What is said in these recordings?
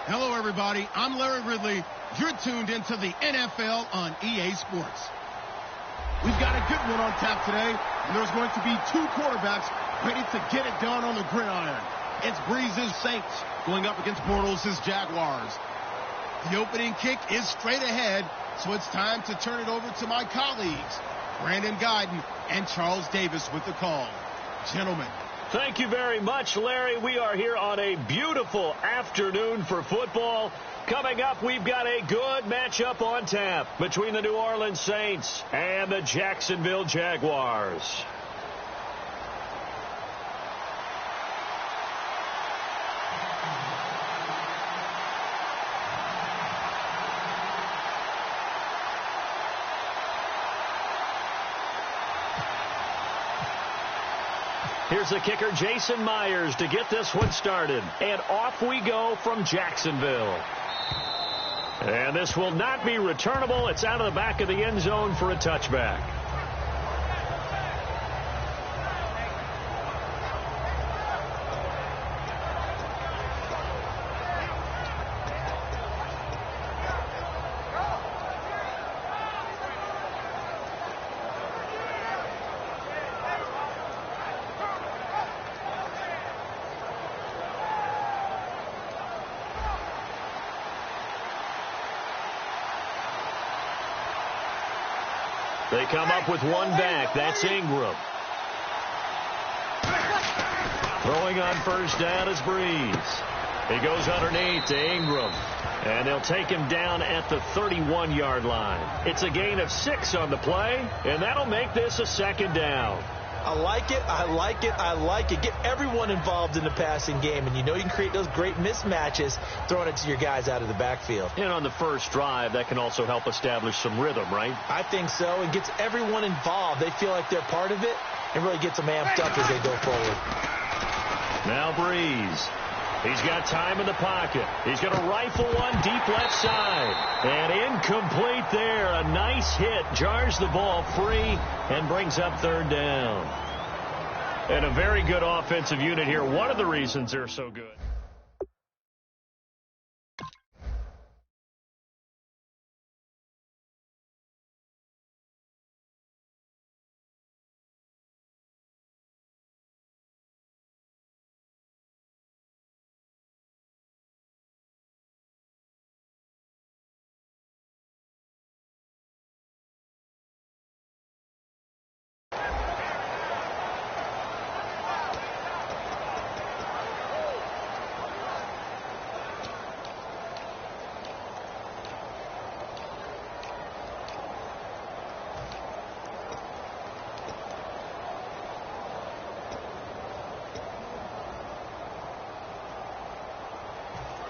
Hello, everybody. I'm Larry Ridley. You're tuned into the NFL on EA Sports. We've got a good one on tap today, and there's going to be two quarterbacks ready to get it done on the gridiron. It's Breeze's Saints going up against Bortles' Jaguars. The opening kick is straight ahead, so it's time to turn it over to my colleagues, Brandon Guyton and Charles Davis with the call. Gentlemen. Thank you very much, Larry. We are here on a beautiful afternoon for football. Coming up, we've got a good matchup on tap between the New Orleans Saints and the Jacksonville Jaguars. Here's the kicker, Jason Myers, to get this one started. And off we go from Jacksonville. And this will not be returnable. It's out of the back of the end zone for a touchback. They come up with one back. That's Ingram. Throwing on first down is Breeze. He goes underneath to Ingram. And they'll take him down at the 31-yard line. It's a gain of 6 on the play, and that'll make this a second down. I like it. I like it. I like it. Get everyone involved in the passing game, and you know you can create those great mismatches throwing it to your guys out of the backfield. And on the first drive, that can also help establish some rhythm, right? I think so. It gets everyone involved. They feel like they're part of it and really gets them amped up as they go forward. Now Breeze. He's got time in the pocket. He's going to rifle one deep left side. And incomplete there. A nice hit. Jars the ball free and brings up third down. And a very good offensive unit here. One of the reasons they're so good.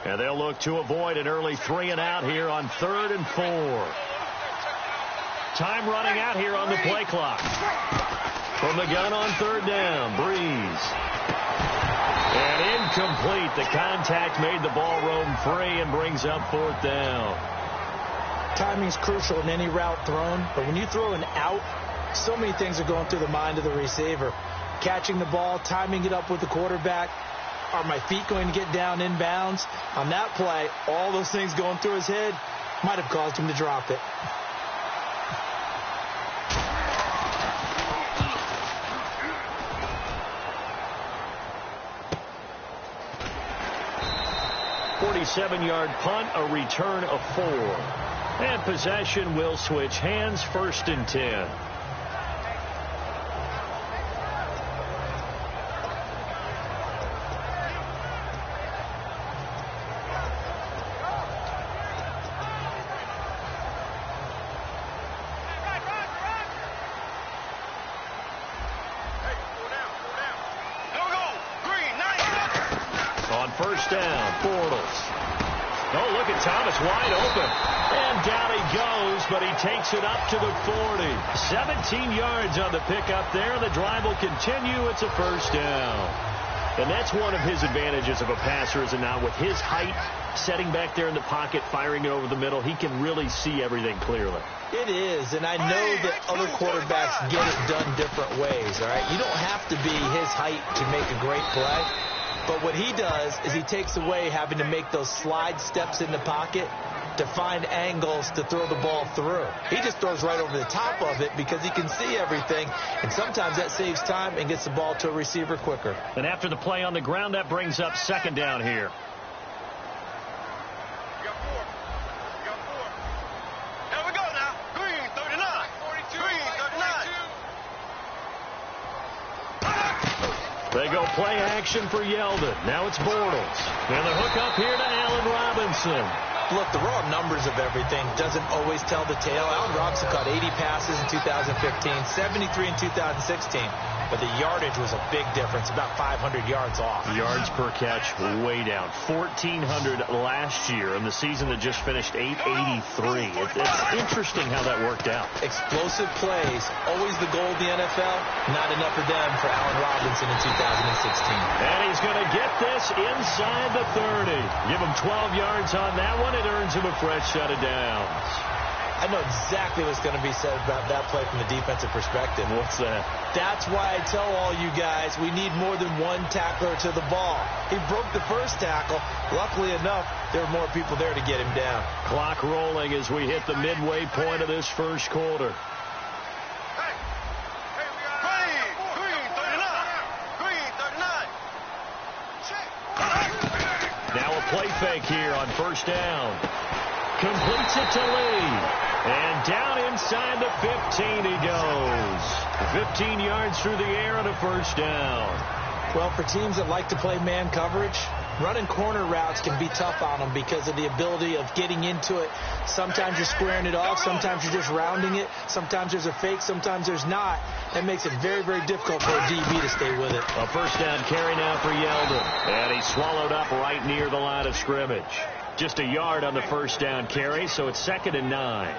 And they'll look to avoid an early 3-and-out here on 3rd and 4. Time running out here on the play clock. From the gun on 3rd down, Breeze. And incomplete. The contact made the ball roam free and brings up 4th down. Timing's crucial in any route thrown, but when you throw an out, so many things are going through the mind of the receiver. Catching the ball, timing it up with the quarterback. Are my feet going to get down inbounds? On that play, all those things going through his head might have caused him to drop it. .47-yard punt, a return of 4. And possession will switch hands, 1st and 10. First down, Bortles. Oh, look at Thomas wide open. And down he goes, but he takes it up to the 40. 17 yards on the pickup there. The drive will continue. It's a first down. And that's one of his advantages of a passer, is it not? With his height, setting back there in the pocket, firing it over the middle, he can really see everything clearly. It is, and I know that other quarterbacks get it done different ways, all right? You don't have to be his height to make a great play. But what he does is he takes away having to make those slide steps in the pocket to find angles to throw the ball through. He just throws right over the top of it because he can see everything, and sometimes that saves time and gets the ball to a receiver quicker. And after the play on the ground, that brings up second down here. They go play action for Yeldon. Now it's Bortles. And the hook up here to Allen Robinson. Look, the raw numbers of everything doesn't always tell the tale. Allen Robinson caught 80 passes in 2015, 73 in 2016. But the yardage was a big difference, about 500 yards off. Yards per catch way down. 1,400 last year in the season that just finished 883. It's interesting how that worked out. Explosive plays, always the goal of the NFL. Not enough of them for Allen Robinson in 2016. And he's going to get this inside the 30. Give him 12 yards on that one. It earns him a fresh set of downs. I know exactly what's going to be said about that play from the defensive perspective. What's that? That's why I tell all you guys we need more than one tackler to the ball. He broke the first tackle. Luckily enough, there were more people there to get him down. Clock rolling as we hit the midway point of this first quarter. Now a play fake here on first down. Completes it to Lee. And down inside the 15 he goes. 15 yards through the air and a first down. Well, for teams that like to play man coverage, running corner routes can be tough on them because of the ability of getting into it. Sometimes you're squaring it off. Sometimes you're just rounding it. Sometimes there's a fake. Sometimes there's not. That makes it very, very difficult for a DB to stay with it. A first down carry now for Yeldon. And he's swallowed up right near the line of scrimmage. Just a yard on the first down carry, so it's 2nd and 9.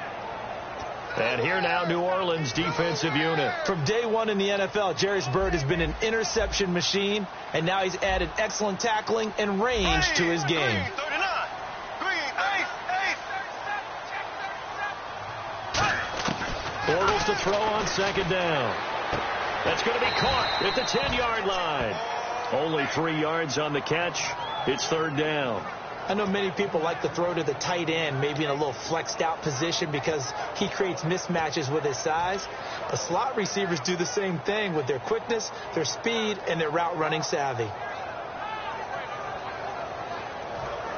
And here now, New Orleans defensive unit. From day one in the NFL, Jarvis Byrd has been an interception machine, and now he's added excellent tackling and range to his game. Bortles to throw on 2nd down. That's going to be caught at the 10-yard line. Only 3 yards on the catch. It's 3rd down. I know many people like to throw to the tight end, maybe in a little flexed out position because he creates mismatches with his size. But slot receivers do the same thing with their quickness, their speed, and their route running savvy.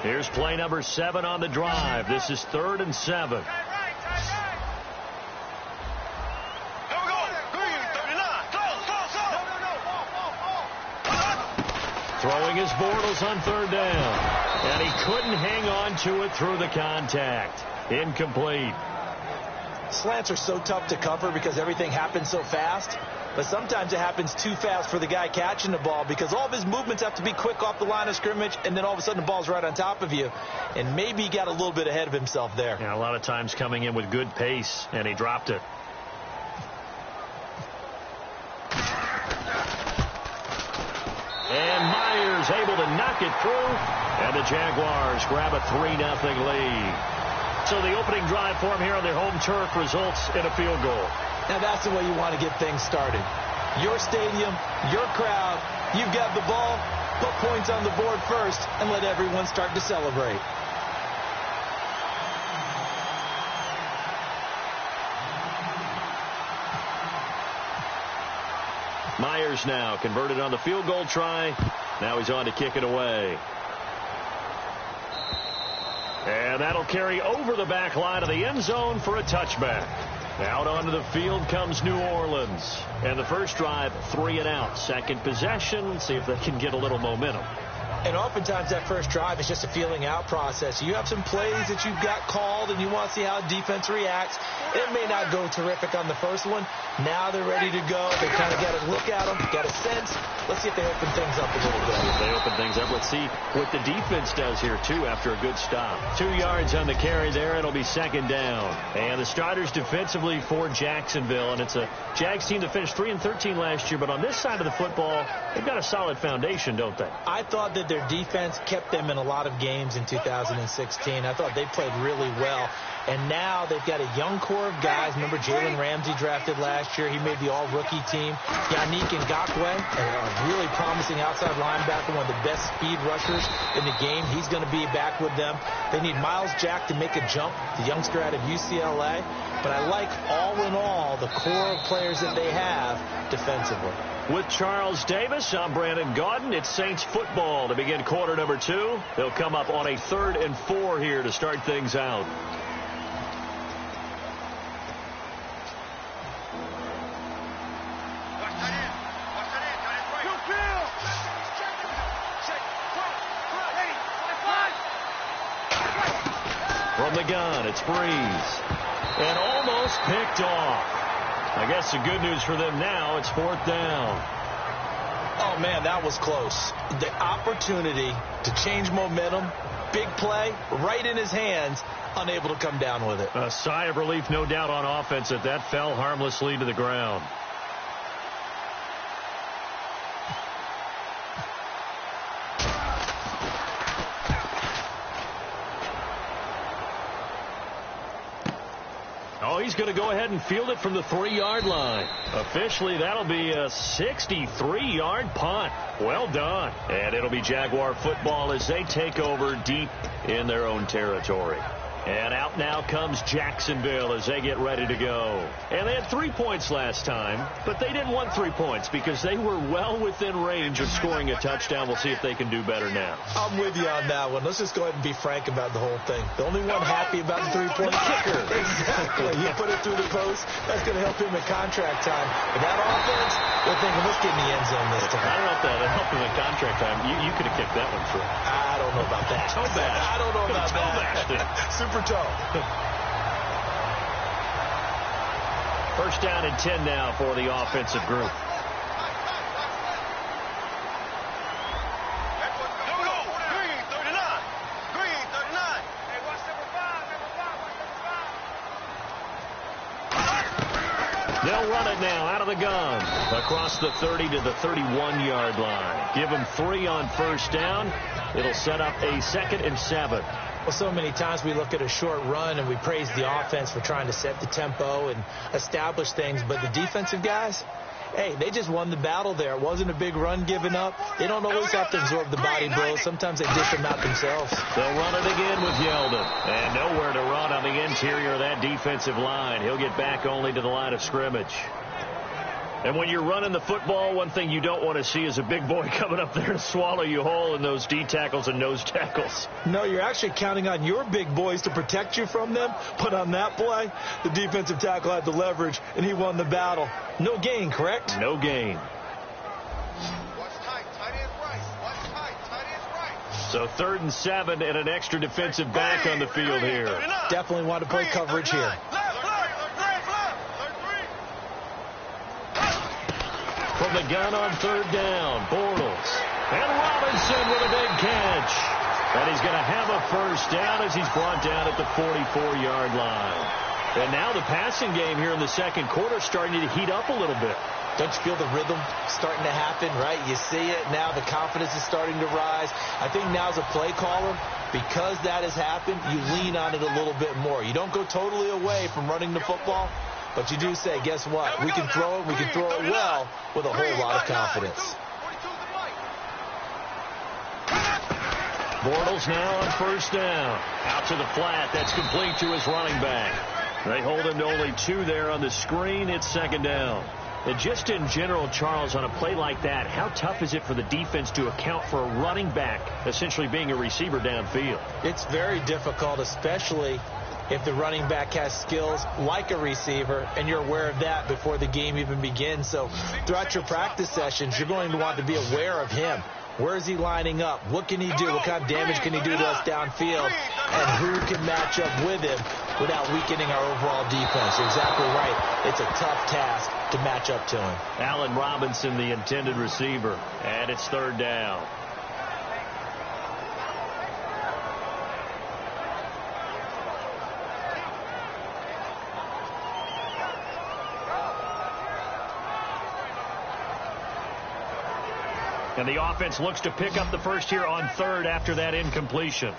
Here's play number 7 on the drive. This is 3rd and 7. Throwing his Bortles on 3rd down. And he couldn't hang on to it through the contact. Incomplete. Slants are so tough to cover because everything happens so fast. But sometimes it happens too fast for the guy catching the ball because all of his movements have to be quick off the line of scrimmage, and then all of a sudden the ball's right on top of you. And maybe he got a little bit ahead of himself there. Yeah, a lot of times coming in with good pace, and he dropped it. And Myers able to knock it through. And the Jaguars grab a 3-0 lead. So the opening drive for them here on their home turf results in a field goal. Now that's the way you want to get things started. Your stadium, your crowd, you've got the ball, put points on the board first, and let everyone start to celebrate. Myers now converted on the field goal try. Now he's on to kick it away. And that'll carry over the back line of the end zone for a touchback. Out onto the field comes New Orleans. And the first drive, 3 and out. Second possession, see if they can get a little momentum. And oftentimes that first drive is just a feeling out process. You have some plays that you've got called and you want to see how defense reacts. It may not go terrific on the first one. Now they're ready to go. They kind of got to look at them, got a sense. Let's see if they open things up a little bit. If they open things up, let's see what the defense does here, too, after a good stop. 2 yards on the carry there. It'll be 2nd down. And the starters defensively for Jacksonville. And it's a Jags team that finished 3-13 last year. But on this side of the football, they've got a solid foundation, don't they? I thought that their defense kept them in a lot of games in 2016. I thought they played really well. And now they've got a young core of guys. Remember Jalen Ramsey drafted last year. He made the all-rookie team. Yannick Ngakoue, a really promising outside linebacker, one of the best speed rushers in the game. He's going to be back with them. They need Miles Jack to make a jump, the youngster out of UCLA. But I like, all in all, the core of players that they have defensively. With Charles Davis, I'm Brandon Gaudin. It's Saints football to begin quarter number 2. They'll come up on a 3rd and 4 here to start things out. From the gun, it's Breeze. And almost picked off. I guess the good news for them now, it's 4th down. Oh, man, that was close. The opportunity to change momentum, big play, right in his hands, unable to come down with it. A sigh of relief, no doubt, on offense that fell harmlessly to the ground. Oh, he's going to go ahead and field it from the 3-yard line. Officially, that'll be a 63-yard punt. Well done. And it'll be Jaguar football as they take over deep in their own territory. And out now comes Jacksonville as they get ready to go. And they had 3 points last time, but they didn't want 3 points because they were well within range of scoring a touchdown. We'll see if they can do better now. I'm with you on that one. Let's just go ahead and be frank about the whole thing. The only one happy about the three-point kicker. Exactly. You put it through the post. That's going to help him in contract time. But that offense, they're thinking, let's get in the end zone this time. I don't know if that helped him in contract time. You could have kicked that one through. I don't know about that. Toe bash. I don't know about that. Super toe. First down and 10 now for the offensive group. They'll run it now out of the gun across the 30 to the 31-yard line. Give them 3 on first down. It'll set up a 2nd and 7. Well, so many times we look at a short run and we praise the offense for trying to set the tempo and establish things. But the defensive guys, hey, they just won the battle there. It wasn't a big run given up. They don't always have to absorb the body blows. Sometimes they dish them out themselves. They'll run it again with Yeldon. And nowhere to run on the interior of that defensive line. He'll get back only to the line of scrimmage. And when you're running the football, one thing you don't want to see is a big boy coming up there to swallow you whole in those D tackles and nose tackles. No, you're actually counting on your big boys to protect you from them. But on that play, the defensive tackle had the leverage, and he won the battle. No gain, correct? No gain. So 3rd and 7 and an extra defensive back on the field here. Definitely want to play coverage here. From the gun on 3rd down, Bortles. And Robinson with a big catch. And he's going to have a first down as he's brought down at the 44-yard line. And now the passing game here in the second quarter starting to heat up a little bit. Don't you feel the rhythm starting to happen, right? You see it now. The confidence is starting to rise. I think now as a play caller, because that has happened, you lean on it a little bit more. You don't go totally away from running the football, but you do say, guess what? We can throw it. We can throw it well with a whole lot of confidence. Bortles now on first down. Out to the flat. That's complete to his running back. They hold him to only 2 there on the screen. It's 2nd down. And just in general, Charles, on a play like that, how tough is it for the defense to account for a running back essentially being a receiver downfield? It's very difficult, especially if the running back has skills like a receiver, and you're aware of that before the game even begins. So throughout your practice sessions, you're going to want to be aware of him. Where is he lining up? What can he do? What kind of damage can he do to us downfield? And who can match up with him without weakening our overall defense? You're exactly right. It's a tough task to match up to him. Allen Robinson, the intended receiver. And it's 3rd down. And the offense looks to pick up the first here on 3rd after that incompletion.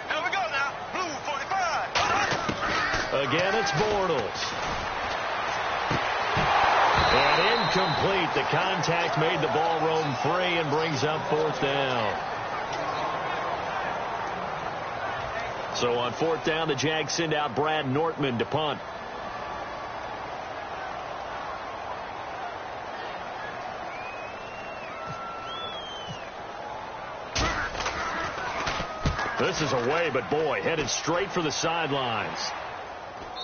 Here we go now. Again, it's Bortles. And incomplete. The contact made the ball roam free and brings up 4th down. So on 4th down, the Jags send out Brad Nortman to punt. This is away, but boy, headed straight for the sidelines.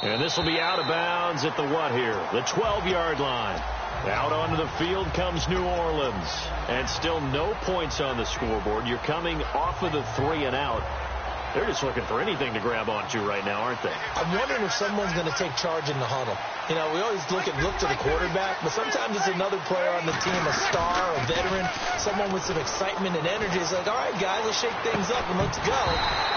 And this will be out of bounds at the what here? The 12-yard line. Out onto the field comes New Orleans. And still no points on the scoreboard. You're coming off of the 3 and out. They're just looking for anything to grab onto right now, aren't they? I'm wondering if someone's going to take charge in the huddle. You know, we always look to the quarterback, but sometimes it's another player on the team, a star, a veteran, someone with some excitement and energy. It's like, all right, guys, let's shake things up and let's go,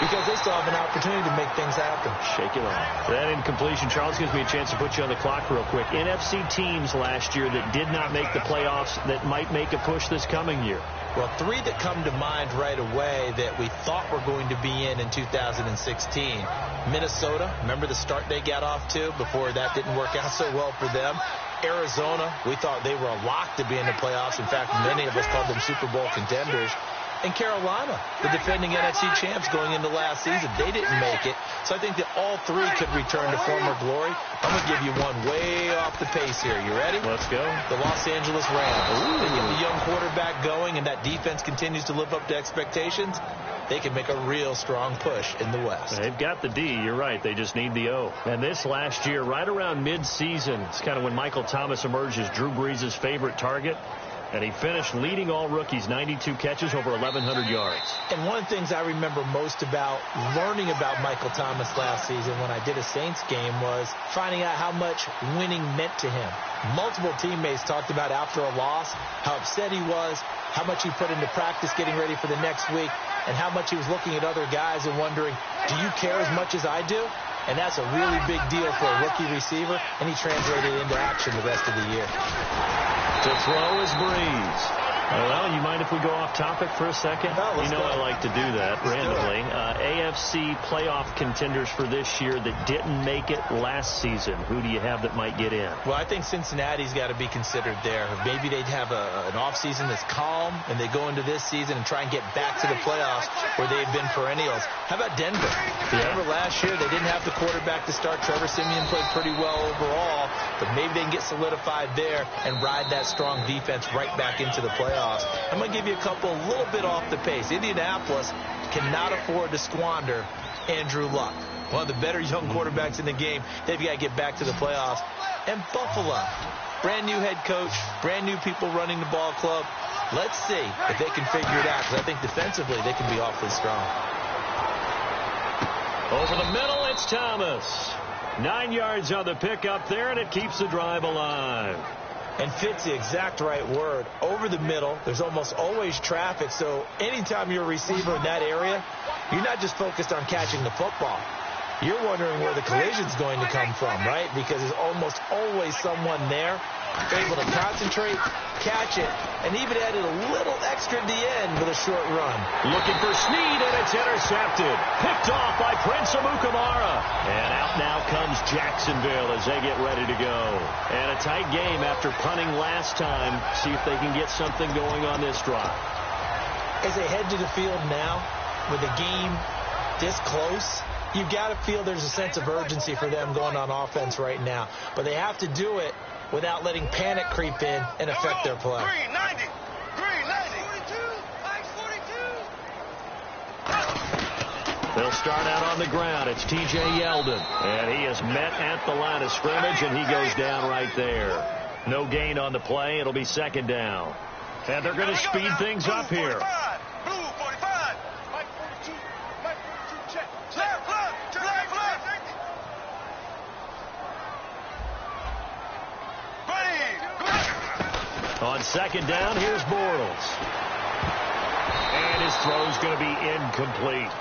because they still have an opportunity to make things happen. Shake it off. That incompletion, Charles, gives me a chance to put you on the clock real quick. NFC teams last year that did not make the playoffs that might make a push this coming year. Well, 3 that come to mind right away that we thought were going to be in 2016. Minnesota, remember the start they got off to before that didn't work out so well for them. Arizona, we thought they were a lock to be in the playoffs. In fact, many of us called them Super Bowl contenders. And Carolina, the defending NFC champs going into last season, they didn't make it. So I think that all 3 could return to former glory. I'm going to give you one way off the pace here. You ready? Let's go. The Los Angeles Rams. They get the young quarterback going, and that defense continues to live up to expectations. They can make a real strong push in the West. They've got the D. You're right. They just need the O. And this last year, right around mid-season, it's kind of when Michael Thomas emerged as Drew Brees' favorite target. And he finished leading all rookies, 92 catches, over 1,100 yards. And one of the things I remember most about learning about Michael Thomas last season when I did a Saints game was finding out how much winning meant to him. Multiple teammates talked about after a loss, how upset he was, how much he put into practice getting ready for the next week, and how much he was looking at other guys and wondering, do you care as much as I do? And that's a really big deal for a rookie receiver, and he translated into action the rest of the year. To throw is Breeze. Well, you mind if we go off topic for a second? No, you know go. I like to do that randomly. AFC playoff contenders for this year that didn't make it last season. Who do you have that might get in? Well, I think Cincinnati's got to be considered there. Maybe they'd have an offseason that's calm, and they go into this season and try and get back to the playoffs where they've been perennials. How about Denver? Remember last year they didn't have the quarterback to start. Trevor Siemian played pretty well overall, but maybe they can get solidified there and ride that strong defense right back into the playoffs. I'm going to give you a couple a little bit off the pace. Indianapolis cannot afford to squander Andrew Luck, one of the better young quarterbacks in the game. They've got to get back to the playoffs. And Buffalo, brand new head coach, brand new people running the ball club. Let's see if they can figure it out, because I think defensively they can be awfully strong. Over the middle, it's Thomas. 9 yards on the pickup there, and it keeps the drive alive. And fits the exact right word. Over the middle, there's almost always traffic, so anytime you're a receiver in that area, you're not just focused on catching the football. You're wondering where the collision's going to come from, right? Because there's almost always someone there able to concentrate, catch it, and even added a little extra at the end with a short run. Looking for Snead, and it's intercepted. Picked off by Prince Amukamara. And out now comes Jacksonville as they get ready to go. And a tight game after punting last time. See if they can get something going on this drive. As they head to the field now, with the game this close, you've got to feel there's a sense of urgency for them going on offense right now. But they have to do it without letting panic creep in and affect their play. 390. They'll start out on the ground. It's T.J. Yeldon. And he is met at the line of scrimmage, and he goes down right there. No gain on the play. It'll be second down. And they're going to speed things up here. Blue 45. Mike 42. Mike 42. Check. Left. On second down, here's Bortles. And his throw's going to be incomplete.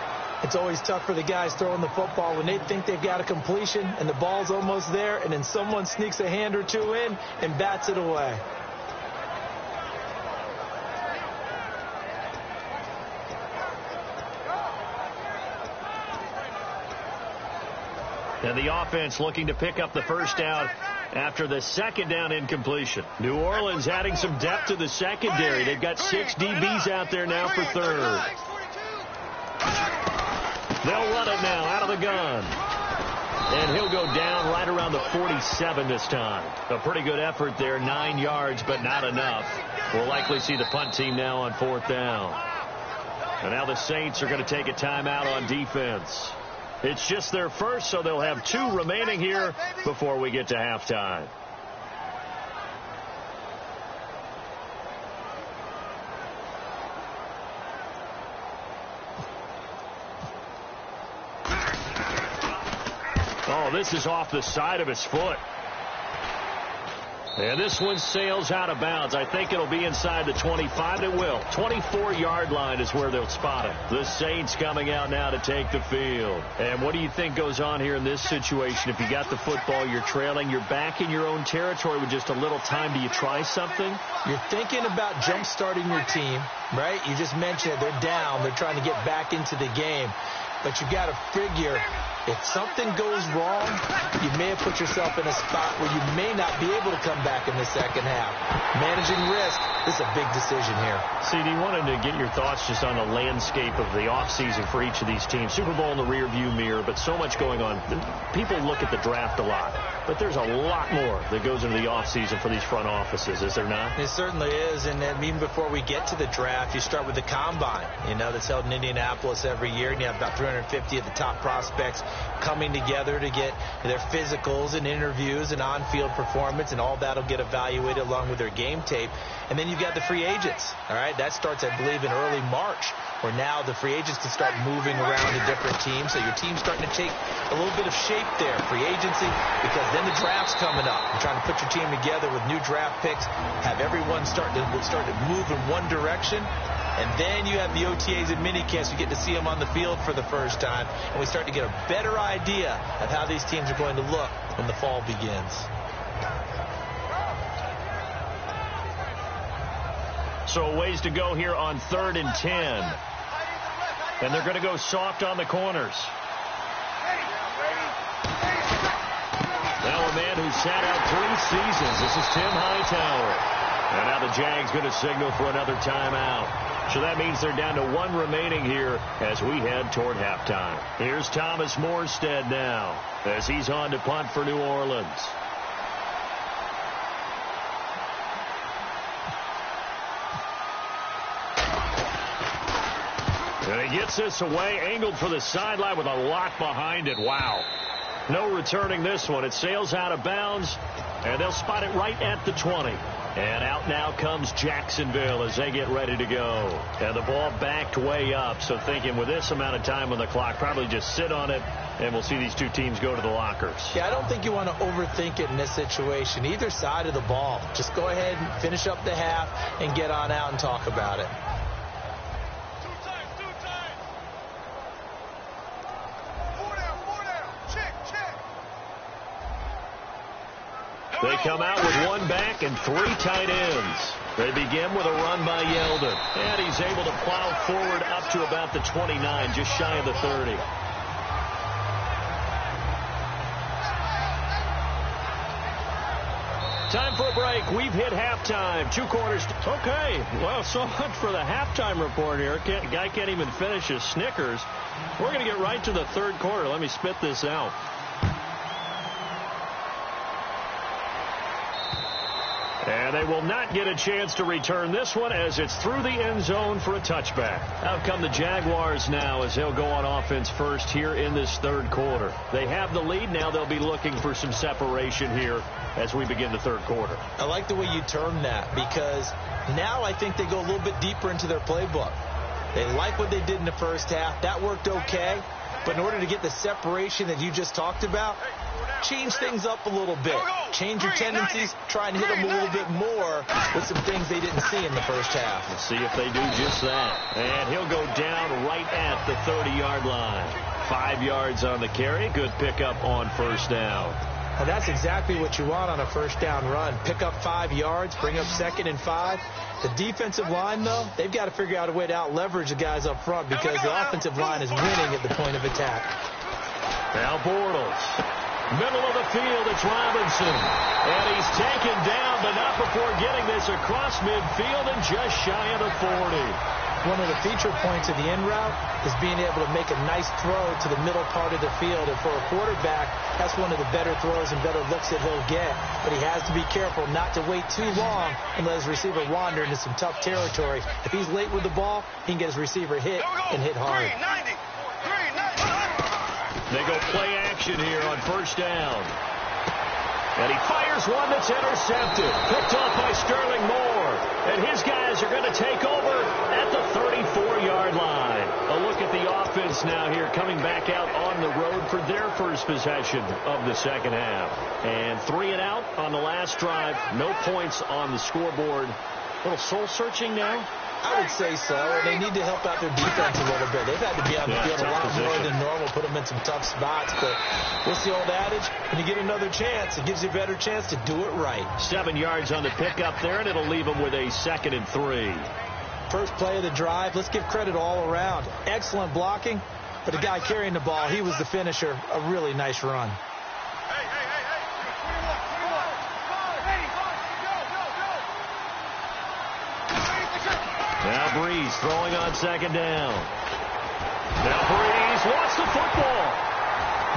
It's always tough for the guys throwing the football when they think they've got a completion and the ball's almost there, and then someone sneaks a hand or two in and bats it away. And the offense looking to pick up the first down after the second down incompletion. New Orleans adding some depth to the secondary. They've got 6 DBs out there now for third. They'll run it now out of the gun. And he'll go down right around the 47 this time. A pretty good effort there, 9 yards, but not enough. We'll likely see the punt team now on 4th down. And now the Saints are going to take a timeout on defense. It's just their first, so they'll have 2 remaining here before we get to halftime. Oh, this is off the side of his foot. And this one sails out of bounds. I think it'll be inside the 25. It will. 24-yard line is where they'll spot it. The Saints coming out now to take the field. And what do you think goes on here in this situation? If you got the football, you're trailing, you're back in your own territory with just a little time. Do you try something? You're thinking about jump-starting your team, right? You just mentioned it. They're down. They're trying to get back into the game. But you got to figure, if something goes wrong, you may have put yourself in a spot where you may not be able to come back in the second half. Managing risk, this is a big decision here. CD, wanted to get your thoughts just on the landscape of the offseason for each of these teams. Super Bowl in the rearview mirror, but so much going on. People look at the draft a lot, but there's a lot more that goes into the offseason for these front offices, is there not? It certainly is, and then even before we get to the draft, you start with the combine, that's held in Indianapolis every year, and you have about 350 of the top prospects coming together to get their physicals and interviews and on-field performance, and all that'll get evaluated along with their game tape. And then you've got the free agents, all right? That starts, I believe, in early March, where now the free agents can start moving around to different teams. So your team's starting to take a little bit of shape there, free agency, because then the draft's coming up. You're trying to put your team together with new draft picks, have everyone start to move in one direction. And then you have the OTAs and minicamps. You get to see them on the field for the first time. And we start to get a better idea of how these teams are going to look when the fall begins. So ways to go here on 3rd and 10. And they're going to go soft on the corners. Now a man who sat out 3 seasons. This is Tim Hightower. And now the Jags going to signal for another timeout. So that means they're down to 1 remaining here as we head toward halftime. Here's Thomas Morstead now as he's on to punt for New Orleans. And he gets this away, angled for the sideline with a lot behind it. Wow. No returning this one. It sails out of bounds, and they'll spot it right at the 20. And out now comes Jacksonville as they get ready to go. And the ball backed way up, so thinking with this amount of time on the clock, probably just sit on it, and we'll see these 2 teams go to the lockers. Yeah, I don't think you want to overthink it in this situation. Either side of the ball. Just go ahead and finish up the half and get on out and talk about it. They come out with 1 back and 3 tight ends. They begin with a run by Yeldon. And he's able to plow forward up to about the 29, just shy of the 30. Time for a break. We've hit halftime. 2 quarters. Okay, well, so much for the halftime report here. Guy can't even finish his Snickers. We're going to get right to the 3rd quarter. Let me spit this out. And they will not get a chance to return this one as it's through the end zone for a touchback. Out come the Jaguars now as they'll go on offense first here in this 3rd quarter. They have the lead. Now they'll be looking for some separation here as we begin the 3rd quarter. I like the way you term that, because now I think they go a little bit deeper into their playbook. They like what they did in the first half. That worked okay. But in order to get the separation that you just talked about, change things up a little bit. Change your tendencies. Try and hit them a little bit more with some things they didn't see in the first half. Let's see if they do just that. And he'll go down right at the 30-yard line. 5 yards on the carry. Good pickup on 1st down. And that's exactly what you want on a 1st down run. Pick up 5 yards, bring up 2nd and 5. The defensive line, though, they've got to figure out a way to out-leverage the guys up front because the offensive line is winning at the point of attack. Now Bortles. Middle of the field, it's Robinson. And he's taken down, but not before getting this across midfield and just shy of the 40. One of the feature points of the in route is being able to make a nice throw to the middle part of the field. And for a quarterback, that's one of the better throws and better looks that he'll get. But he has to be careful not to wait too long and let his receiver wander into some tough territory. If he's late with the ball, he can get his receiver hit and hit hard. 390. They go play action here on first down. And he fires one that's intercepted. Picked off by Sterling Moore. And his guys are going to take over at the 34-yard line. A look at the offense now here coming back out on the road for their first possession of the second half. And 3 and out on the last drive. No points on the scoreboard. A little soul-searching now. I would say so, and they need to help out their defense a little bit. They've had to be on the field a lot more than normal, put them in some tough spots. But what's the old adage? When you get another chance, it gives you a better chance to do it right. 7 yards on the pickup there, and it'll leave them with a 2nd and 3. First play of the drive, let's give credit all around. Excellent blocking, but the guy carrying the ball, he was the finisher. A really nice run. Now Breeze throwing on second down. Now Breeze lost the football.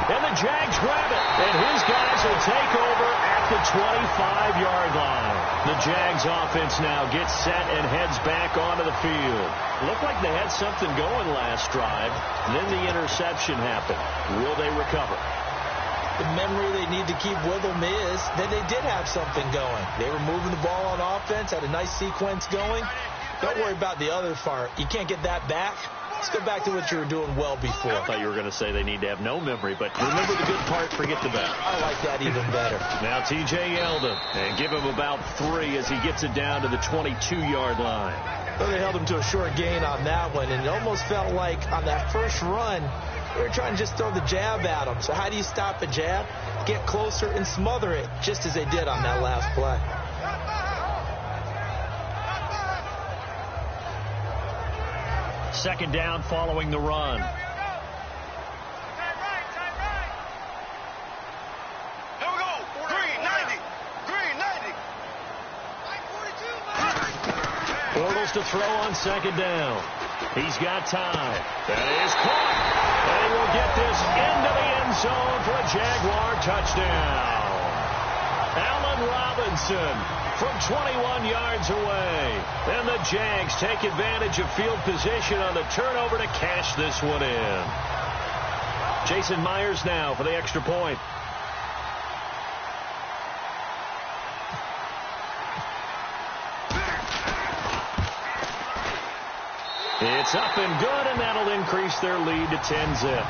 And the Jags grab it. And his guys will take over at the 25-yard line. The Jags offense now gets set and heads back onto the field. Looked like they had something going last drive. Then the interception happened. Will they recover? The memory they need to keep with them is that they did have something going. They were moving the ball on offense, had a nice sequence going. Don't worry about the other part. You can't get that back. Let's go back to what you were doing well before. I thought you were going to say they need to have no memory, but remember the good part, forget the bad. I like that even better. Now T.J. Yeldon, and give him about 3 as he gets it down to the 22-yard line. Well, they held him to a short gain on that one, and it almost felt like on that first run, they were trying to just throw the jab at him. So how do you stop a jab? Get closer and smother it, just as they did on that last play. Second down following the run. Here we go. 390. Bortles to throw on second down. He's got time. That is caught. They will get this into the end zone for a Jaguar touchdown. Allen Robinson from 21 yards away. And the Jags take advantage of field position on the turnover to cash this one in. Jason Myers now for the extra point. It's up and good, and that'll increase their lead to 10-zip.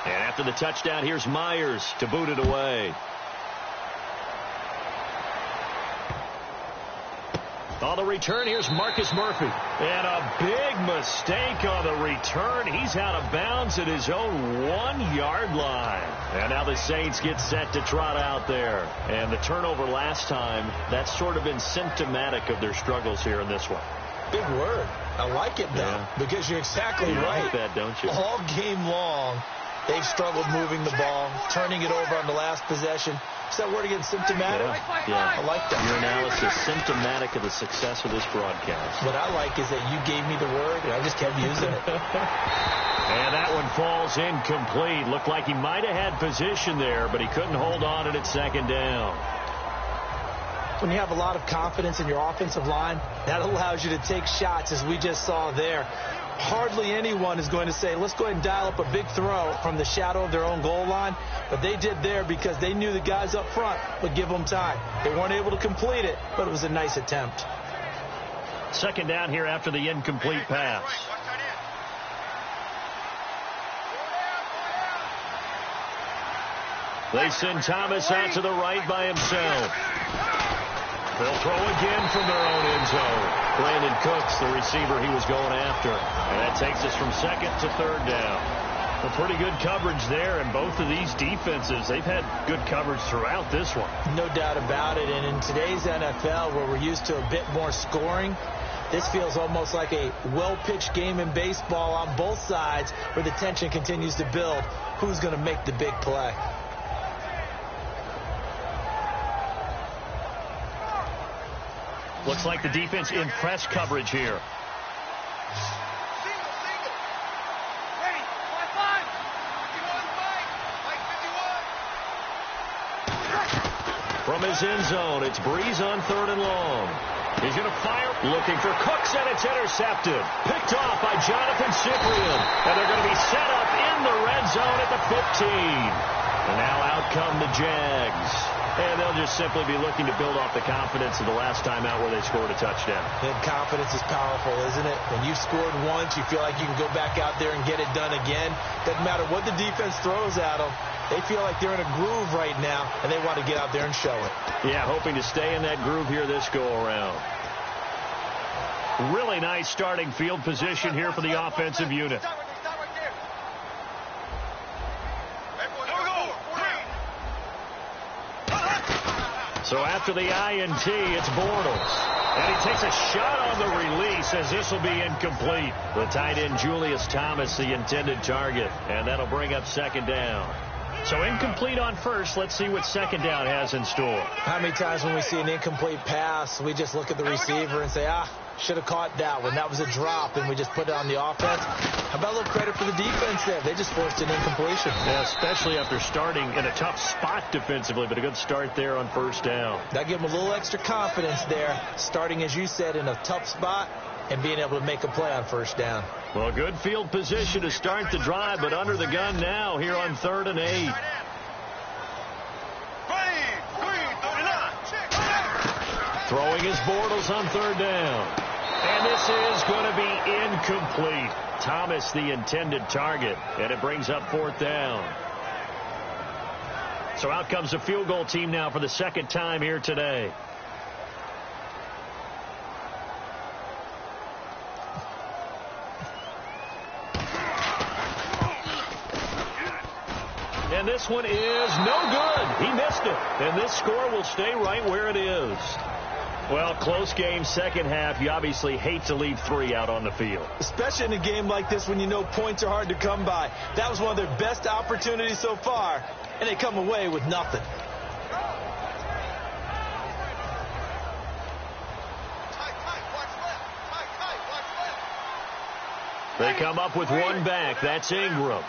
And after the touchdown, here's Myers to boot it away. On the return, here's Marcus Murphy. And a big mistake on the return. He's out of bounds at his own 1-yard line. And now the Saints get set to trot out there. And the turnover last time, that's sort of been symptomatic of their struggles here in this one. Big word. I like it, though, because you're exactly right. You like that, don't you? All game long, they've struggled moving the ball, turning it over on the last possession. Is that word again, symptomatic? Yeah. I like that. Your analysis, symptomatic of the success of this broadcast. What I like is that you gave me the word, and I just kept using it. And that one falls incomplete. Looked like he might have had position there, but he couldn't hold on to it at second down. When you have a lot of confidence in your offensive line, that allows you to take shots, as we just saw there. Hardly anyone is going to say, let's go ahead and dial up a big throw from the shadow of their own goal line. But they did there because they knew the guys up front would give them time. They weren't able to complete it, but it was a nice attempt. Second down here after the incomplete pass. They send Thomas out to the right by himself. They'll throw again from their own end zone. Brandon Cooks, the receiver he was going after. And that takes us from second to third down. Well, pretty good coverage there, and both of these defenses, they've had good coverage throughout this one. No doubt about it, and in today's NFL, where we're used to a bit more scoring, this feels almost like a well-pitched game in baseball on both sides where the tension continues to build. Who's going to make the big play? Looks like the defense in press coverage here. From his end zone, it's Breeze on 3rd and long. He's going to fire, looking for Cooks, and it's intercepted. Picked off by Jonathan Cyprien. And they're going to be set up in the red zone at the 15. And now out come the Jags. And they'll just simply be looking to build off the confidence of the last time out where they scored a touchdown. And confidence is powerful, isn't it? When you've scored once, you feel like you can go back out there and get it done again. Doesn't matter what the defense throws at them. They feel like they're in a groove right now, and they want to get out there and show it. Yeah, hoping to stay in that groove here this go-around. Really nice starting field position here for the offensive unit. So after the INT, it's Bortles. And he takes a shot on the release as this will be incomplete. The tight end, Julius Thomas, the intended target. And that'll bring up 2nd down. So incomplete on first. Let's see what 2nd down has in store. How many times when we see an incomplete pass, we just look at the receiver and say, should have caught that one. That was a drop, and we just put it on the offense. How about a little credit for the defense there? They just forced an incompletion. Yeah, especially after starting in a tough spot defensively, but a good start there on 1st down. That gave them a little extra confidence there, starting, as you said, in a tough spot and being able to make a play on 1st down. Well, good field position to start the drive, but under the gun now here on 3rd and 8. Throwing his Bortles on 3rd down. And this is going to be incomplete. Thomas, the intended target, and it brings up 4th down. So out comes the field goal team now for the 2nd time here today. And this one is no good. He missed it. And this score will stay right where it is. Well, close game, 2nd half. You obviously hate to leave 3 out on the field. Especially in a game like this when you know points are hard to come by. That was one of their best opportunities so far, and they come away with nothing. They come up with one back. That's Ingram.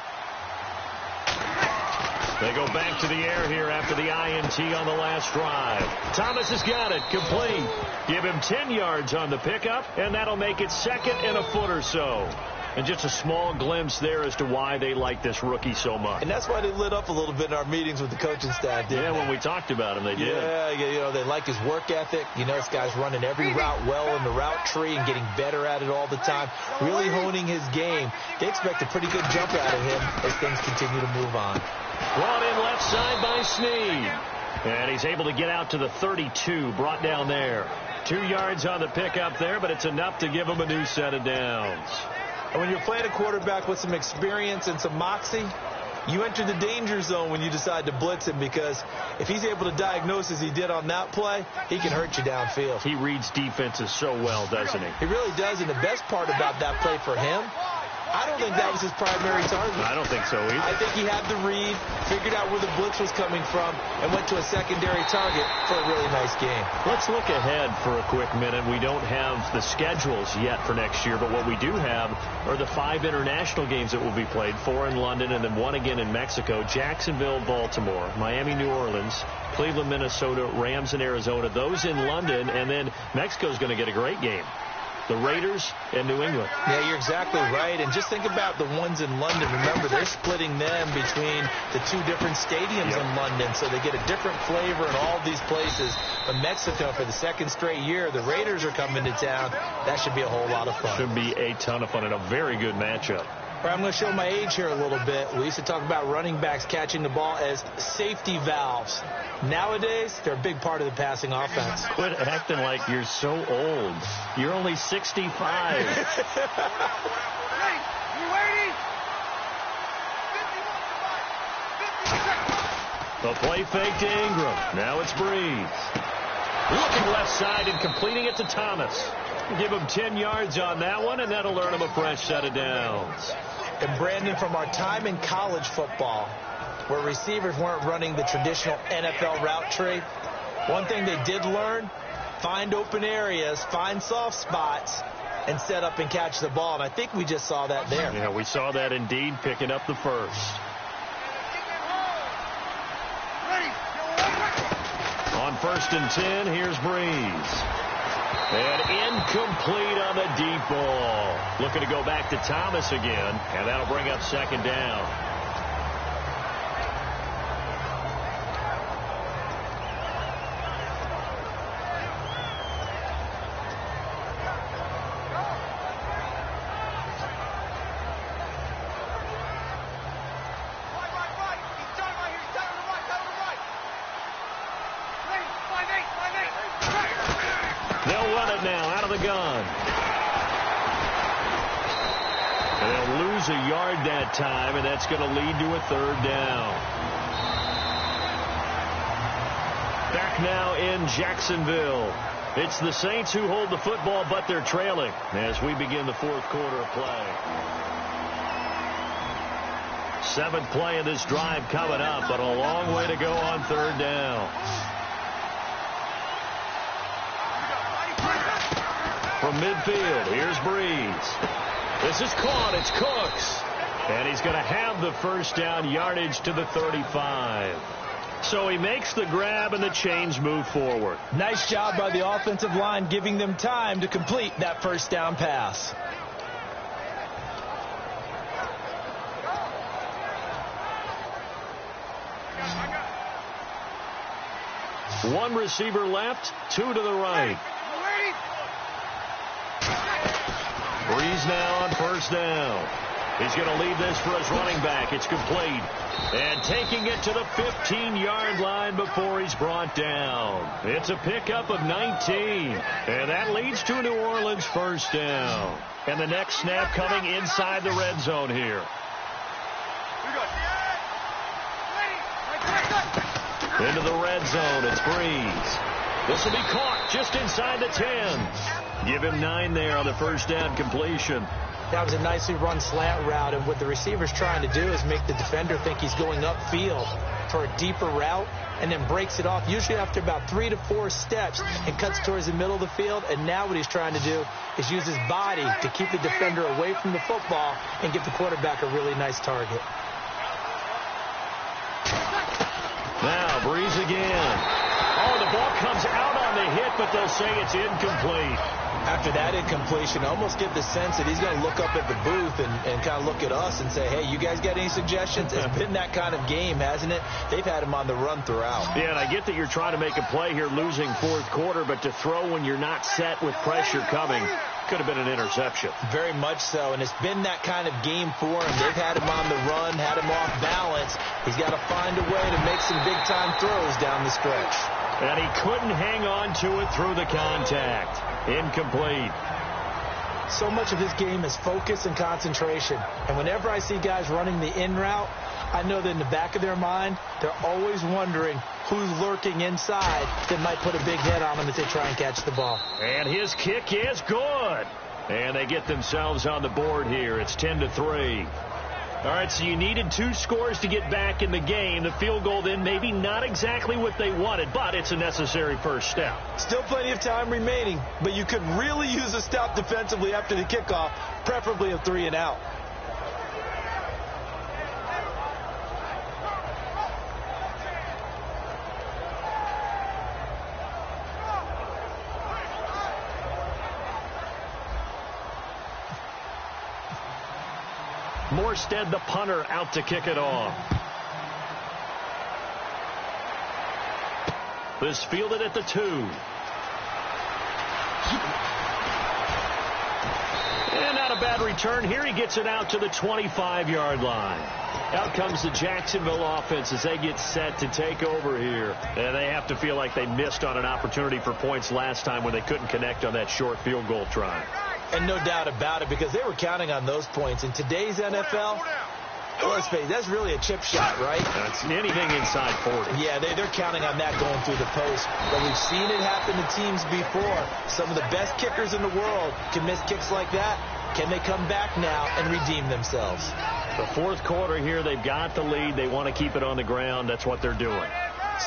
They go back to the air here after the INT on the last drive. Thomas has got it. Complete. Give him 10 yards on the pickup, and that'll make it 2nd and a foot or so. And just a small glimpse there as to why they like this rookie so much. And that's why they lit up a little bit in our meetings with the coaching staff, didn't they? When we talked about him, they did. Yeah, you know, they like his work ethic. You know, this guy's running every route well in the route tree and getting better at it all the time, really honing his game. They expect a pretty good jump out of him as things continue to move on. Brought in left side by Snead. And he's able to get out to the 32, brought down there. 2 yards on the pickup there, but it's enough to give him a new set of downs. And when you're playing a quarterback with some experience and some moxie, you enter the danger zone when you decide to blitz him, because if he's able to diagnose as he did on that play, he can hurt you downfield. He reads defenses so well, doesn't he? He really does, and the best part about that play for him, I don't think that was his primary target. I don't think so either. I think he had the read, figured out where the blitz was coming from, and went to a secondary target for a really nice game. Let's look ahead for a quick minute. We don't have the schedules yet for next year, but what we do have are the 5 international games that will be played, 4 in London and then 1 again in Mexico, Jacksonville, Baltimore, Miami, New Orleans, Cleveland, Minnesota, Rams, and Arizona. Those in London, and then Mexico's going to get a great game. The Raiders and New England. Yeah, you're exactly right. And just think about the ones in London. Remember, they're splitting them between the 2 different stadiums in London, so they get a different flavor in all these places. But Mexico, for the 2nd straight year, the Raiders are coming to town. That should be a whole lot of fun. Should be a ton of fun and a very good matchup. I'm going to show my age here a little bit. We used to talk about running backs catching the ball as safety valves. Nowadays, they're a big part of the passing offense. Quit acting like you're so old. You're only 65. The play fake to Ingram. Now it's Breeze. Looking left side and completing it to Thomas. Give him 10 yards on that one, and that'll earn him a fresh set of downs. And Brandon, from our time in college football, where receivers weren't running the traditional NFL route tree, one thing they did learn, find open areas, find soft spots, and set up and catch the ball. And I think we just saw that there. Yeah, we saw that indeed, picking up the first. On 1st and 10, here's Breeze. And incomplete on the deep ball. Looking to go back to Thomas again, and that'll bring up 2nd down. They'll run it now out of the gun. And they'll lose a yard that time, and that's going to lead to a 3rd down. Back now in Jacksonville. It's the Saints who hold the football, but they're trailing as we begin the 4th quarter of play. 7th play of this drive coming up, but a long way to go on 3rd down. From midfield, here's Breeze. This is caught. It's Cooks. And he's going to have the 1st down, yardage to the 35. So he makes the grab, and the chains move forward. Nice job by the offensive line, giving them time to complete that 1st down pass. One receiver left, 2 to the right. Breeze now on 1st down. He's going to lead this for his running back. It's complete. And taking it to the 15-yard line before he's brought down. It's a pickup of 19. And that leads to New Orleans 1st down. And the next snap coming inside the red zone here. Into the red zone, it's Breeze. This will be caught just inside the 10. Give him 9 there on the 1st down completion. That was a nicely run slant route, and what the receiver's trying to do is make the defender think he's going upfield for a deeper route, and then breaks it off, usually after about 3 to 4 steps, and cuts towards the middle of the field. And now what he's trying to do is use his body to keep the defender away from the football and give the quarterback a really nice target. Now, Breeze again. Oh, the ball comes out on the hit, but they'll say it's incomplete. After that incompletion, I almost get the sense that he's going to look up at the booth and kind of look at us and say, hey, you guys got any suggestions? It's been that kind of game, hasn't it? They've had him on the run throughout. Yeah, and I get that you're trying to make a play here, losing 4th quarter, but to throw when you're not set with pressure coming could have been an interception. Very much so, and it's been that kind of game for him. They've had him on the run, had him off balance. He's got to find a way to make some big-time throws down the stretch. And he couldn't hang on to it through the contact. Incomplete. So much of this game is focus and concentration. And whenever I see guys running the in route, I know that in the back of their mind, they're always wondering who's lurking inside that might put a big hit on them as they try and catch the ball. And his kick is good. And they get themselves on the board here. It's 10-3. All right, so you needed 2 scores to get back in the game. The field goal then maybe not exactly what they wanted, but it's a necessary first step. Still plenty of time remaining, but you could really use a stop defensively after the kickoff, preferably a 3 and out. Morstead, the punter, out to kick it off. This fielded at the 2. And not a bad return here. He gets it out to the 25-yard line. Out comes the Jacksonville offense as they get set to take over here. And they have to feel like they missed on an opportunity for points last time when they couldn't connect on that short field goal try. And no doubt about it, because they were counting on those points. In today's NFL, Well, let's face it, that's really a chip shot, right? That's anything inside 40. Yeah, they're counting on that going through the post. But we've seen it happen to teams before. Some of the best kickers in the world can miss kicks like that. Can they come back now and redeem themselves? The fourth quarter here, they've got the lead. They want to keep it on the ground. That's what they're doing.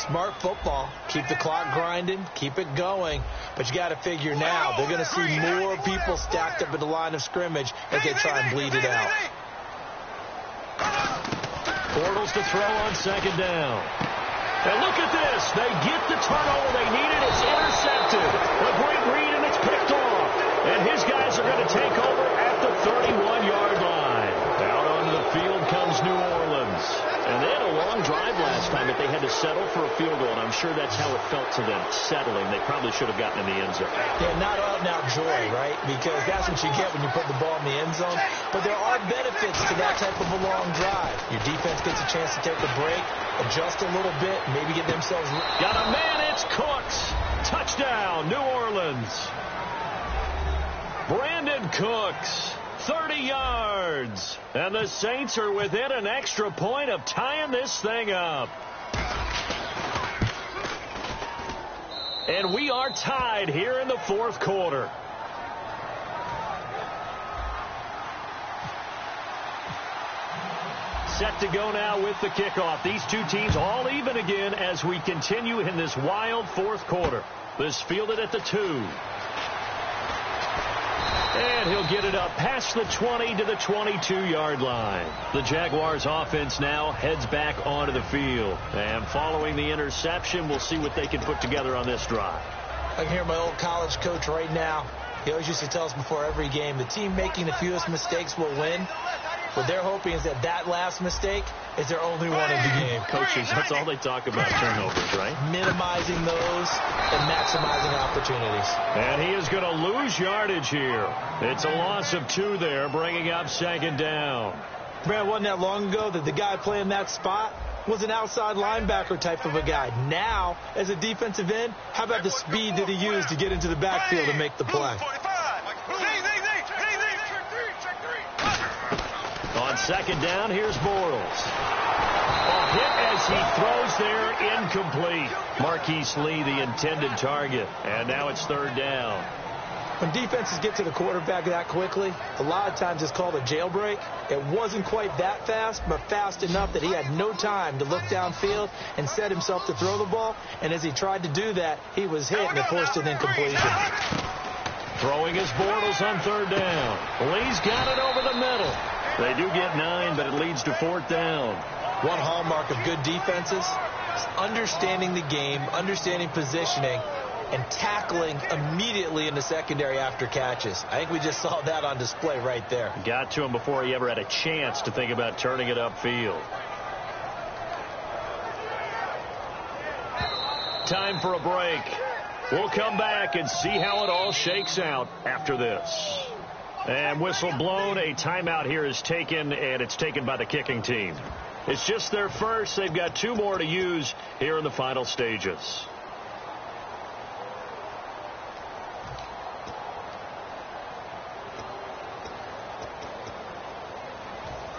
Smart football. Keep the clock grinding. Keep it going. But you got to figure now, they're going to see more people stacked up at the line of scrimmage as they try and bleed it out. Bortles to throw on second down. And look at this. They get the turnover they needed. It's intercepted. A great read, and it's picked off. And his guys are going to take over at the 31-yard line. Out onto the field comes New Orleans. And they had a long drive last time, but they had to settle for a field goal, and I'm sure that's how it felt to them, settling. They probably should have gotten in the end zone. Yeah, not out-and-out joy, right? Because that's what you get when you put the ball in the end zone. But there are benefits to that type of a long drive. Your defense gets a chance to take a break, adjust a little bit, maybe get themselves... Got a man, it's Cooks. Touchdown, New Orleans. Brandon Cooks. 30 yards. And the Saints are within an extra point of tying this thing up. And we are tied here in the fourth quarter. Set to go now with the kickoff. These two teams all even again as we continue in this wild fourth quarter. This fielded at the 2. And he'll get it up past the 20 to the 22-yard line. The Jaguars offense now heads back onto the field. And following the interception, we'll see what they can put together on this drive. I can hear my old college coach right now. He always used to tell us before every game, the team making the fewest mistakes will win. What they're hoping is that last mistake is their only one of the game. Coaches, that's all they talk about, turnovers, right? Minimizing those and maximizing opportunities. And he is going to lose yardage here. It's a loss of 2 there, bringing up second down. Man, wasn't that long ago that the guy playing that spot was an outside linebacker type of a guy. Now, as a defensive end, how about the speed that he used to get into the backfield and make the play? On second down, here's Bortles. A hit as he throws there, incomplete. Marquise Lee, the intended target. And now it's third down. When defenses get to the quarterback that quickly, a lot of times it's called a jailbreak. It wasn't quite that fast, but fast enough that he had no time to look downfield and set himself to throw the ball. And as he tried to do that, he was hit and it forced an incompletion. Throwing his Bortles on third down. Lee's got it over the middle. They do get 9, but it leads to fourth down. One hallmark of good defenses is understanding the game, understanding positioning, and tackling immediately in the secondary after catches. I think we just saw that on display right there. Got to him before he ever had a chance to think about turning it upfield. Time for a break. We'll come back and see how it all shakes out after this. And whistle blown, a timeout here is taken, and it's taken by the kicking team. It's just their first. They've got 2 more to use here in the final stages.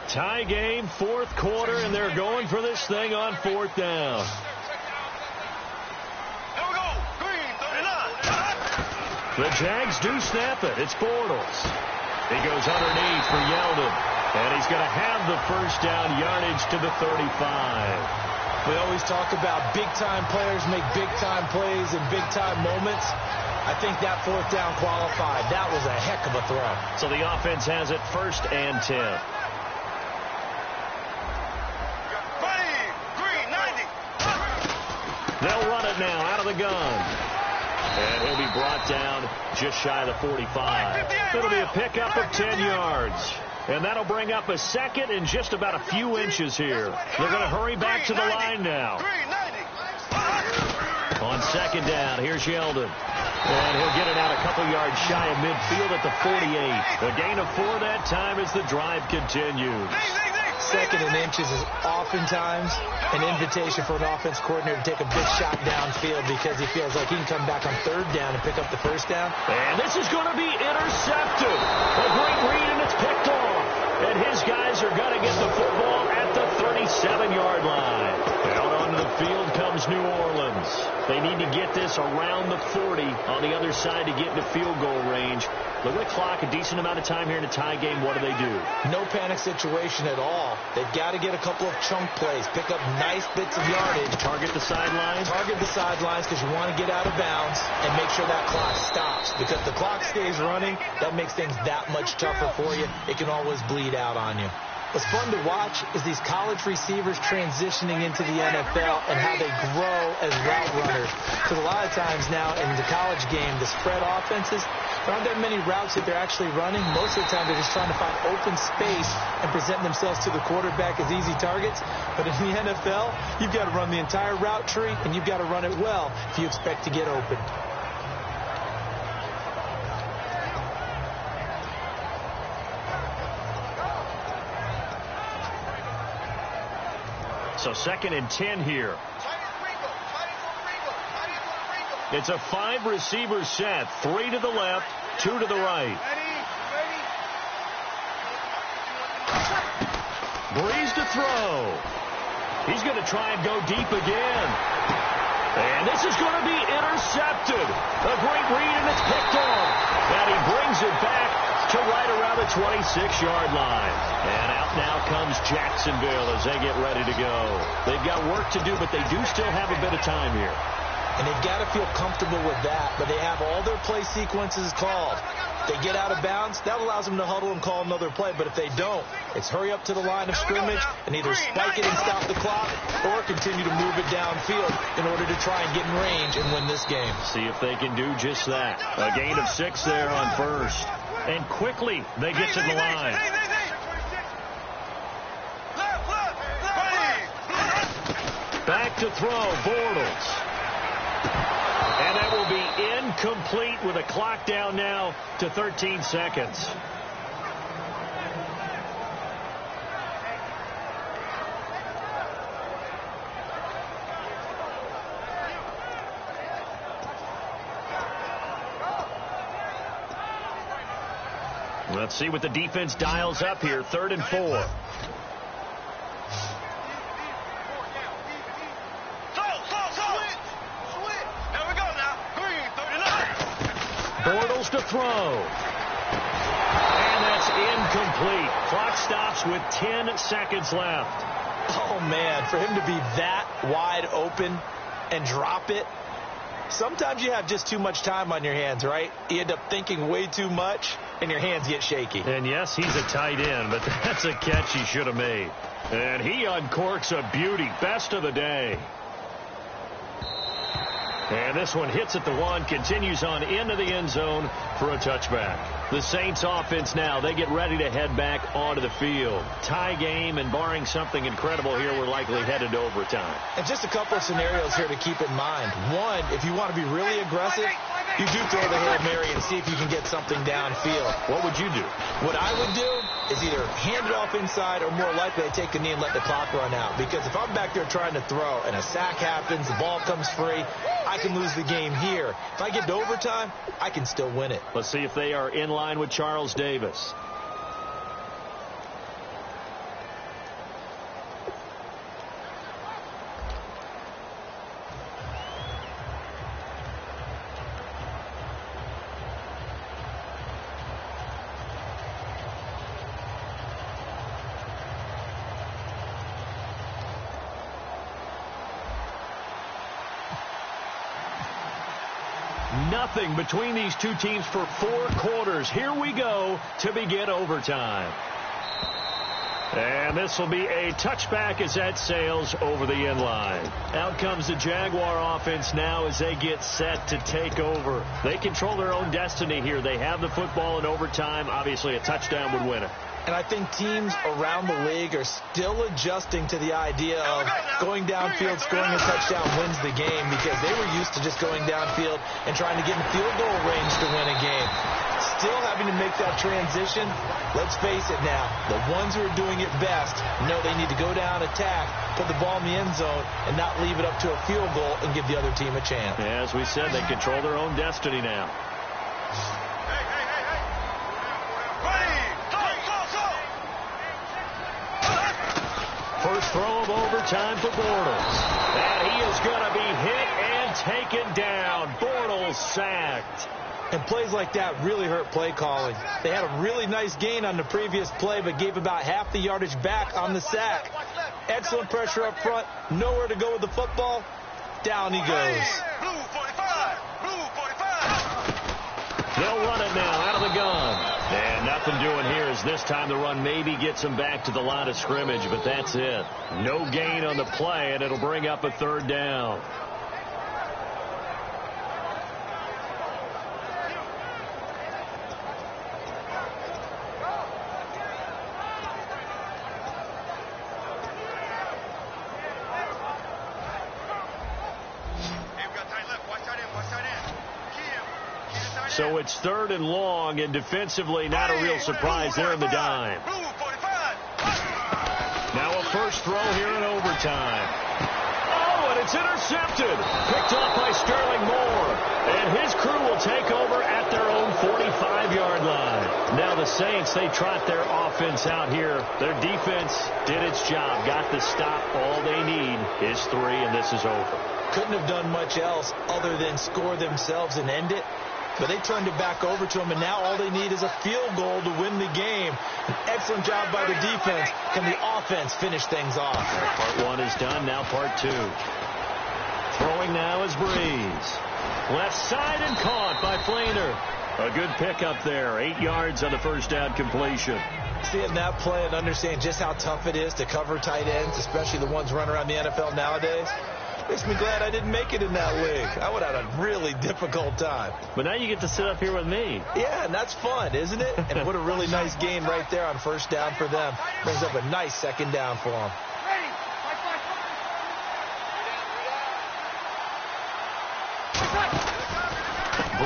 Tie game, fourth quarter, and they're going for this thing on fourth down. The Jags do snap it. It's Bortles. He goes underneath for Yeldon. And he's going to have the first down yardage to the 35. We always talk about big-time players make big-time plays in big-time moments. I think that fourth down qualified. That was a heck of a throw. So the offense has it first and 10. They'll run it now out of the gun. And he'll be brought down just shy of the 45. It'll be a pickup of 10 yards. And that'll bring up a second and just about a few inches here. They're going to hurry back to the line now. On second down, here's Yeldon. And he'll get it out a couple yards shy of midfield at the 48. A gain of 4 that time as the drive continues. Second and inches is oftentimes an invitation for an offense coordinator to take a big shot downfield because he feels like he can come back on third down and pick up the first down. And this is going to be intercepted. A great read, and it's picked off. And his guys are going to get the football at the 37-yard line. Out onto the field comes New Orleans. They need to get this around the 40 on the other side to get into field goal range. Look at the clock, a decent amount of time here in a tie game. What do they do? No panic situation at all. They've got to get a couple of chunk plays, pick up nice bits of yardage. Target the sidelines? Target the sidelines because you want to get out of bounds and make sure that clock stops. Because if the clock stays running, that makes things that much tougher for you. It can always bleed out on you. What's fun to watch is these college receivers transitioning into the NFL and how they grow as route runners. Because a lot of times now in the college game, the spread offenses, there aren't that many routes that they're actually running. Most of the time, they're just trying to find open space and present themselves to the quarterback as easy targets. But in the NFL, you've got to run the entire route tree, and you've got to run it well if you expect to get open. So 2nd and 10 here. It's a 5-receiver set. 3 to the left, 2 to the right. Breeze to throw. He's going to try and go deep again. And this is going to be intercepted. A great read, and it's picked off. And he brings it back to right around the 26-yard line. And out now comes Jacksonville as they get ready to go. They've got work to do, but they do still have a bit of time here. And they've got to feel comfortable with that, but they have all their play sequences called. They get out of bounds, that allows them to huddle and call another play. But if they don't, it's hurry up to the line of scrimmage and either spike it and stop the clock or continue to move it downfield in order to try and get in range and win this game. See if they can do just that. A gain of 6 there on first. And quickly they get to the line. Back to throw, Bortles. And that will be incomplete with a clock down now to 13 seconds. Let's see what the defense dials up here. 3rd and 4. Bortles to throw. And that's incomplete. Clock stops with 10 seconds left. Oh, man, for him to be that wide open and drop it, sometimes you have just too much time on your hands, right? You end up thinking way too much, and your hands get shaky. And, yes, he's a tight end, but that's a catch he should have made. And he uncorks a beauty. Best of the day. And this one hits at the 1, continues on into the end zone for a touchback. The Saints offense now, they get ready to head back onto the field. Tie game, and barring something incredible here, we're likely headed to overtime. And just a couple of scenarios here to keep in mind. One, if you want to be really aggressive, you do throw the Hail Mary and see if you can get something downfield. What would you do? What I would do is either hand it off inside or more likely I take a knee and let the clock run out. Because if I'm back there trying to throw and a sack happens, the ball comes free, I can lose the game here. If I get to overtime, I can still win it. Let's see if they are in line with Charles Davis. Nothing between these two teams for 4 quarters. Here we go to begin overtime. And this will be a touchback as that sails over the end line. Out comes the Jaguar offense now as they get set to take over. They control their own destiny here. They have the football in overtime. Obviously, a touchdown would win it. And I think teams around the league are still adjusting to the idea of going downfield, scoring a touchdown wins the game, because they were used to just going downfield and trying to get in field goal range to win a game. Still having to make that transition. Let's face it now, the ones who are doing it best know they need to go down, attack, put the ball in the end zone, and not leave it up to a field goal and give the other team a chance. As we said, they control their own destiny now. First throw of overtime for Bortles. And he is going to be hit and taken down. Bortles sacked. And plays like that really hurt play calling. They had a really nice gain on the previous play, but gave about half the yardage back on the sack. Excellent pressure up front. Nowhere to go with the football. Down he goes. Blue 45. Blue 45. They'll run it now out of the gun. And nothing doing here as this time the run maybe gets him back to the line of scrimmage, but that's it. No gain on the play, and it'll bring up a third down. So it's 3rd and long, and defensively not a real surprise there in the dime. Now a first throw here in overtime. Oh, and it's intercepted. Picked off by Sterling Moore. And his crew will take over at their own 45-yard line. Now the Saints, they trot their offense out here. Their defense did its job. Got the stop. All they need is 3, and this is over. Couldn't have done much else other than score themselves and end it. But they turned it back over to him, and now all they need is a field goal to win the game. An excellent job by the defense. Can the offense finish things off? Part 1 is done. Now part 2. Throwing now is Breeze. Left side and caught by Flainer. A good pickup there. 8 yards on the first down completion. Seeing that play and understanding just how tough it is to cover tight ends, especially the ones running around the NFL nowadays, makes me glad I didn't make it in that league. I would have had a really difficult time. But now you get to sit up here with me. Yeah, and that's fun, isn't it? And what a really nice game right there on first down for them. Brings up a nice second down for them.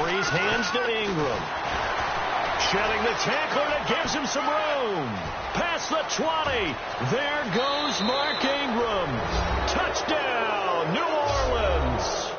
Breeze hands to Ingram. Shedding the tackler that gives him some room. Past the 20. There goes Mark Ingram. Touchdown, New Orleans.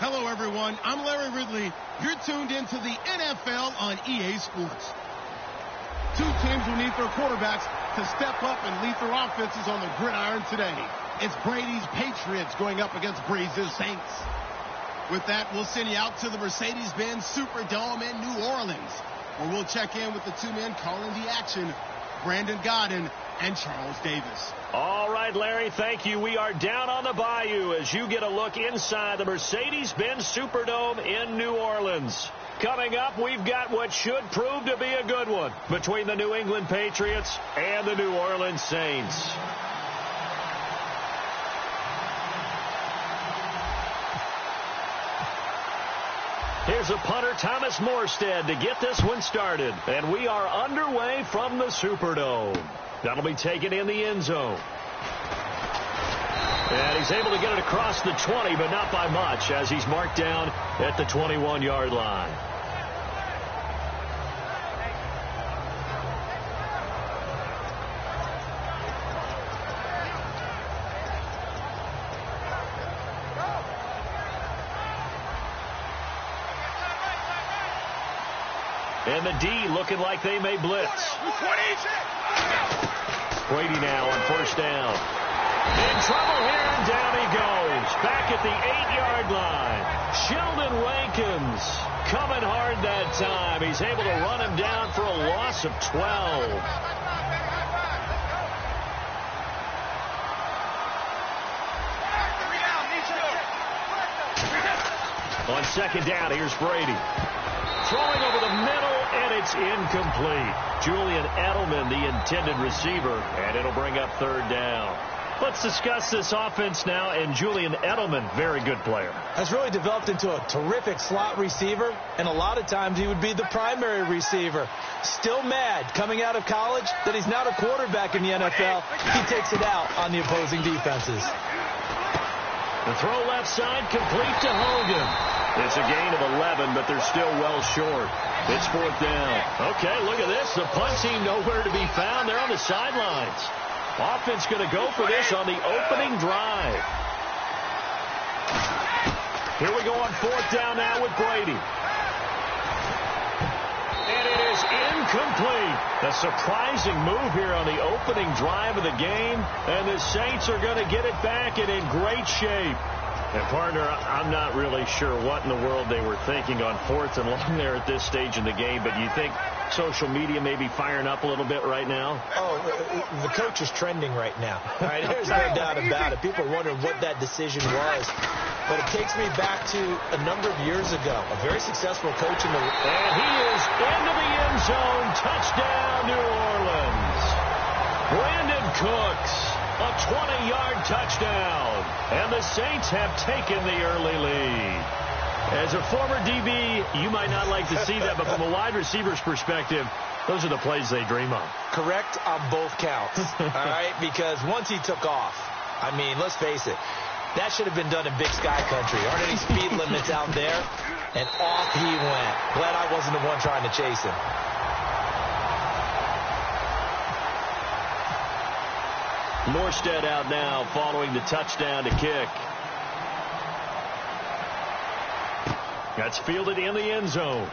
Hello, everyone. I'm Larry Ridley. You're tuned into the NFL on EA Sports. Two teams will need their quarterbacks to step up and lead their offenses on the gridiron today. It's Brady's Patriots going up against Breeze's Saints. With that, we'll send you out to the Mercedes-Benz Superdome in New Orleans, where we'll check in with the two men calling the action, Brandon Godden and Charles Davis. All right, Larry, thank you. We are down on the bayou as you get a look inside the Mercedes-Benz Superdome in New Orleans. Coming up, we've got what should prove to be a good one between the New England Patriots and the New Orleans Saints. Here's a punter, Thomas Morstead, to get this one started. And we are underway from the Superdome. That'll be taken in the end zone. And he's able to get it across the 20, but not by much, as he's marked down at the 21-yard line. And the D looking like they may blitz. Brady now on first down. In trouble here, and down he goes. Back at the 8-yard line. Sheldon Rankins coming hard that time. He's able to run him down for a loss of 12. On second down, here's Brady. Throwing over the middle, and it's incomplete. Julian Edelman, the intended receiver, and it'll bring up third down. Let's discuss this offense now, and Julian Edelman, very good player. Has really developed into a terrific slot receiver, and a lot of times he would be the primary receiver. Still mad coming out of college that he's not a quarterback in the NFL. He takes it out on the opposing defenses. The throw left side, complete to Hogan. It's a gain of 11, but they're still well short. It's fourth down. Okay, look at this. The punt team nowhere to be found. They're on the sidelines. Offense going to go for this on the opening drive. Here we go on fourth down now with Brady. And it is incomplete. A surprising move here on the opening drive of the game. And the Saints are going to get it back and in great shape. And, partner, I'm not really sure what in the world they were thinking on fourth and long there at this stage in the game. But you think social media may be firing up a little bit right now? Oh, the coach is trending right now. All right, there's no doubt about it. People are wondering what that decision was. But it takes me back to a number of years ago. A very successful coach in the... And he is into the end zone. Touchdown, New Orleans. Brandon Cooks. A 20-yard touchdown. And the Saints have taken the early lead. As a former DB, you might not like to see that, but from a wide receiver's perspective, those are the plays they dream of. Correct on both counts. All right, because once he took off, I mean, let's face it, that should have been done in Big Sky Country. Aren't any speed limits out there? And off he went. Glad I wasn't the one trying to chase him. Morstead out now following the touchdown to kick. That's fielded in the end zone.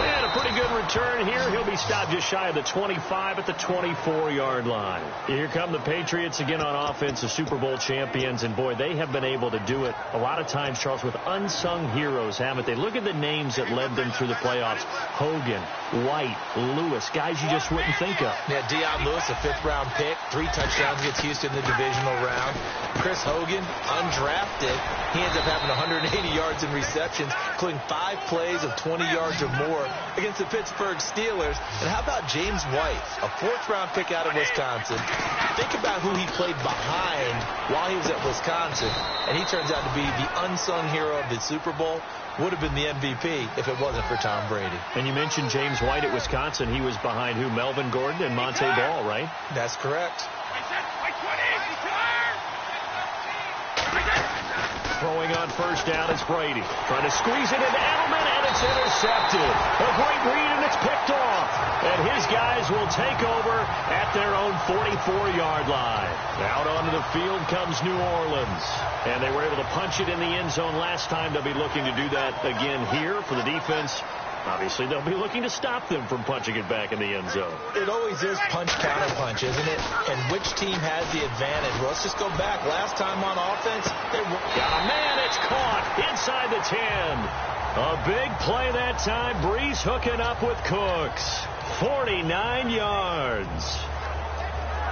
And a pretty good return here. He'll be stopped just shy of the 25 at the 24-yard line. Here come the Patriots again on offense, the Super Bowl champions. And, boy, they have been able to do it a lot of times, Charles, with unsung heroes, haven't they? Look at the names that led them through the playoffs. Hogan, White, Lewis, guys you just wouldn't think of. Yeah, Deion Lewis, a fifth-round pick, 3 touchdowns against Houston in the divisional round. Chris Hogan, undrafted. He ends up having 180 yards in receptions, including 5 plays of 20 yards or more against the Pittsburgh Steelers. And how about James White, a 4th-round pick out of Wisconsin? Think about who he played behind while he was at Wisconsin, and he turns out to be the unsung hero of the Super Bowl. Would have been the MVP if it wasn't for Tom Brady. And you mentioned James White at Wisconsin. He was behind who? Melvin Gordon and Monte Ball, right? That's correct. Throwing on first down is Brady. Trying to squeeze it into Edelman, and it's intercepted. A great read, and it's picked off. And his guys will take over at their own 44-yard line. Out onto the field comes New Orleans. And they were able to punch it in the end zone last time. They'll be looking to do that again here for the defense. Obviously, they'll be looking to stop them from punching it back in the end zone. It always is punch-counter-punch, isn't it? And which team has the advantage? Well, let's just go back. Last time on offense, they were... Yeah, man, it's caught inside the 10. A big play that time. Breeze hooking up with Cooks. 49 yards.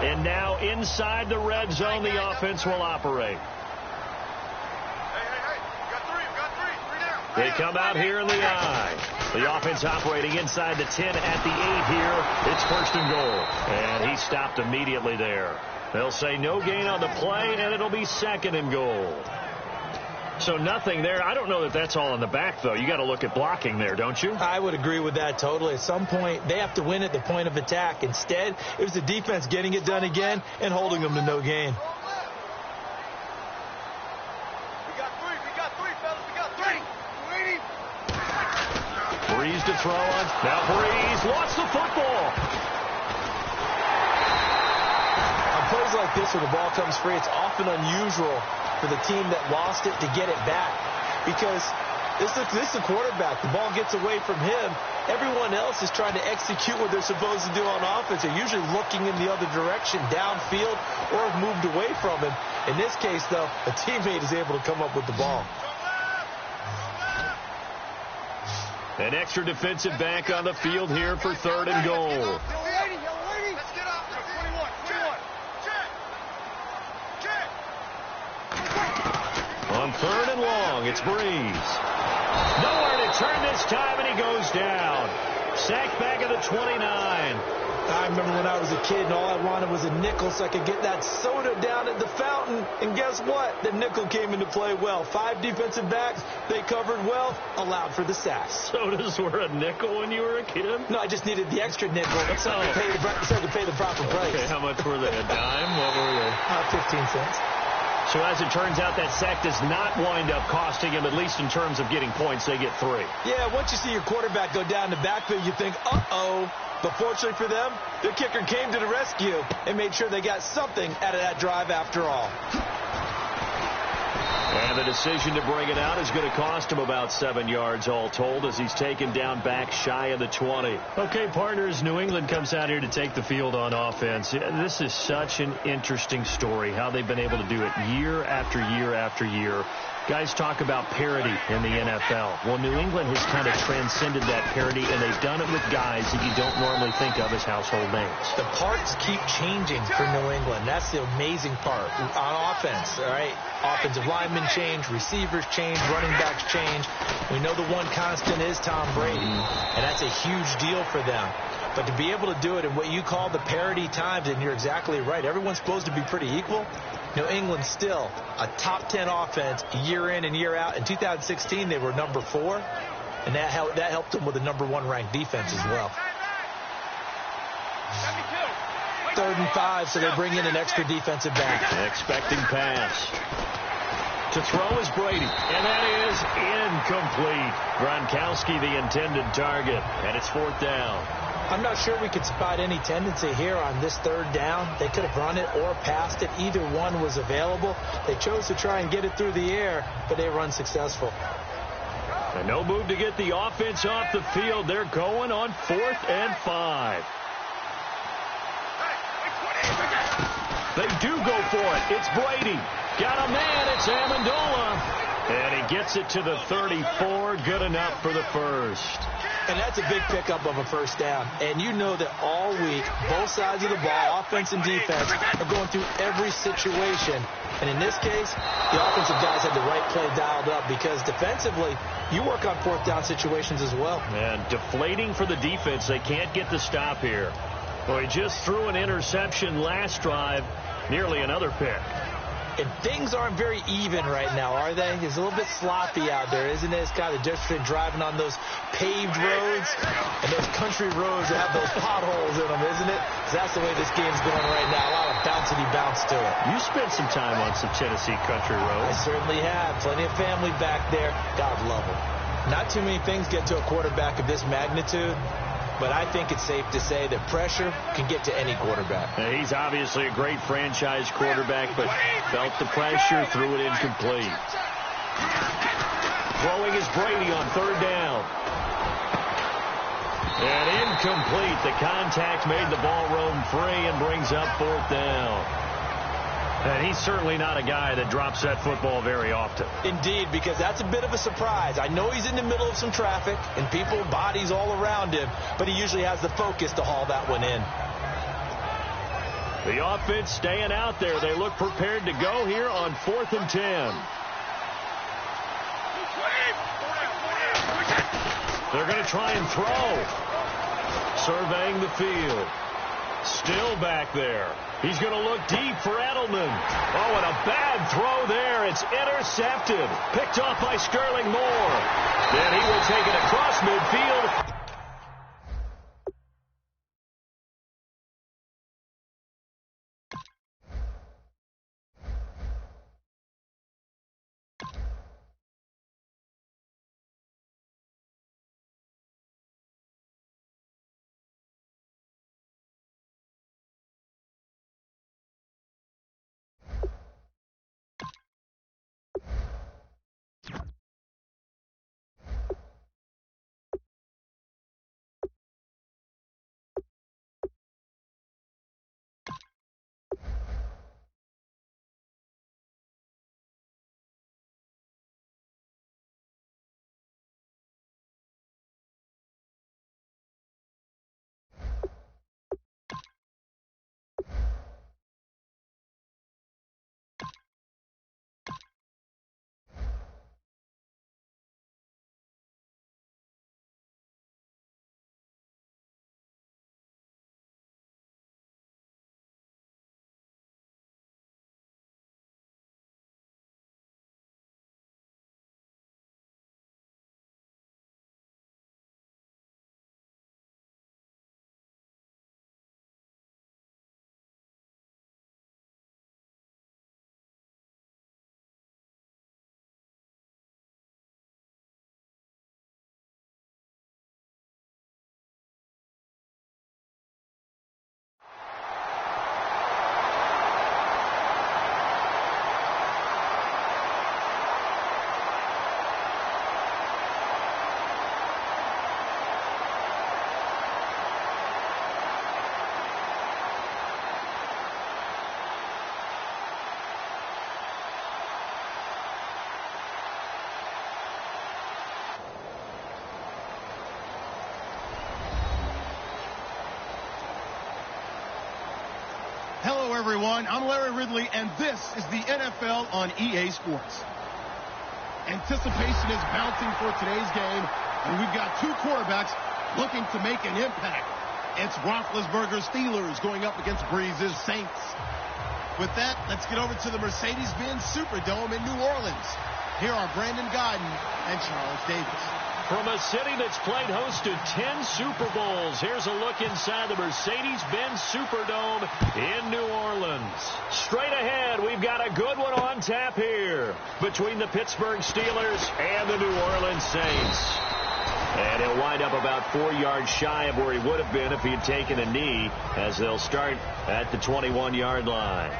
And now inside the red zone, the offense will operate. They come out here in the eye. The offense operating inside the 10 at the 8 here. It's first and goal. And he stopped immediately there. They'll say no gain on the play, and it'll be second and goal. So nothing there. I don't know that that's all in the back, though. You got to look at blocking there, don't you? I would agree with that totally. At some point, they have to win at the point of attack. Instead, it was the defense getting it done again and holding them to no gain. We got three, fellas. We got three. Breeze to throw on. Now Breeze lost the football. On plays like this where the ball comes free, it's often unusual for the team that lost it to get it back, because this is the quarterback. The ball gets away from him. Everyone else is trying to execute what they're supposed to do on offense. They're usually looking in the other direction, downfield, or have moved away from him. In this case, though, a teammate is able to come up with the ball. An extra defensive back on the field here for 3rd and goal. Let's get up. 21. Check. On 3rd and long, it's Breeze. Nowhere to turn this time, and he goes down. Sacked back at the 29. I remember when I was a kid and all I wanted was a nickel so I could get that soda down at the fountain. And guess what? The nickel came into play well. 5 defensive backs. They covered well. Allowed for the sacks. Sodas were a nickel when you were a kid? No, I just needed the extra nickel so I could pay the proper price. Okay, how much were they? A dime? What were they? 15 cents. So as it turns out, that sack does not wind up costing him, at least in terms of getting points. They get 3. Yeah, once you see your quarterback go down the backfield, you think, uh-oh. But fortunately for them, their kicker came to the rescue and made sure they got something out of that drive after all. And the decision to bring it out is going to cost him about 7 yards all told, as he's taken down back shy of the 20. Okay, partners, New England comes out here to take the field on offense. This is such an interesting story, how they've been able to do it year after year after year. Guys talk about parity in the NFL. Well, New England has kind of transcended that parity, and they've done it with guys that you don't normally think of as household names. The parts keep changing for New England. That's the amazing part. On offense, all right, offensive linemen change, receivers change, running backs change. We know the one constant is Tom Brady, and that's a huge deal for them. But to be able to do it in what you call the parity times, and you're exactly right, everyone's supposed to be pretty equal. New England still a top 10 offense year in and year out. In 2016, they were number 4, and that helped them with a number 1 ranked defense as well. 3rd and 5, so they bring in an extra defensive back. Expecting pass. To throw is Brady, and that is incomplete. Gronkowski, the intended target, and it's 4th down. I'm not sure we could spot any tendency here on this 3rd down. They could have run it or passed it. Either one was available. They chose to try and get it through the air, but they were unsuccessful. And no move to get the offense off the field. They're going on 4th and 5. They do go for it. It's Brady. Got a man. It's Amendola. And he gets it to the 34. Good enough for the first. And that's a big pickup of a 1st down. And you know that all week, both sides of the ball, offense and defense, are going through every situation. And in this case, the offensive guys had the right play dialed up, because defensively, you work on 4th down situations as well. And deflating for the defense. They can't get the stop here. Well, he just threw an interception last drive. Nearly another pick. And things aren't very even right now, are they? It's a little bit sloppy out there, isn't it? It's kind of just driving on those paved roads and those country roads that have those potholes in them, isn't it? 'Cause that's the way this game's going right now. A lot of bouncy bounce to it. You spent some time on some Tennessee country roads. I certainly have. Plenty of family back there. God love them. Not too many things get to a quarterback of this magnitude, but I think it's safe to say that pressure can get to any quarterback. He's obviously a great franchise quarterback, but felt the pressure, threw it incomplete. Throwing is Brady on 3rd down. And incomplete. The contact made the ball roam free and brings up 4th down. And he's certainly not a guy that drops that football very often. Indeed, because that's a bit of a surprise. I know he's in the middle of some traffic and people, bodies all around him, but he usually has the focus to haul that one in. The offense staying out there. They look prepared to go here on 4th and 10. They're going to try and throw. Surveying the field. Still back there. He's going to look deep for Edelman. Oh, and a bad throw there. It's intercepted. Picked off by Sterling Moore. Then he will take it across midfield. Hello, everyone. I'm Larry Ridley, and this is the NFL on EA Sports. Anticipation is mounting for today's game, and we've got two quarterbacks looking to make an impact. It's Roethlisberger's Steelers going up against Breeze's Saints. With that, let's get over to the Mercedes-Benz Superdome in New Orleans. Here are Brandon Godden and Charles Davis. From a city that's played host to 10 Super Bowls, here's a look inside the Mercedes-Benz Superdome in New Orleans. Straight ahead, we've got a good one on tap here between the Pittsburgh Steelers and the New Orleans Saints. And he'll wind up about 4 yards shy of where he would have been if he had taken a knee, as they'll start at the 21-yard line.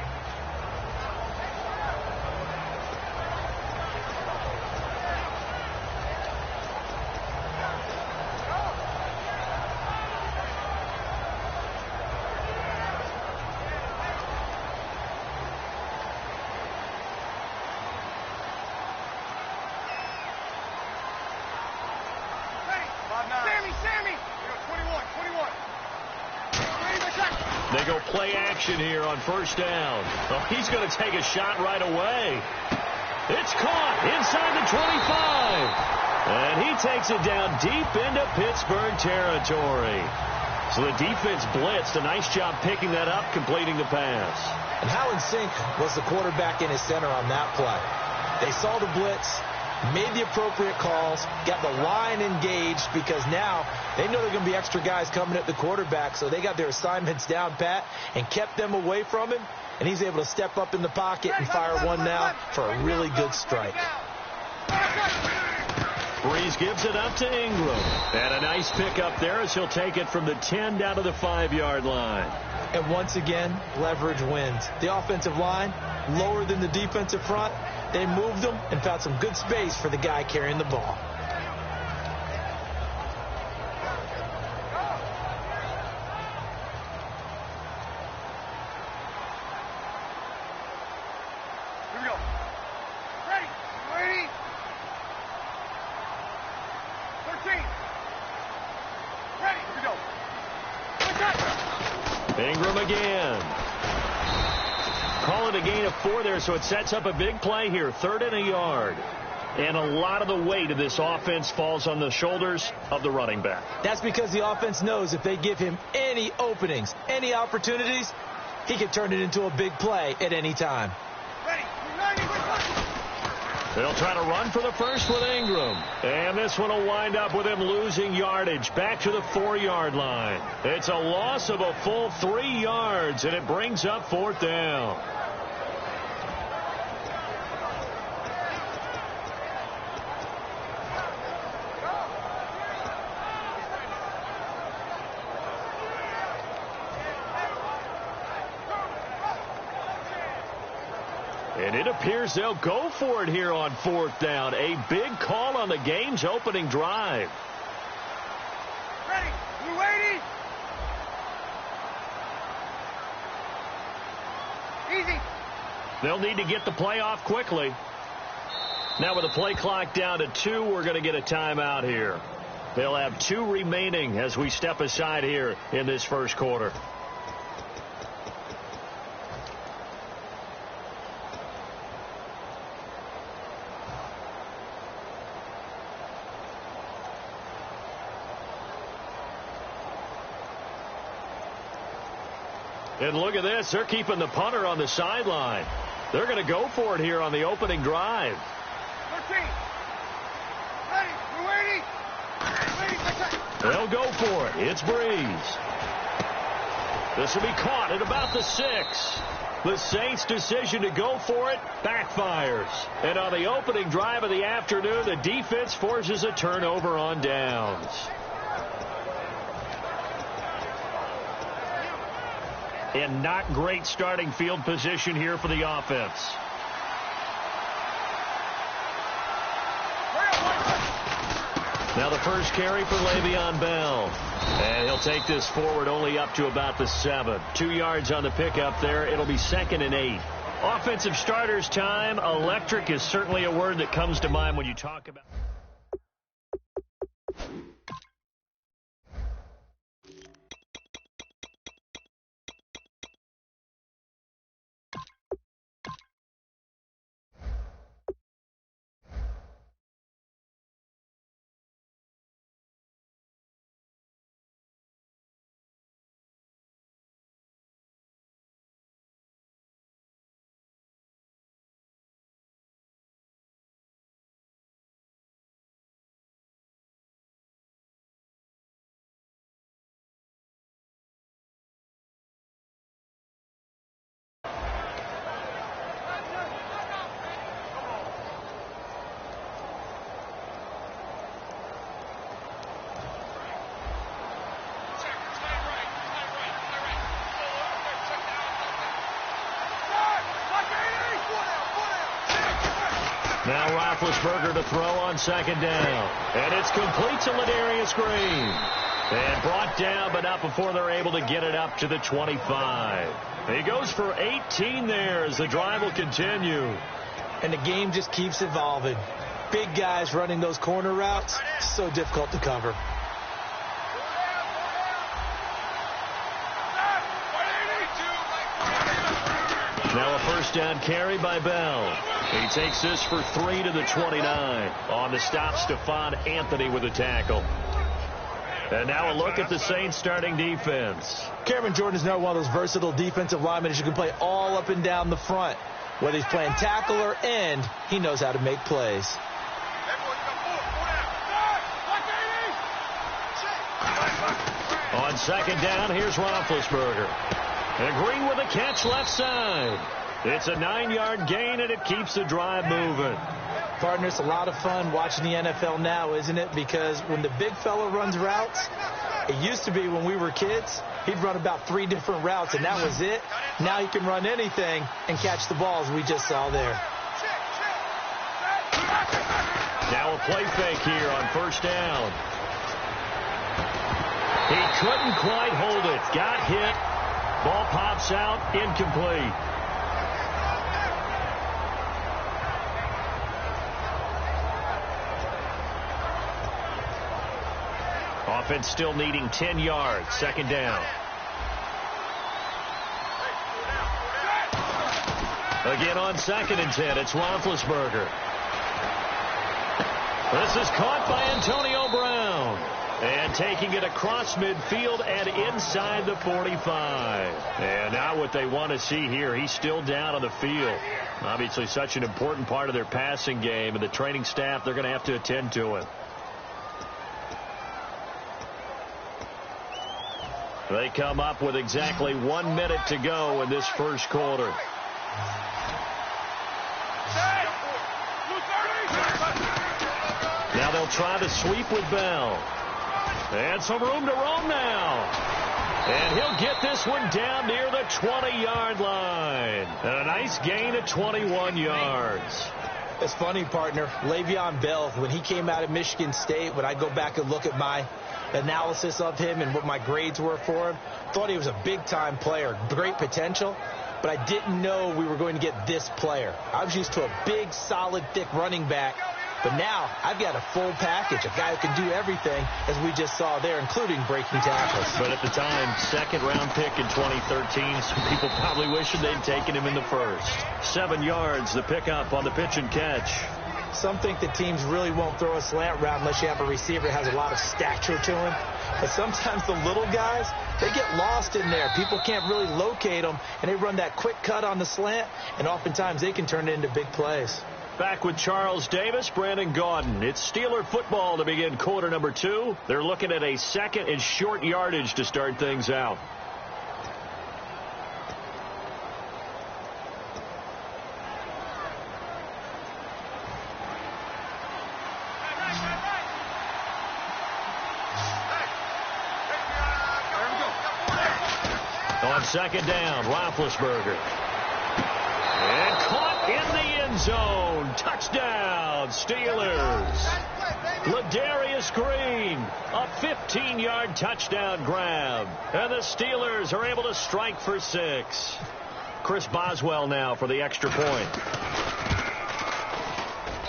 They go play action here on first down. Oh, he's going to take a shot right away. It's caught inside the 25. And he takes it down deep into Pittsburgh territory. So the defense blitzed. A nice job picking that up, completing the pass. And how in sync was the quarterback in his center on that play? They saw the blitz, made the appropriate calls, got the line engaged, because now they know there are going to be extra guys coming at the quarterback, so they got their assignments down pat and kept them away from him, and he's able to step up in the pocket and fire one now for a really good strike. Breeze gives it up to Ingram. And a nice pickup there as he'll take it from the 10 down to the 5-yard line. And once again, leverage wins. The offensive line, lower than the defensive front. They moved them and found some good space for the guy carrying the ball. Here we go. Ready. Ready. 13. Ready. Here we go. Ingram again. Call it a gain of 4 there, so it sets up a big play here. 3rd and a yard. And a lot of the weight of this offense falls on the shoulders of the running back. That's because the offense knows if they give him any openings, any opportunities, he can turn it into a big play at any time. They'll try to run for the first with Ingram. And this one will wind up with him losing yardage back to the 4-yard line. It's a loss of a full 3 yards, and it brings up 4th down. And it appears they'll go for it here on 4th down. A big call on the game's opening drive. Ready? You waiting? Easy. They'll need to get the play off quickly. Now with the play clock down to 2, we're going to get a timeout here. They'll have 2 remaining as we step aside here in this first quarter. And look at this. They're keeping the punter on the sideline. They're going to go for it here on the opening drive. 13. Ready. We're waiting. They'll go for it. It's Breeze. This will be caught at about the 6. The Saints' decision to go for it backfires. And on the opening drive of the afternoon, the defense forces a turnover on downs. And not great starting field position here for the offense. Now the first carry for Le'Veon Bell. And he'll take this forward only up to about the 7. 2 yards on the pickup there. It'll be 2nd and 8. Offensive starters time. Electric is certainly a word that comes to mind when you talk about... Now Roethlisberger to throw on 2nd down. And it's complete to Ladarius Green. And brought down, but not before they're able to get it up to the 25. He goes for 18 there as the drive will continue. And the game just keeps evolving. Big guys running those corner routes, so difficult to cover. Now a first down carry by Bell. He takes this for 3 to the 29. On the stop, Stephon Anthony with a tackle. And now a look at the Saints starting defense. Cameron Jordan is another one of those versatile defensive linemen that you can play all up and down the front. Whether he's playing tackle or end, he knows how to make plays. On 2nd down, here's Roethlisberger. And Green with a catch left side. It's a 9-yard gain, and it keeps the drive moving. Partner, it's a lot of fun watching the NFL now, isn't it? Because when the big fella runs routes, it used to be when we were kids, he'd run about 3 different routes, and that was it. Now he can run anything and catch the balls we just saw there. Now a play fake here on 1st down. He couldn't quite hold it. Got hit. Ball pops out, incomplete. Offense still needing 10 yards. 2nd down. Again on 2nd and 10. It's Roethlisberger. This is caught by Antonio Brown. And taking it across midfield and inside the 45. And now what they want to see here, he's still down on the field. Obviously such an important part of their passing game, and the training staff, they're going to have to attend to it. They come up with exactly 1 minute to go in this first quarter. Now they'll try to sweep with Bell. And some room to roam now. And he'll get this one down near the 20-yard line. And a nice gain of 21 yards. It's funny, partner. Le'Veon Bell, when he came out of Michigan State, when I go back and look at my analysis of him and what my grades were for him, thought he was a big-time player, great potential, but I didn't know we were going to get this player. I was used to a big, solid, thick running back, but now I've got a full package, a guy who can do everything, as we just saw there, including breaking tackles. But at the time, second-round pick in 2013, some people probably wishing they'd taken him in the first. 7 yards, the pickup on the pitch and catch. Some think that teams really won't throw a slant route unless you have a receiver that has a lot of stature to him. But sometimes the little guys, they get lost in there. People can't really locate them, and they run that quick cut on the slant, and oftentimes they can turn it into big plays. Back with Charles Davis, Brandon Gaudin. It's Steeler football to begin quarter number 2. They're looking at a second and short yardage to start things out. On second down, Roethlisberger. And caught in the end zone. Touchdown, Steelers. Ladarius Green, a 15-yard touchdown grab. And the Steelers are able to strike for 6. Chris Boswell now for the extra point.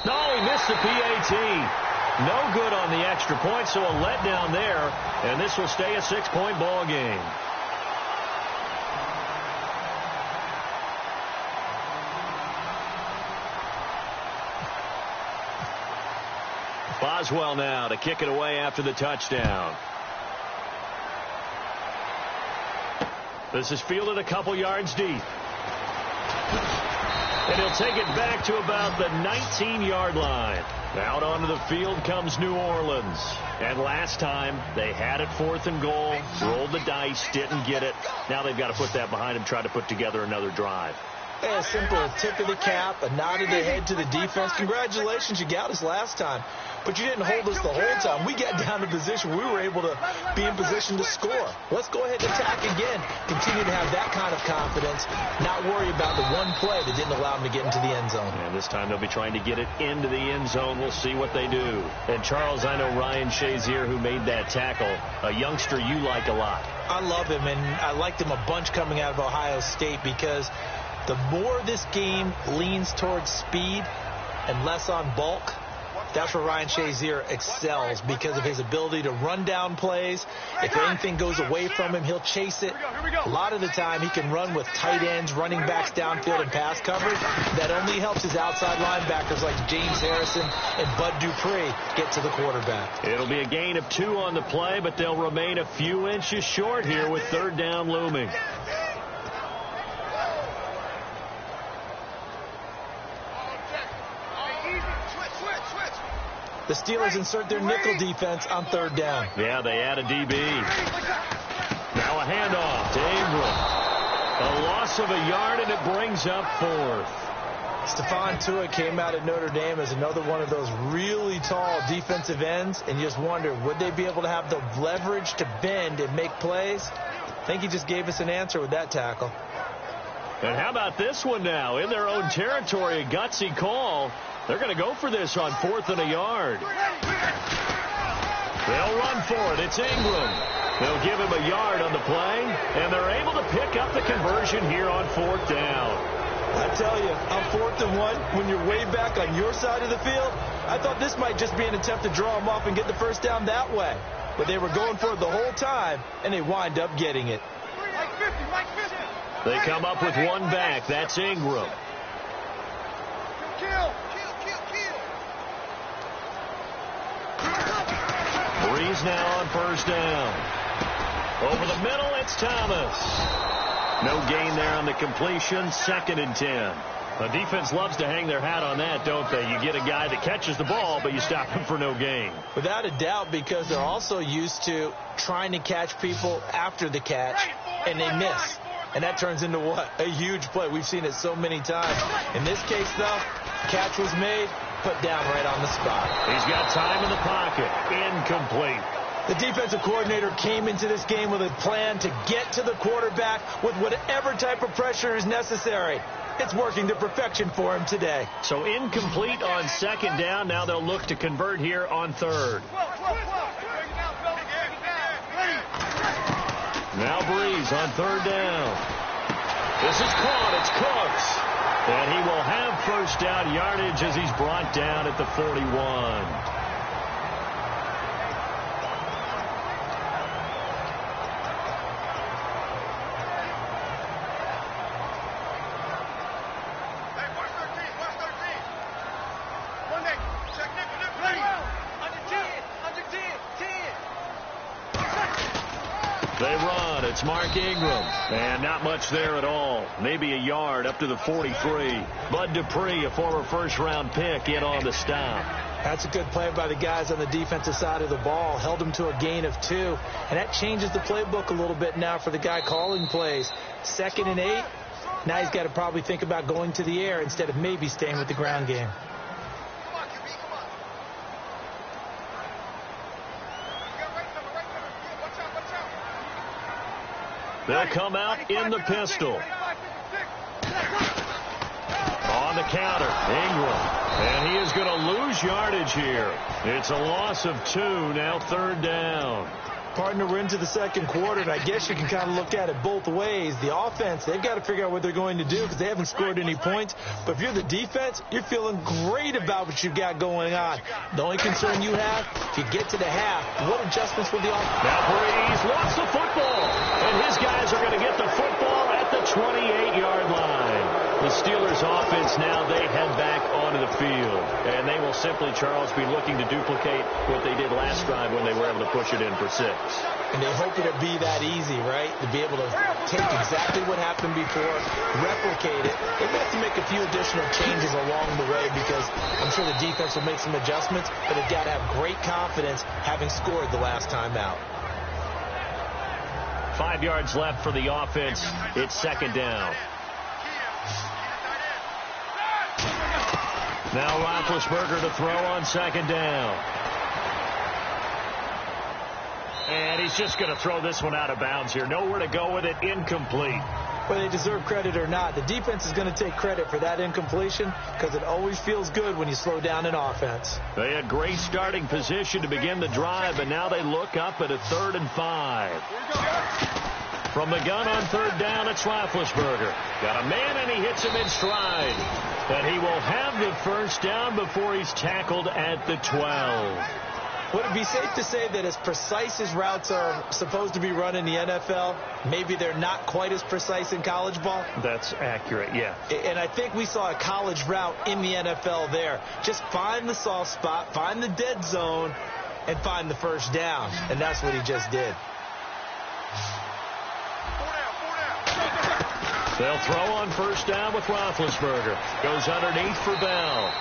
No, he missed the PAT. No good on the extra point, so a letdown there. And this will stay a 6-point ball game. Boswell now to kick it away after the touchdown. This is fielded a couple yards deep. And he'll take it back to about the 19-yard line. Out onto the field comes New Orleans. And last time, they had it 4th and goal, rolled the dice, didn't get it. Now they've got to put that behind them, try to put together another drive. Yeah, simple. A tip of the cap, a nod of the head to the defense. Congratulations, you got us last time. But you didn't hold us the whole time. We got down to position. We were able to be in position to score. Let's go ahead and attack again. Continue to have that kind of confidence. Not worry about the one play that didn't allow them to get into the end zone. And this time they'll be trying to get it into the end zone. We'll see what they do. And Charles, I know Ryan Shazier, who made that tackle, a youngster you like a lot. I love him, and I liked him a bunch coming out of Ohio State because the more this game leans towards speed and less on bulk, that's where Ryan Shazier excels because of his ability to run down plays. If anything goes away from him, he'll chase it. A lot of the time, he can run with tight ends, running backs downfield, and pass coverage. That only helps his outside linebackers like James Harrison and Bud Dupree get to the quarterback. It'll be a gain of 2 on the play, but they'll remain a few inches short here with 3rd down looming. The Steelers insert their nickel defense on 3rd down. Yeah, they add a DB. Now a handoff to Ingram. A loss of a yard, and it brings up 4th. Stephon Tuitt came out at Notre Dame as another one of those really tall defensive ends, and you just wonder, would they be able to have the leverage to bend and make plays? I think he just gave us an answer with that tackle. And how about this one now? In their own territory, a gutsy call. They're going to go for this on 4th and a yard. They'll run for it. It's Ingram. They'll give him a yard on the play, and they're able to pick up the conversion here on 4th down. I tell you, on 4th and 1, when you're way back on your side of the field, I thought this might just be an attempt to draw them off and get the first down that way. But they were going for it the whole time, and they wind up getting it. They come up with one back. That's Ingram. Breeze now on first down. Over the middle, it's Thomas. No gain there on the completion. 2nd and 10. The defense loves to hang their hat on that, don't they? You get a guy that catches the ball, but you stop him for no gain. Without a doubt, because they're also used to trying to catch people after the catch, and they miss. And that turns into what? A huge play. We've seen it so many times. In this case, though, catch was made, put down right on the spot. He's got time in the pocket. Incomplete. The defensive coordinator came into this game with a plan to get to the quarterback with whatever type of pressure is necessary. It's working to perfection for him today. So incomplete on 2nd down. Now they'll look to convert here on 3rd. Now Breeze on 3rd down. This is caught. It's Cooks. And he will have first down yardage as he's brought down at the 41. They run. It's Mark Ingram. And not much there at all. Maybe a yard up to the 43. Bud Dupree, a former first-round pick, in on the stop. That's a good play by the guys on the defensive side of the ball. Held him to a gain of 2. And that changes the playbook a little bit now for the guy calling plays. 2nd and 8. Now he's got to probably think about going to the air instead of maybe staying with the ground game. They'll come out in the pistol. On the counter, Ingram. And he is going to lose yardage here. It's a loss of 2, now 3rd down. Partner, we're into the 2nd quarter, and I guess you can kind of look at it both ways. The offense, they've got to figure out what they're going to do because they haven't scored any points. But if you're the defense, you're feeling great about what you've got going on. The only concern you have, if you get to the half, what adjustments will the offense? Now Breeze wants the football, and his guys are going to get the football at the 28-yard line. The Steelers offense now, they head back onto the field. And they will simply, Charles, be looking to duplicate what they did last drive when they were able to push it in for 6. And they hope it'll be that easy, right? To be able to take exactly what happened before, replicate it. They may have to make a few additional changes along the way because I'm sure the defense will make some adjustments, but they've got to have great confidence having scored the last time out. 5 yards left for the offense. It's 2nd down. Now Roethlisberger to throw on 2nd down. And he's just going to throw this one out of bounds here. Nowhere to go with it. Incomplete. Whether they deserve credit or not, the defense is going to take credit for that incompletion because it always feels good when you slow down an offense. They had great starting position to begin the drive, but now they look up at a 3rd and 5. From the gun on 3rd down, it's Roethlisberger. Got a man, and he hits him in stride. And he will have the first down before he's tackled at the 12. Would it be safe to say that as precise as routes are supposed to be run in the NFL, maybe they're not quite as precise in college ball? That's accurate, yeah. And I think we saw a college route in the NFL there. Just find the soft spot, find the dead zone, and find the first down. And that's what he just did. They'll throw on first down with Roethlisberger. Goes underneath for Bell.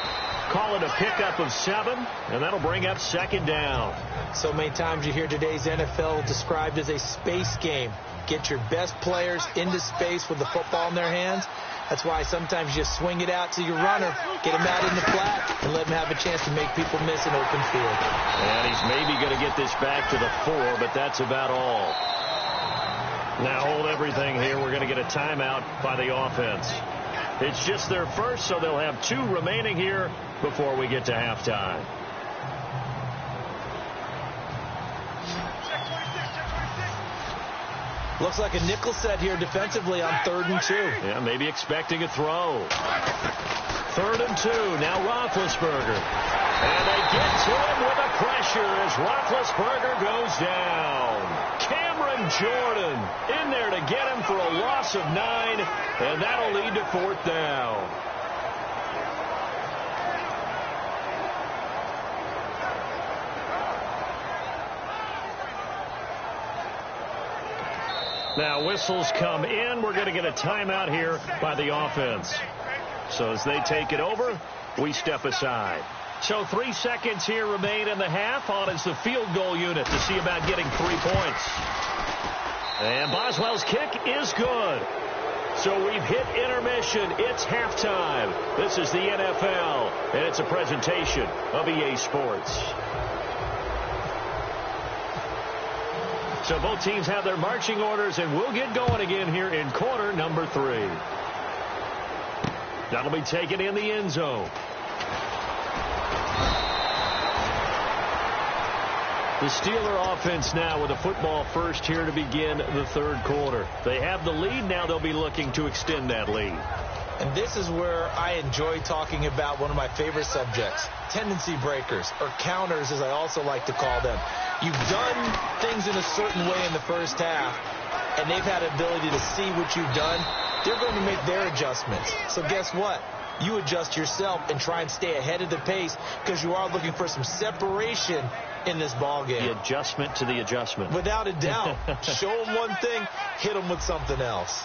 Call it a pickup of 7, and that'll bring up 2nd down. So many times you hear today's NFL described as a space game. Get your best players into space with the football in their hands. That's why sometimes you swing it out to your runner, get him out in the flat, and let him have a chance to make people miss an open field. And he's maybe going to get this back to the 4, but that's about all. Now hold everything here. We're going to get a timeout by the offense. It's just their first, so they'll have 2 remaining here before we get to halftime. Looks like a nickel set here defensively on 3rd and 2. Yeah, maybe expecting a throw. 3rd and 2. Now Roethlisberger. And they get to him with a pressure as Roethlisberger goes down. Cameron Jordan in there to get him for a loss of 9, and that'll lead to 4th down. Now whistles come in. We're going to get a timeout here by the offense. So as they take it over, we step aside. So 3 seconds here remain in the half. On is the field goal unit to see about getting 3 points. And Boswell's kick is good. So we've hit intermission. It's halftime. This is the NFL, and it's a presentation of EA Sports. So both teams have their marching orders, and we'll get going again here in quarter number 3. That'll be taken in the end zone. The Steeler offense now with a football first here to begin the third quarter. They have the lead. Now they'll be looking to extend that lead. And this is where I enjoy talking about one of my favorite subjects, tendency breakers, or counters as I also like to call them. You've done things in a certain way in the first half, and they've had ability to see what you've done. They're going to make their adjustments. So guess what? You adjust yourself and try and stay ahead of the pace because you are looking for some separation in this ball game. The adjustment to the adjustment. Without a doubt. Show them one thing, hit them with something else.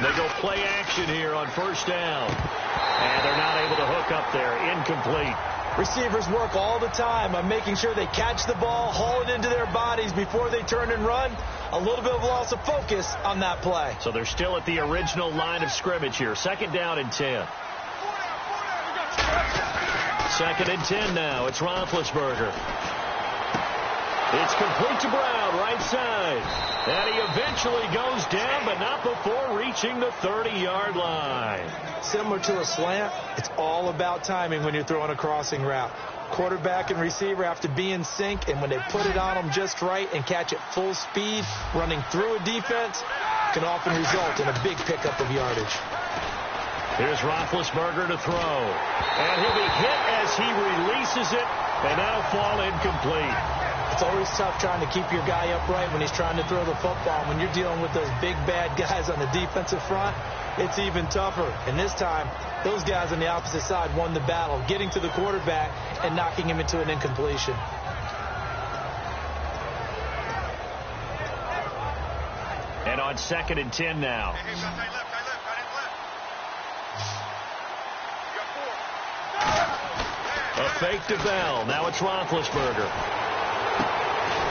They go play action here on first down. And they're not able to hook up there. Incomplete. Receivers work all the time on making sure they catch the ball, haul it into their bodies before they turn and run. A little bit of loss of focus on that play. So they're still at the original line of scrimmage here. 2nd down and 10. 2nd and 10 now. It's Roethlisberger. It's complete to Brown, right side. And he eventually goes down, but not before reaching the 30-yard line. Similar to a slant, it's all about timing when you're throwing a crossing route. Quarterback and receiver have to be in sync, and when they put it on them just right and catch it full speed, running through a defense can often result in a big pickup of yardage. Here's Roethlisberger to throw. And he'll be hit as he releases it, and that'll fall incomplete. It's always tough trying to keep your guy upright when he's trying to throw the football. When you're dealing with those big, bad guys on the defensive front, it's even tougher. And this time, those guys on the opposite side won the battle, getting to the quarterback and knocking him into an incompletion. And on 2nd and 10 now. A fake to Bell. Now it's Roethlisberger.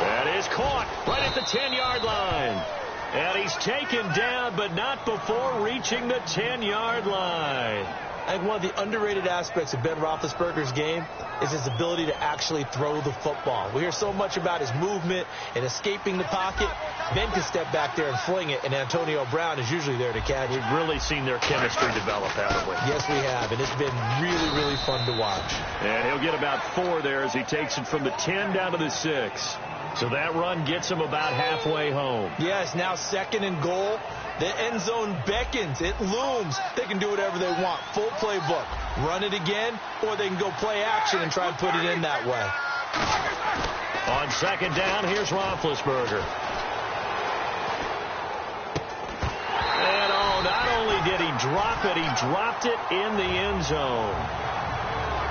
That is caught right at the 10-yard line. And he's taken down, but not before reaching the 10-yard line. I think one of the underrated aspects of Ben Roethlisberger's game is his ability to actually throw the football. We hear so much about his movement and escaping the pocket. Ben can step back there and fling it, and Antonio Brown is usually there to catch it. We've really seen their chemistry develop, haven't we? Yes, we have, and it's been really, really fun to watch. And he'll get about 4 there as he takes it from the 10 down to the 6. So that run gets him about halfway home. Yes, now 2nd and goal. The end zone beckons. It looms. They can do whatever they want. Full playbook. Run it again, or they can go play action and try and put it in that way. On 2nd down, here's Roethlisberger. And not only did he drop it, he dropped it in the end zone.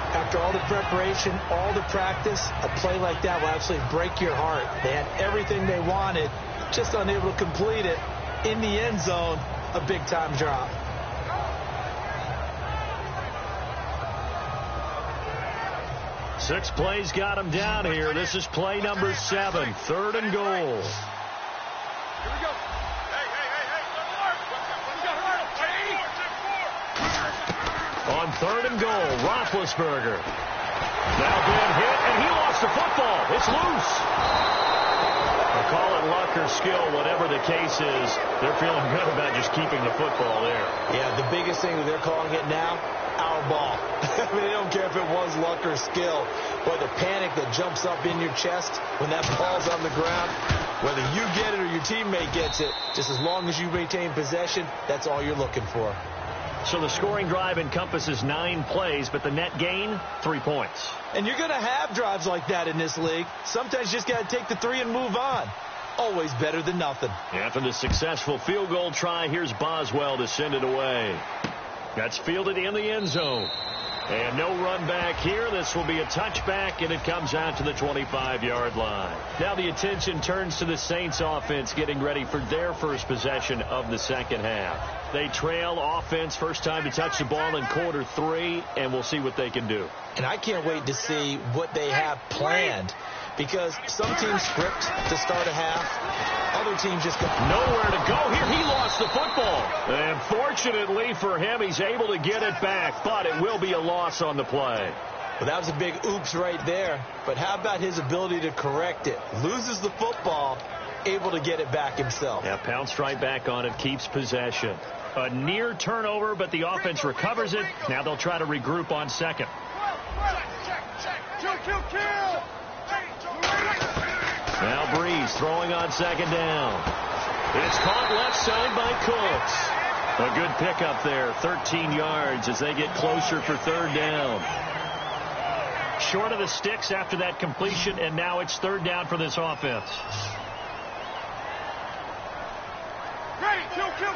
After all the preparation, all the practice, a play like that will absolutely break your heart. They had everything they wanted, just unable to complete it. In the end zone, a big-time drop. Six plays got him down here. This is play number 7, 3rd and goal. Here we go. On 3rd and goal, Roethlisberger. Now being hit, and he lost the football. It's loose. I'll call it luck or skill, whatever the case is. They're feeling good about just keeping the football there. Yeah, the biggest thing that they're calling it now, our ball. I mean, they don't care if it was luck or skill. Boy, the panic that jumps up in your chest when that ball's on the ground, whether you get it or your teammate gets it, just as long as you maintain possession, that's all you're looking for. So the scoring drive encompasses 9 plays, but the net gain, 3 points. And you're going to have drives like that in this league. Sometimes you just got to take the 3 and move on. Always better than nothing. After the successful field goal try, here's Boswell to send it away. That's fielded in the end zone. And no run back here. This will be a touchback, and it comes out to the 25-yard line. Now the attention turns to the Saints offense getting ready for their first possession of the second half. They trail offense, first time to touch the ball in quarter 3, and we'll see what they can do. And I can't wait to see what they have planned, because some teams script to start a half. Other teams just go nowhere to go here. He lost the football. And fortunately for him, he's able to get it back, but it will be a loss on the play. Well, that was a big oops right there. But how about his ability to correct it? Loses the football, able to get it back himself. Yeah, pounced right back on it, keeps possession. A near turnover, but the offense recovers it. Now they'll try to regroup on second. Kill. Now Breeze throwing on second down. It's caught left side by Cooks. A good pickup there, 13 yards as they get closer for third down. Short of the sticks after that completion, and now it's third down for this offense. Ready, kill. Here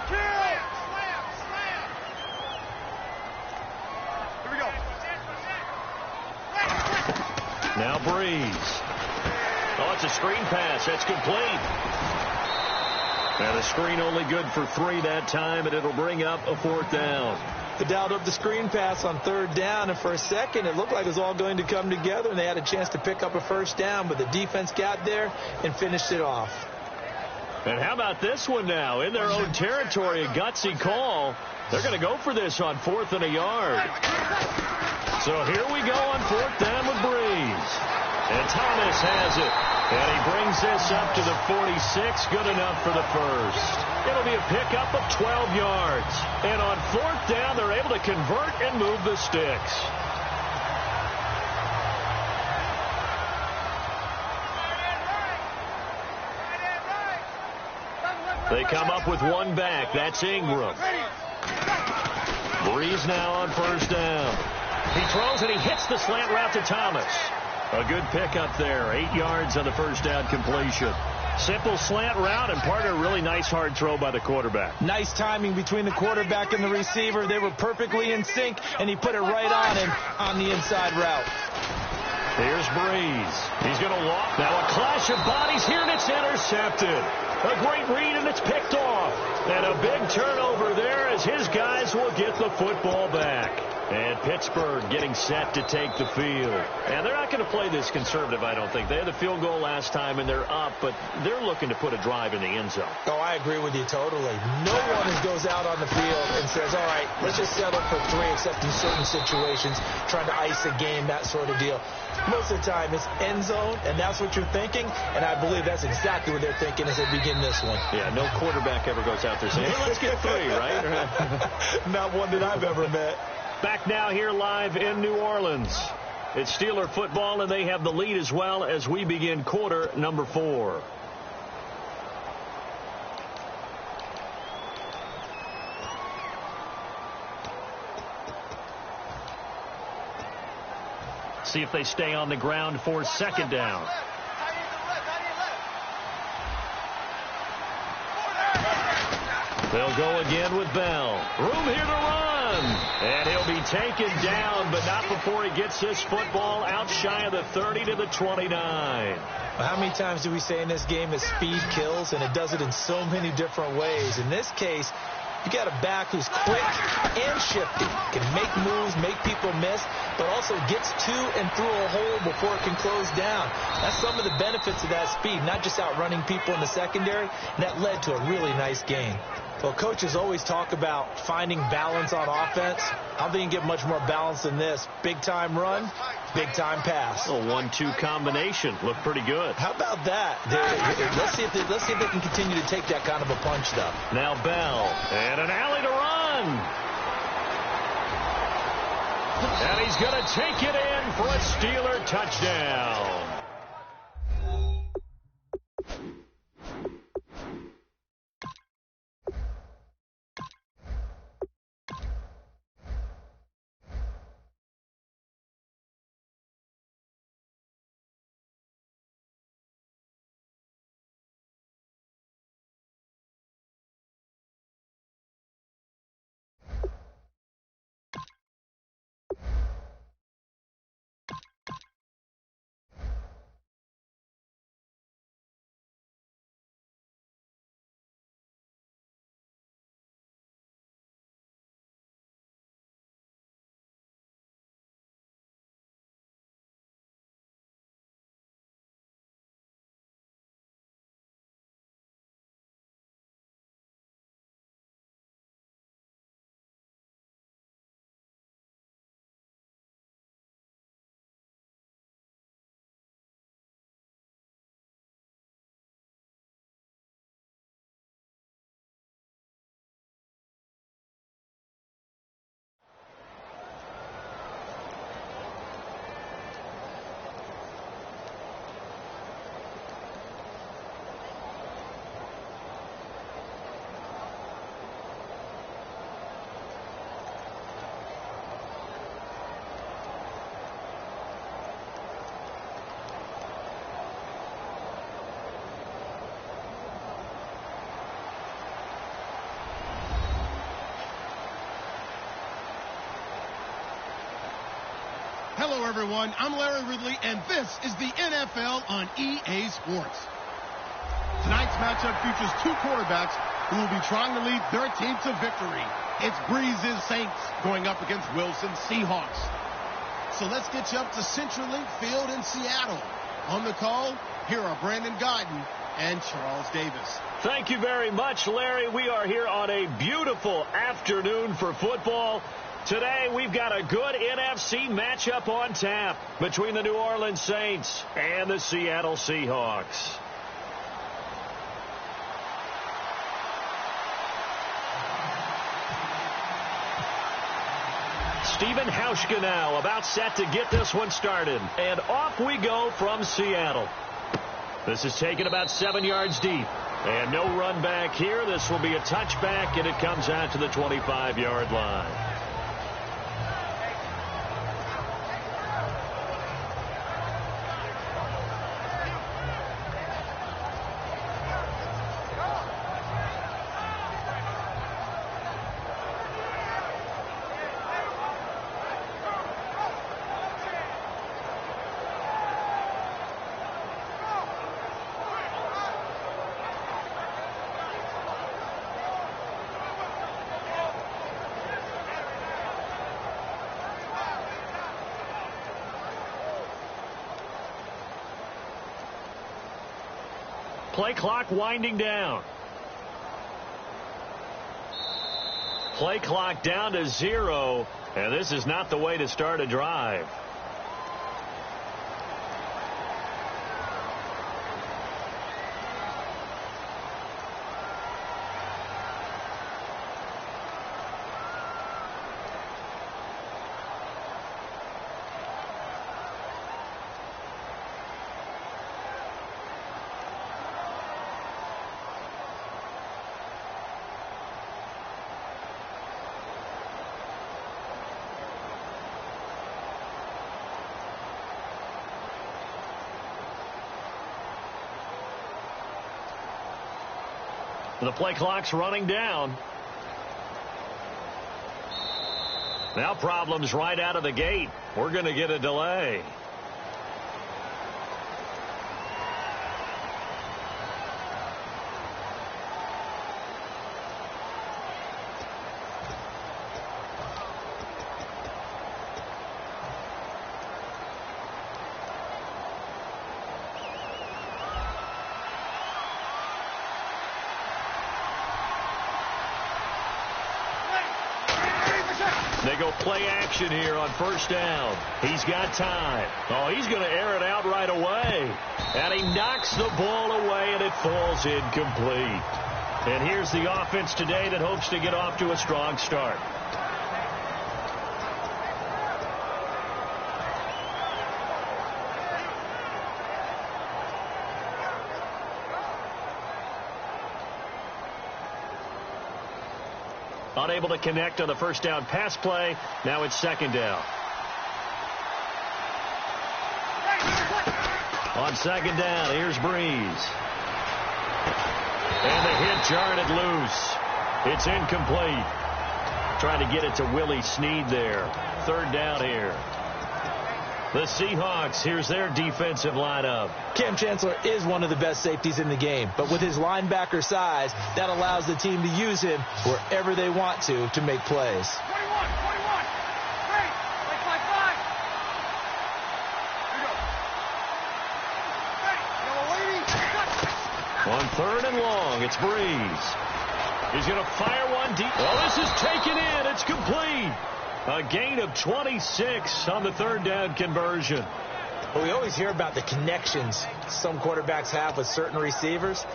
we go. Now Breeze. Oh, it's a screen pass. That's complete. And the screen only good for 3 that time, and it'll bring up a fourth down. They dialed up the screen pass on third down, and for a second it looked like it was all going to come together, and they had a chance to pick up a first down, but the defense got there and finished it off. And how about this one now? In their own territory, a gutsy call. They're going to go for this on 4th and a yard. So here we go on 4th down with Breeze. And Thomas has it. And he brings this up to the 46. Good enough for the first. It'll be a pickup of 12 yards. And on 4th down, they're able to convert and move the sticks. They come up with one back. That's Ingram. Breeze now on first down. He throws and he hits the slant route to Thomas. A good pickup there. 8 yards on the first down completion. Simple slant route, and part of a really nice hard throw by the quarterback. Nice timing between the quarterback and the receiver. They were perfectly in sync, and he put it right on him on the inside route. Here's Breeze. He's going to walk. Now a clash of bodies here, and it's intercepted. A great read, and it's picked off. And a big turnover there as his guys will get the football back. And Pittsburgh getting set to take the field. And they're not going to play this conservative, I don't think. They had the field goal last time, and they're up, but they're looking to put a drive in the end zone. Oh, I agree with you totally. No one goes out on the field and says, all right, let's just settle for 3, except in certain situations, trying to ice a game, that sort of deal. Most of the time, it's end zone, and that's what you're thinking, and I believe that's exactly what they're thinking as they begin this one. Yeah, no quarterback ever goes out there saying, hey, let's get 3, right? Not one that I've ever met. Back now here live in New Orleans. It's Steeler football, and they have the lead as well as we begin quarter number 4. See if they stay on the ground for second down. They'll go again with Bell. Room here to run. And he'll be taken down, but not before he gets this football out shy of the 30 to the 29. Well, how many times do we say in this game that speed kills, and it does it in so many different ways. In this case, you got a back who's quick and shifty, can make moves, make people miss, but also gets to and through a hole before it can close down. That's some of the benefits of that speed, not just outrunning people in the secondary, and that led to a really nice game. Well, coaches always talk about finding balance on offense. I don't think you can get much more balance than this. Big-time run, big-time pass. A 1-2 combination. Looked pretty good. How about that? Let's see if they can continue to take that kind of a punch, though. Now Bell. And an alley to run. And he's going to take it in for a Steeler touchdown. Hello, everyone. I'm Larry Ridley, and this is the NFL on EA Sports. Tonight's matchup features two quarterbacks who will be trying to lead their team to victory. It's Breeze's Saints going up against Wilson's Seahawks. So let's get you up to CenturyLink Field in Seattle. On the call, here are Brandon Guyton and Charles Davis. Thank you very much, Larry. We are here on a beautiful afternoon for football. Today, we've got a good NFC matchup on tap between the New Orleans Saints and the Seattle Seahawks. Stephen Hauschka now about set to get this one started. And off we go from Seattle. This is taken about 7 yards deep. And no run back here. This will be a touchback, and it comes out to the 25-yard line. Play clock winding down. Play clock down to 0, and this is not the way to start a drive. The play clock's running down. Now problems right out of the gate. We're going to get a delay. They go play action here on first down. He's got time. Oh, he's going to air it out right away. And he knocks the ball away, and it falls incomplete. And here's the offense today that hopes to get off to a strong start. Unable to connect on the first down pass play. Now it's second down. On second down, here's Breeze. And the hit jarred it loose. It's incomplete. Trying to get it to Willie Snead there. Third down here. The Seahawks, here's their defensive lineup. Cam Chancellor is one of the best safeties in the game, but with his linebacker size, that allows the team to use him wherever they want to make plays. 21, 21. Great. Like 5. Here we go. Hey, yellow lady. On third and long, it's Breeze. He's going to fire one deep. Oh, this is taken in. It's complete. A gain of 26 on the third down conversion. Well, we always hear about the connections some quarterbacks have with certain receivers.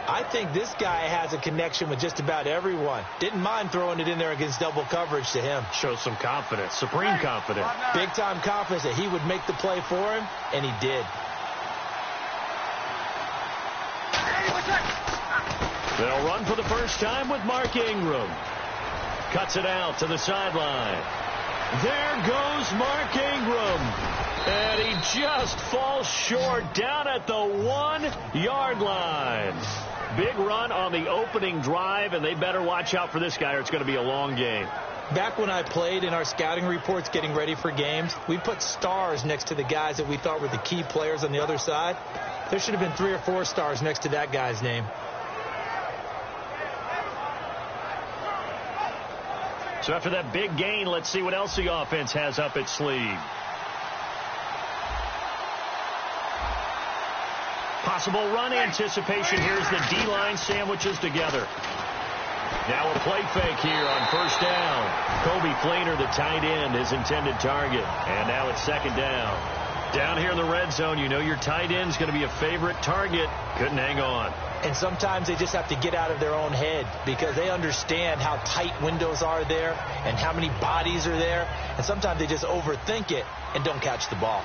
I think this guy has a connection with just about everyone. Didn't mind throwing it in there against double coverage to him. Shows some confidence, supreme confidence. Big-time confidence that he would make the play for him, and he did. They'll run for the first time with Mark Ingram. Cuts it out to the sideline. There goes Mark Ingram. And he just falls short down at the 1-yard line. Big run on the opening drive, and they better watch out for this guy or it's going to be a long game. Back when I played in our scouting reports getting ready for games, we put stars next to the guys that we thought were the key players on the other side. There should have been 3 or 4 stars next to that guy's name. So after that big gain, let's see what else the offense has up its sleeve. Possible run anticipation. Here's the D-line sandwiches together. Now a play fake here on first down. Kobe Fleener, the tight end, his intended target. And now it's second down. Down here in the red zone, you know your tight end's going to be a favorite target. Couldn't hang on. And sometimes they just have to get out of their own head because they understand how tight windows are there and how many bodies are there. And sometimes they just overthink it and don't catch the ball.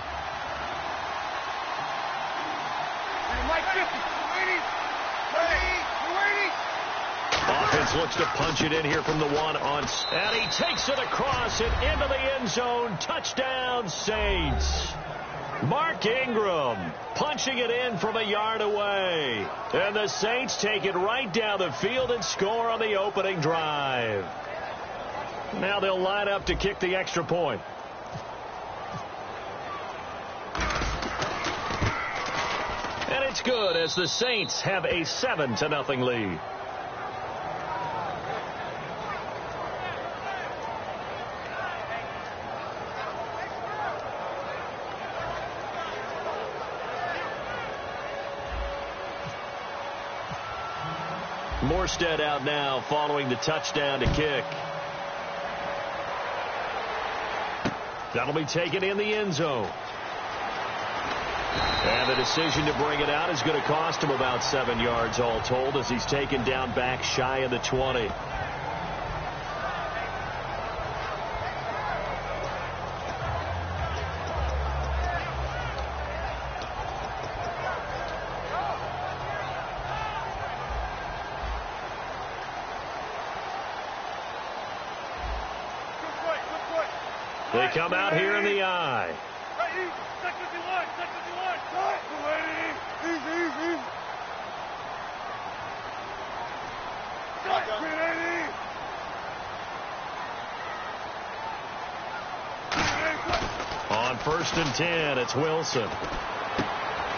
Offense looks to punch it in here from the 1 on. And he takes it across and into the end zone. Touchdown, Saints. Mark Ingram punching it in from a yard away. And the Saints take it right down the field and score on the opening drive. Now they'll line up to kick the extra point. And it's good as the Saints have a 7-0 lead. Morstead out now following the touchdown to kick. That'll be taken in the end zone. And the decision to bring it out is going to cost him about 7 yards all told as he's taken down back shy of the 20. They come out here in the eye. On 1st and 10, it's Wilson.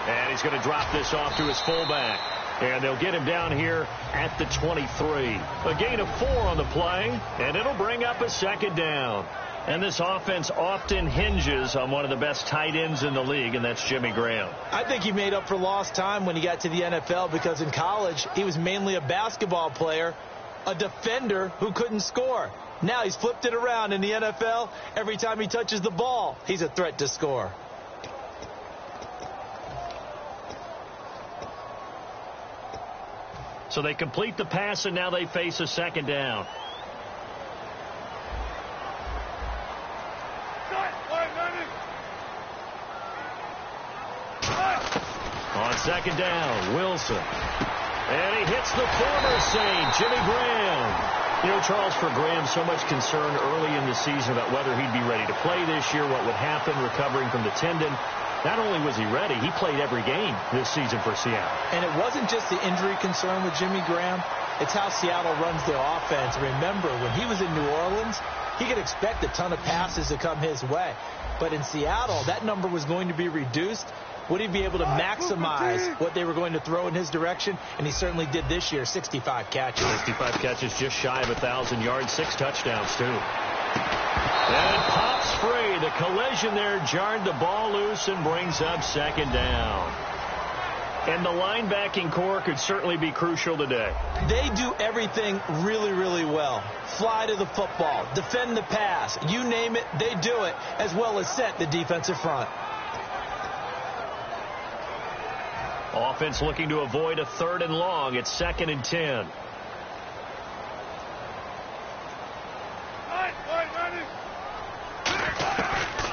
And he's going to drop this off to his fullback. And they'll get him down here at the 23. A gain of 4 on the play, and it'll bring up a second down. And this offense often hinges on one of the best tight ends in the league, and that's Jimmy Graham. I think he made up for lost time when he got to the NFL because in college he was mainly a basketball player, a defender who couldn't score. Now he's flipped it around in the NFL. Every time he touches the ball, he's a threat to score. So they complete the pass, and now they face a second down. On second down, Wilson. And he hits the former Saint, Jimmy Graham. You know, Charles, for Graham, so much concern early in the season about whether he'd be ready to play this year, what would happen recovering from the tendon. Not only was he ready, he played every game this season for Seattle. And it wasn't just the injury concern with Jimmy Graham. It's how Seattle runs their offense. Remember, when he was in New Orleans, he could expect a ton of passes to come his way. But in Seattle, that number was going to be reduced. Would he be able to maximize what they were going to throw in his direction? And he certainly did this year, 65 catches. 65 catches, just shy of 1,000 yards, 6 touchdowns, too. And it pops free. The collision there jarred the ball loose and brings up second down. And the linebacking core could certainly be crucial today. They do everything really, really well. Fly to the football, defend the pass, you name it, they do it, as well as set the defensive front. Offense looking to avoid a 3rd and long. It's 2nd and 10.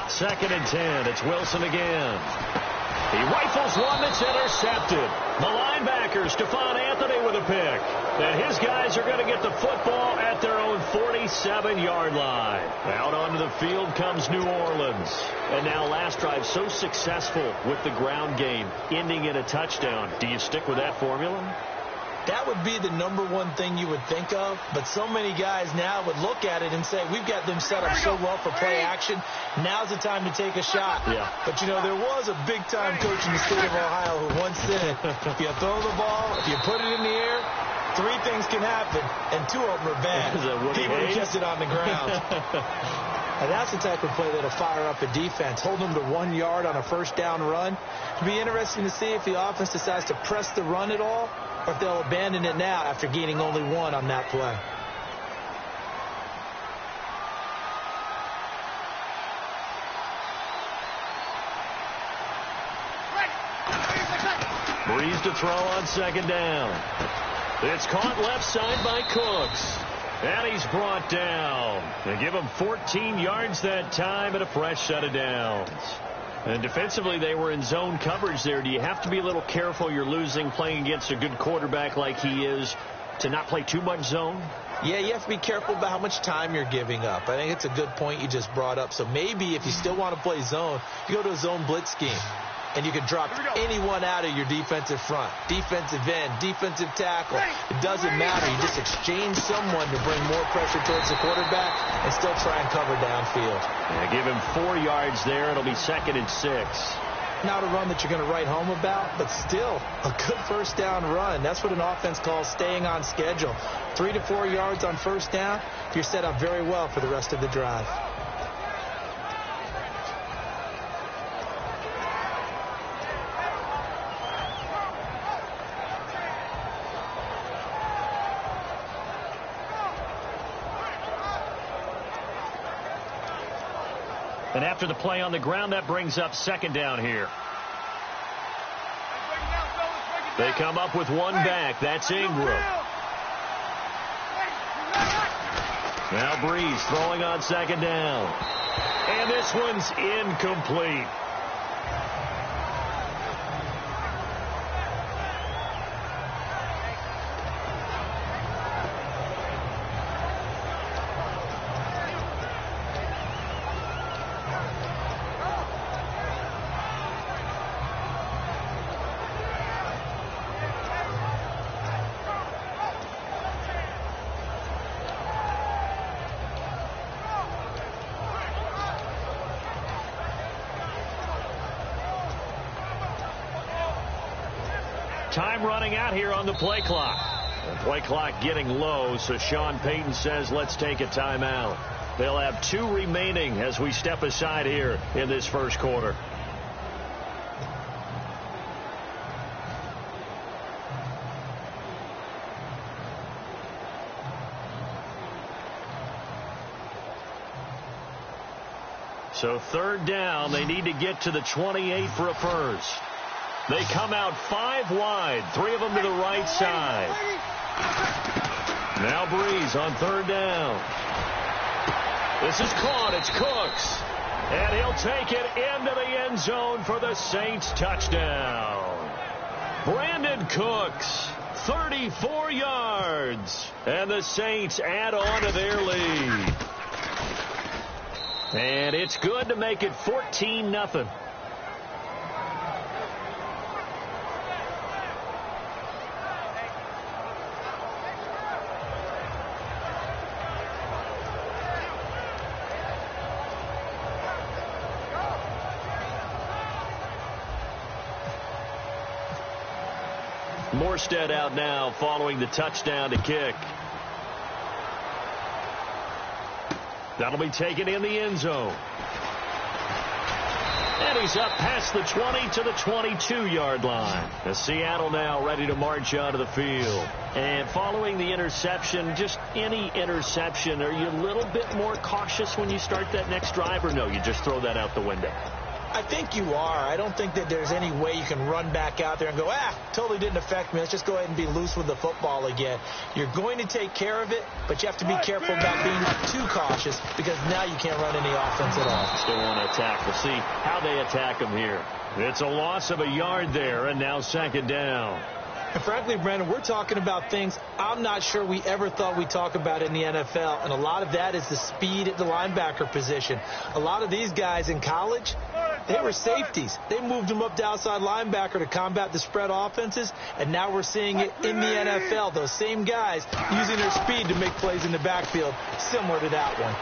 Second and 10. It's Wilson again. He rifles one that's intercepted. The linebacker, Stephon Anthony, with a pick. And his guys are going to get the football at their own 47-yard line. Out onto the field comes New Orleans. And now last drive so successful with the ground game, ending in a touchdown. Do you stick with that formula? That would be the #1 thing you would think of, but so many guys now would look at it and say, we've got them set up so well for play action. Now's the time to take a shot. Yeah. But, you know, there was a big-time coach in the state of Ohio who once said, if you throw the ball, if you put it in the air, 3 things can happen, and 2 of them are bad. He would have kept it on the ground. And that's the type of play that'll fire up a defense. Hold them to 1 yard on a first down run. It'll be interesting to see if the offense decides to press the run at all, or if they'll abandon it now after gaining only 1 on that play. Breeze to throw on second down. It's caught left side by Cooks. And he's brought down. They give him 14 yards that time and a fresh set of downs. And defensively, they were in zone coverage there. Do you have to be a little careful? You're losing playing against a good quarterback like he is to not play too much zone? Yeah, you have to be careful about how much time you're giving up. I think it's a good point you just brought up. So maybe if you still want to play zone, you go to a zone blitz scheme. And you can drop anyone out of your defensive front, defensive end, defensive tackle. It doesn't matter. You just exchange someone to bring more pressure towards the quarterback and still try and cover downfield. Yeah, give him 4 yards there. It'll be 2nd and 6. Not a run that you're going to write home about, but still a good first down run. That's what an offense calls staying on schedule. 3 to 4 yards on first down, you're set up very well for the rest of the drive. And after the play on the ground, that brings up 2nd down here. They come up with 1 back. That's Ingram. Now Breeze throwing on 2nd down. And this one's incomplete. Time running out here on the play clock. The play clock getting low, so Sean Payton says let's take a timeout. They'll have 2 remaining as we step aside here in this first quarter. So 3rd down, they need to get to the 28 for a first. They come out 5 wide, 3 of them to the right side. Now Breeze on 3rd down. This is caught. It's Cooks. And he'll take it into the end zone for the Saints touchdown. Brandon Cooks, 34 yards. And the Saints add on to their lead. And it's good to make it 14-0. Morstead out now following the touchdown to kick. That'll be taken in the end zone. And he's up past the 20 to the 22-yard line. As Seattle now ready to march onto the field. And following the interception, just any interception, are you a little bit more cautious when you start that next drive, or no, you just throw that out the window? I think you are. I don't think that there's any way you can run back out there and go, totally didn't affect me. Let's just go ahead and be loose with the football again. You're going to take care of it, but you have to be careful about being too cautious because now you can't run any offense at all. Still want to attack. We'll see how they attack them here. It's a loss of a yard there, and now 2nd down. And frankly, Brandon, we're talking about things I'm not sure we ever thought we'd talk about in the NFL, and a lot of that is the speed at the linebacker position. A lot of these guys in college, They were safeties. They moved them up to outside linebacker to combat the spread offenses, and now we're seeing it in the NFL. Those same guys using their speed to make plays in the backfield, similar to that one.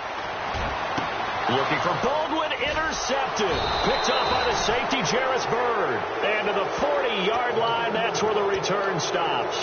Looking for Baldwin, intercepted. Picked off by the safety, Jarris Byrd. And to the 40-yard line, that's where the return stops.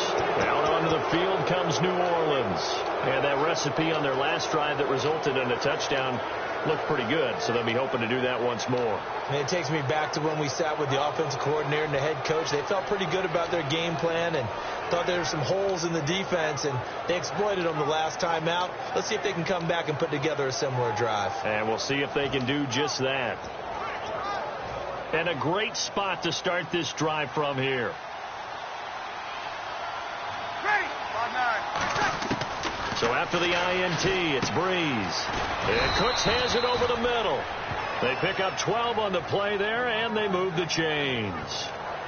Out onto the field comes New Orleans. And that recipe on their last drive that resulted in a touchdown looked pretty good, so they'll be hoping to do that once more. And it takes me back to when we sat with the offensive coordinator and the head coach. They felt pretty good about their game plan and thought there were some holes in the defense, and they exploited them the last time out. Let's see if they can come back and put together a similar drive. And we'll see if they can do just that. And a great spot to start this drive from here. So after the INT, it's Breeze. And Cooks has it over the middle. They pick up 12 on the play there, and they move the chains.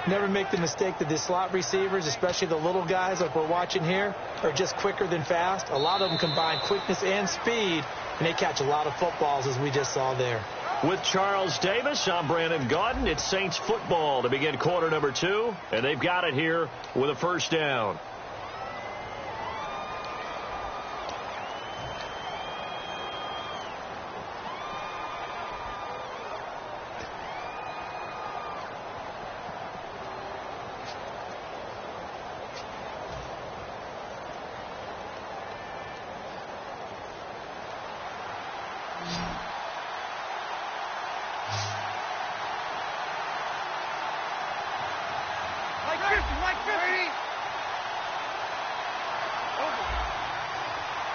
Never make the mistake that the slot receivers, especially the little guys like we're watching here, are just quicker than fast. A lot of them combine quickness and speed, and they catch a lot of footballs, as we just saw there. With Charles Davis, I'm Brandon Gaudin. It's Saints football to begin quarter number 2, and they've got it here with a first down.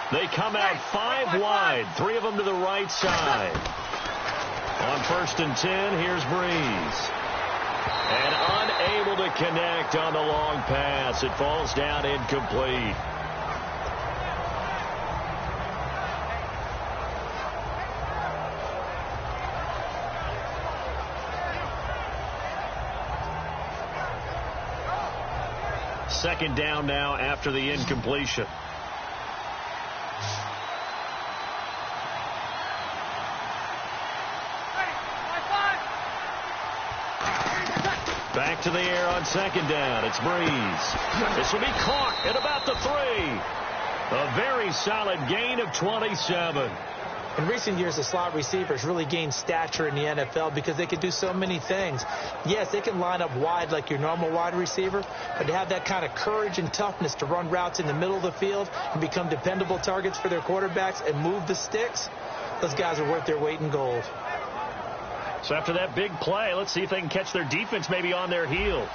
They come out 5 wide, 3 of them to the right side. On 1st and 10, here's Breeze. And unable to connect on the long pass. It falls down incomplete. Second down now after the incompletion. Back to the air on 2nd down. It's Breeze. This will be caught at about the 3. A very solid gain of 27. In recent years, the slot receivers really gained stature in the NFL because they can do so many things. Yes, they can line up wide like your normal wide receiver, but to have that kind of courage and toughness to run routes in the middle of the field and become dependable targets for their quarterbacks and move the sticks, those guys are worth their weight in gold. So after that big play, let's see if they can catch their defense maybe on their heels.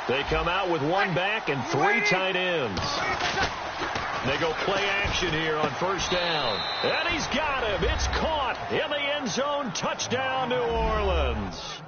They come out with 1 back and 3 tight ends. They go play action here on 1st down. And he's got him. It's caught in the end zone. Touchdown, New Orleans.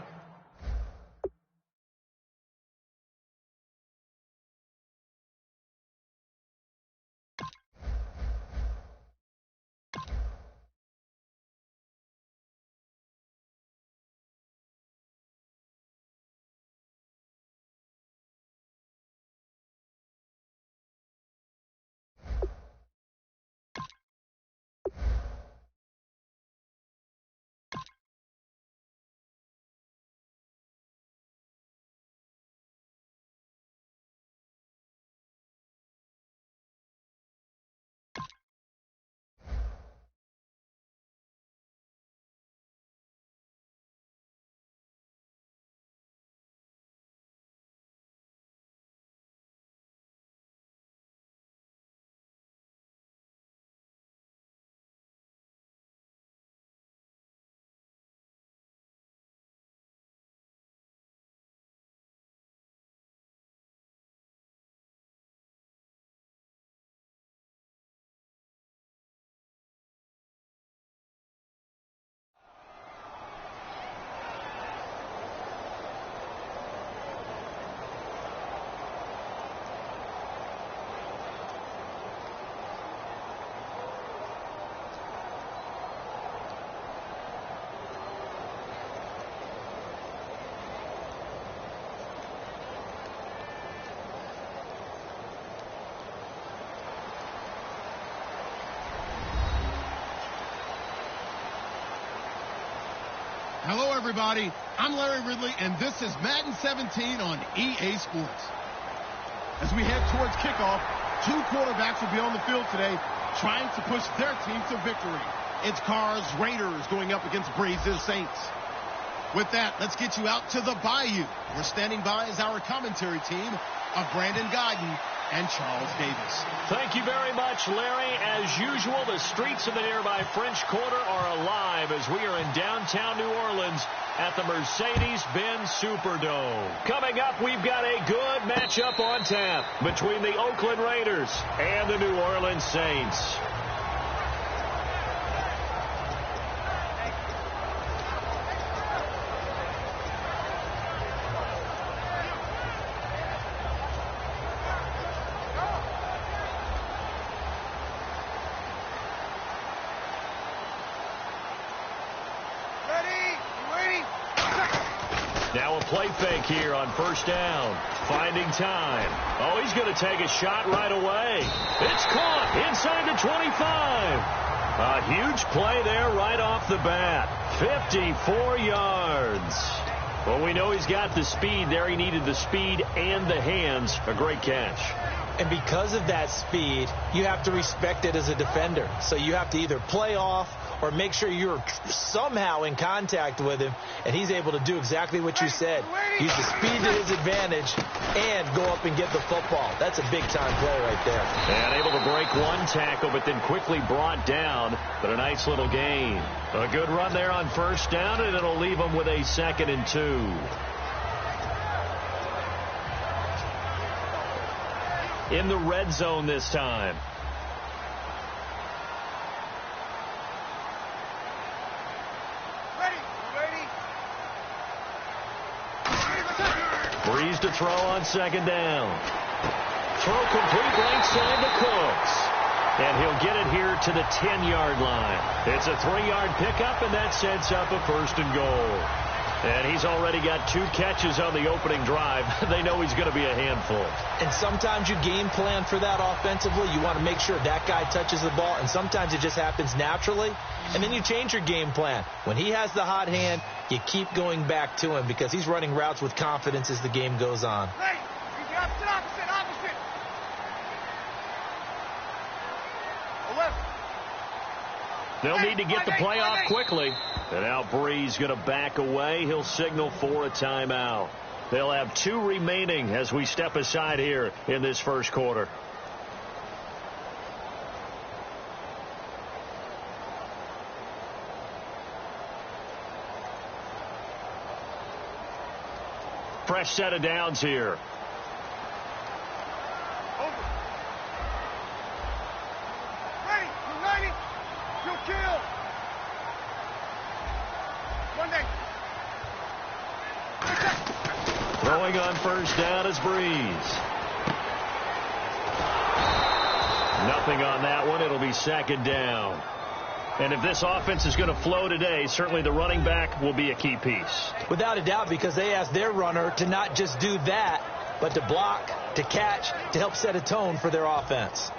Hello, everybody. I'm Larry Ridley, and this is Madden 17 on EA Sports. As we head towards kickoff, two quarterbacks will be on the field today trying to push their team to victory. It's Carr's Raiders going up against Brees' Saints. With that, let's get you out to the Bayou. We're standing by as our commentary team of Brandon Guyton and Charles Davis. Thank you very much, Larry. As usual, the streets of the nearby French Quarter are alive as we are in downtown New Orleans at the Mercedes-Benz Superdome. Coming up, we've got a good matchup on tap between the Oakland Raiders and the New Orleans Saints. Now a play fake here on first down. Finding time. Oh, he's going to take a shot right away. It's caught inside the 25. A huge play there right off the bat. 54 yards. Well, we know he's got the speed there. He needed the speed and the hands. A great catch. And because of that speed, you have to respect it as a defender. So you have to either play off or make sure you're somehow in contact with him, and he's able to do exactly what you said. Use the speed to his advantage and go up and get the football. That's a big-time play right there. And able to break one tackle, but then quickly brought down. But a nice little gain. A good run there on first down, and it'll leave him with a 2nd and 2. In the red zone this time. Brees to throw on 2nd down. Throw complete right side to Cooks. And he'll get it here to the 10-yard line. It's a 3-yard pickup, and that sets up a 1st and goal. And he's already got 2 catches on the opening drive. They know he's going to be a handful. And sometimes you game plan for that offensively. You want to make sure that guy touches the ball, and sometimes it just happens naturally. And then you change your game plan. When he has the hot hand, you keep going back to him because he's running routes with confidence as the game goes on. Hey, opposite. 11. They'll need to get the play off quickly. And now Brees going to back away. He'll signal for a timeout. They'll have 2 remaining as we step aside here in this first quarter. Fresh set of downs here. Over. Ready. United. You'll kill. Monday. Throwing on first down is Brees. Nothing on that one. It'll be 2nd down. And if this offense is going to flow today, certainly the running back will be a key piece. Without a doubt, because they asked their runner to not just do that, but to block, to catch, to help set a tone for their offense.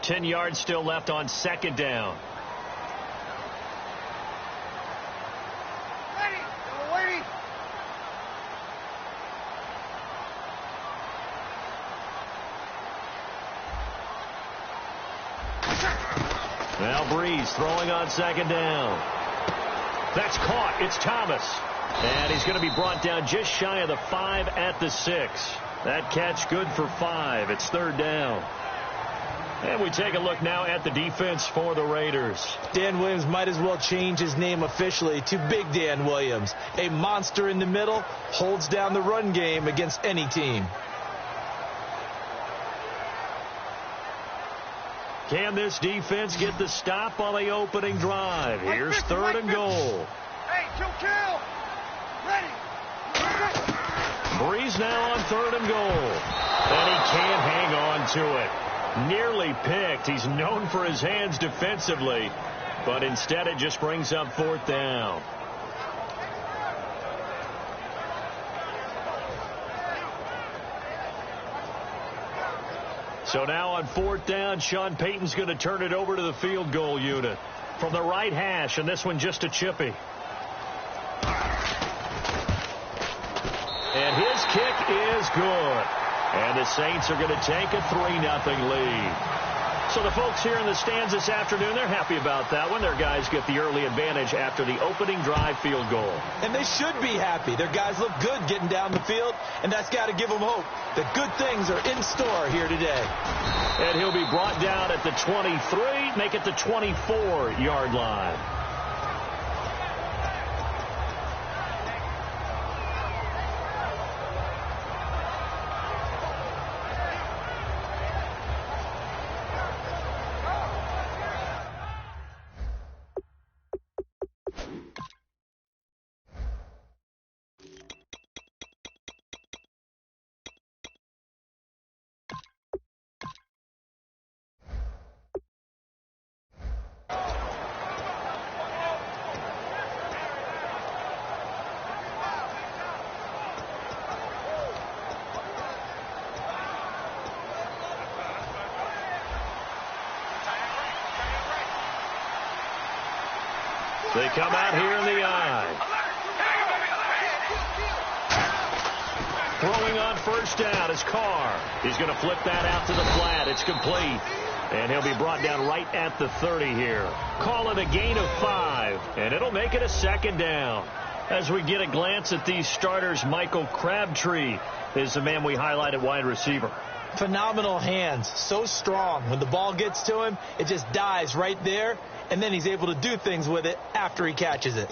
Ten yards still left on 2nd down. Ready. Now Brees throwing on 2nd down. That's caught. It's Thomas. And he's going to be brought down just shy of the 5 at the 6. That catch good for 5. It's 3rd down. And we take a look now at the defense for the Raiders. Dan Williams might as well change his name officially to Big Dan Williams. A monster in the middle, holds down the run game against any team. Can this defense get the stop on the opening drive? Here's 3rd and goal. Hey, kill. Ready. Brees now on 3rd and goal. And he can't hang on to it. Nearly picked. He's known for his hands defensively, but instead it just brings up 4th down. So now on 4th down, Sean Payton's going to turn it over to the field goal unit. From the right hash, and this one just a chippy. And his kick is good. And the Saints are going to take a 3-0 lead. So the folks here in the stands this afternoon, they're happy about that one. Their guys get the early advantage after the opening drive field goal. And they should be happy. Their guys look good getting down the field, and that's got to give them hope that good things are in store here today. And he'll be brought down at the 23, make it the 24-yard line. They come out here in the eye. Throwing on 1st down is Carr. He's going to flip that out to the flat. It's complete. And he'll be brought down right at the 30 here. Call it a gain of 5, and it'll make it a 2nd down. As we get a glance at these starters, Michael Crabtree is the man we highlight at wide receiver. Phenomenal hands, so strong. When the ball gets to him, it just dives right there, and then he's able to do things with it after he catches it.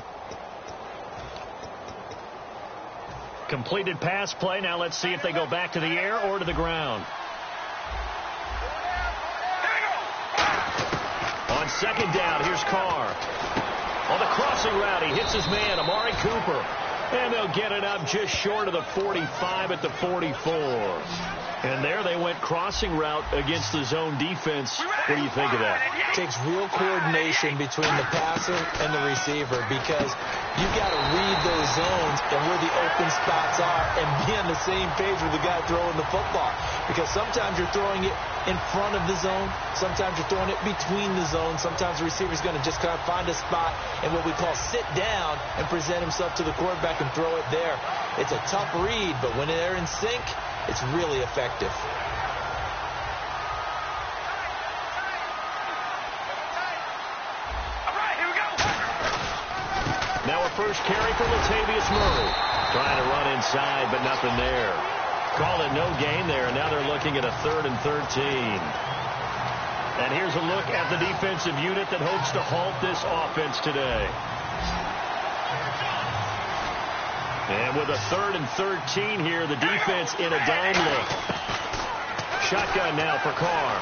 Completed pass play. Now let's see if they go back to the air or to the ground. On 2nd down, here's Carr. On the crossing route, he hits his man, Amari Cooper. And they'll get it up just short of the 45 at the 44. And there they went crossing route against the zone defense. What do you think of that? It takes real coordination between the passer and the receiver because you've got to read those zones and where the open spots are and be on the same page with the guy throwing the football. Because sometimes you're throwing it in front of the zone. Sometimes you're throwing it between the zones. Sometimes the receiver's going to just kind of find a spot and what we call sit down and present himself to the quarterback and throw it there. It's a tough read, but when they're in sync, it's really effective. All right, here we go. Now a first carry for Latavius Murray. Trying to run inside, but nothing there. Call it no gain there, and now they're looking at a 3rd and 13. And here's a look at the defensive unit that hopes to halt this offense today. And with a 3rd and 13 here, the defense in a dime look. Shotgun now for Carr.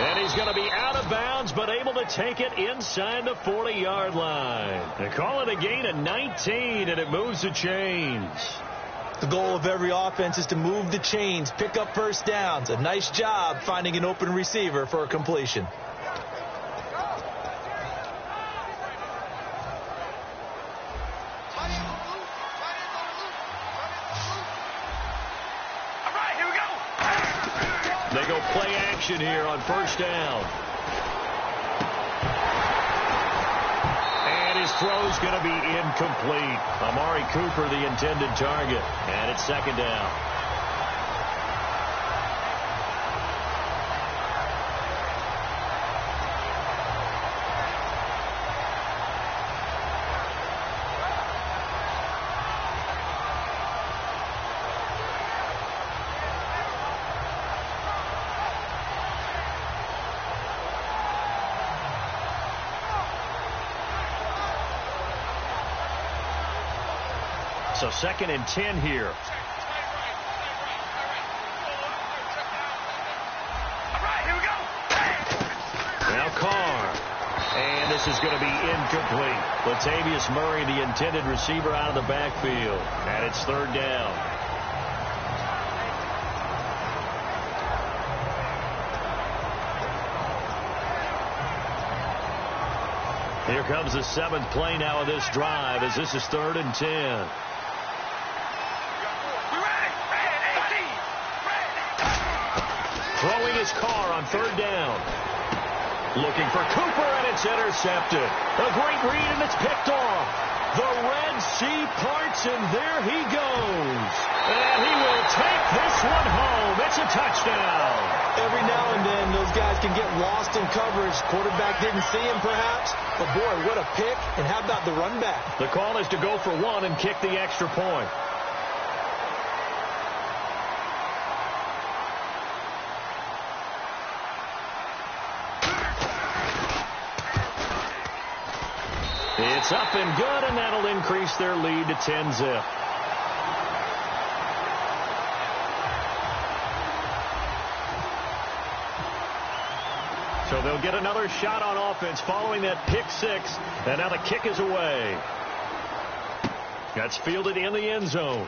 And he's going to be out of bounds, but able to take it inside the 40-yard line. They call it a gain of 19, and it moves the chains. The goal of every offense is to move the chains, pick up first downs. A nice job finding an open receiver for a completion. They go play action here on 1st down. And his throw's going to be incomplete. Amari Cooper, the intended target. And it's 2nd down. So 2nd and 10 here. Now Carr. And this is going to be incomplete. Latavius Murray, the intended receiver, out of the backfield. And it's 3rd down. Here comes the 7th play now of this drive as this is 3rd and 10. his car on third down. Looking for Cooper, and it's intercepted. A great read, and it's picked off. The Red Sea parts, and there he goes. And he will take this one home. It's a touchdown. Every now and then, those guys can get lost in coverage. Quarterback didn't see him, perhaps. But, boy, what a pick. And how about the run back? The call is to go for one and kick the extra point. It's up and good, and that'll increase their lead to 10-zip. So they'll get another shot on offense following that pick six, and now the kick is away. That's fielded in the end zone.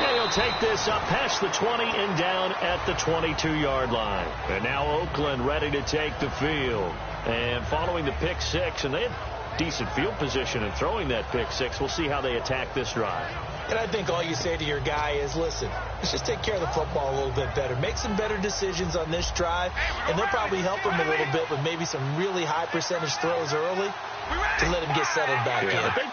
And he'll take this up past the 20 and down at the 22-yard line. And now Oakland ready to take the field. And following the pick six, and they had decent field position in throwing that pick six. We'll see how they attack this drive. And I think all you say to your guy is, listen, let's just take care of the football a little bit better. Make some better decisions on this drive, and they'll probably help him a little bit with maybe some really high percentage throws early to let him get settled back in. But they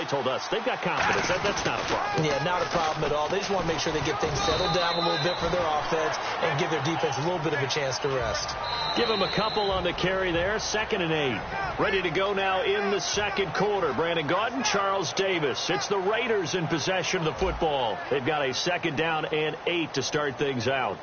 told us they've got confidence. That's not a problem. Yeah, not a problem at all. They just want to make sure they get things settled down a little bit for their offense and give their defense a little bit of a chance to rest. Give them a couple on the carry there. 2nd and 8. Ready to go now in the second quarter. Brandon Gaudin, Charles Davis. It's the Raiders in possession of the football. They've got a 2nd down and 8 to start things out.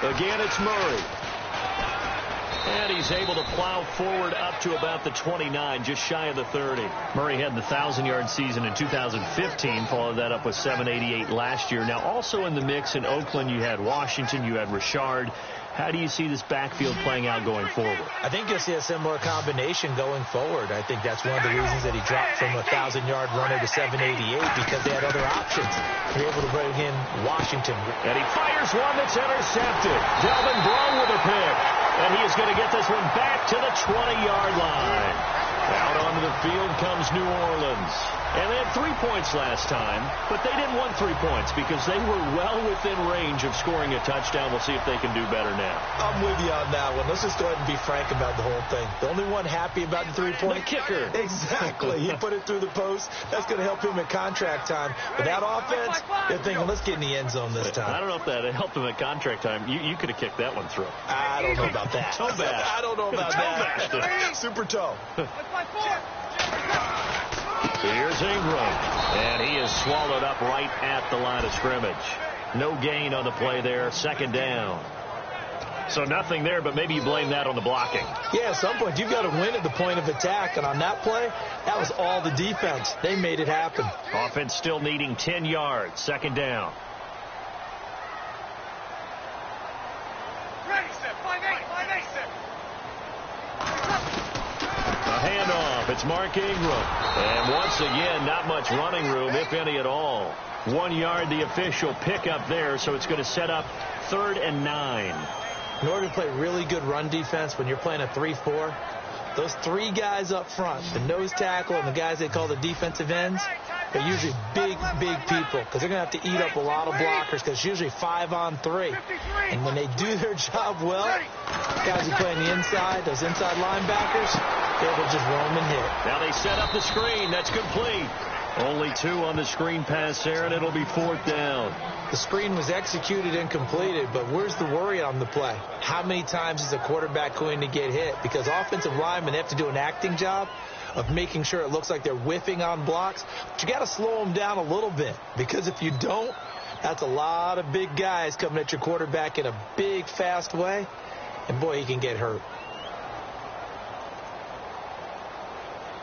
Again, it's Murray. And he's able to plow forward up to about the 29, just shy of the 30. Murray had the 1,000-yard season in 2015, followed that up with 788 last year. Now, also in the mix in Oakland, you had Washington, you had Richard. How do you see this backfield playing out going forward? I think you'll see a similar combination going forward. I think that's one of the reasons that he dropped from a 1,000-yard runner to 788, because they had other options. They were able to bring in Washington. And he fires one that's intercepted. Delvin Brown with a pick. And he is going to get this one back to the 20-yard line. Out onto the field comes New Orleans. And they had 3 points last time, but they didn't want 3 points because they were well within range of scoring a touchdown. We'll see if they can do better now. I'm with you on that one. Let's just go ahead and be frank about the whole thing. The only one happy about the 3-point? The kicker. Exactly. He put it through the post. That's going to help him at contract time. But that offense, they're thinking, let's get in the end zone this time. I don't know if that helped him at contract time. You could have kicked that one through. I don't know about that. Toe bash. I don't know about that. Super toe. Here's Ingram, and he is swallowed up right at the line of scrimmage. No gain on the play there, 2nd down. So nothing there, but maybe you blame that on the blocking. Yeah, at some point you've got to win at the point of attack, and on that play, that was all the defense. They made it happen. Offense still needing 10 yards, 2nd down. A handoff. It's Mark Ingram. And once again, not much running room, if any at all. 1 yard, the official pickup there, so it's going to set up 3rd and 9. In order to play really good run defense when you're playing a 3-4, those 3 guys up front, the nose tackle and the guys they call the defensive ends, they're usually big people because they're going to have to eat up a lot of blockers because it's usually 5-on-3. And when they do their job well, guys who play on the inside, those inside linebackers, they're able to just roam and hit. Now they set up the screen. That's complete. Only 2 on the screen pass there, and it'll be 4th down. The screen was executed and completed, but where's the worry on the play? How many times is a quarterback going to get hit? Because offensive linemen have to do an acting job of making sure it looks like they're whiffing on blocks. But you got to slow them down a little bit, because if you don't, that's a lot of big guys coming at your quarterback in a big, fast way, and boy, he can get hurt.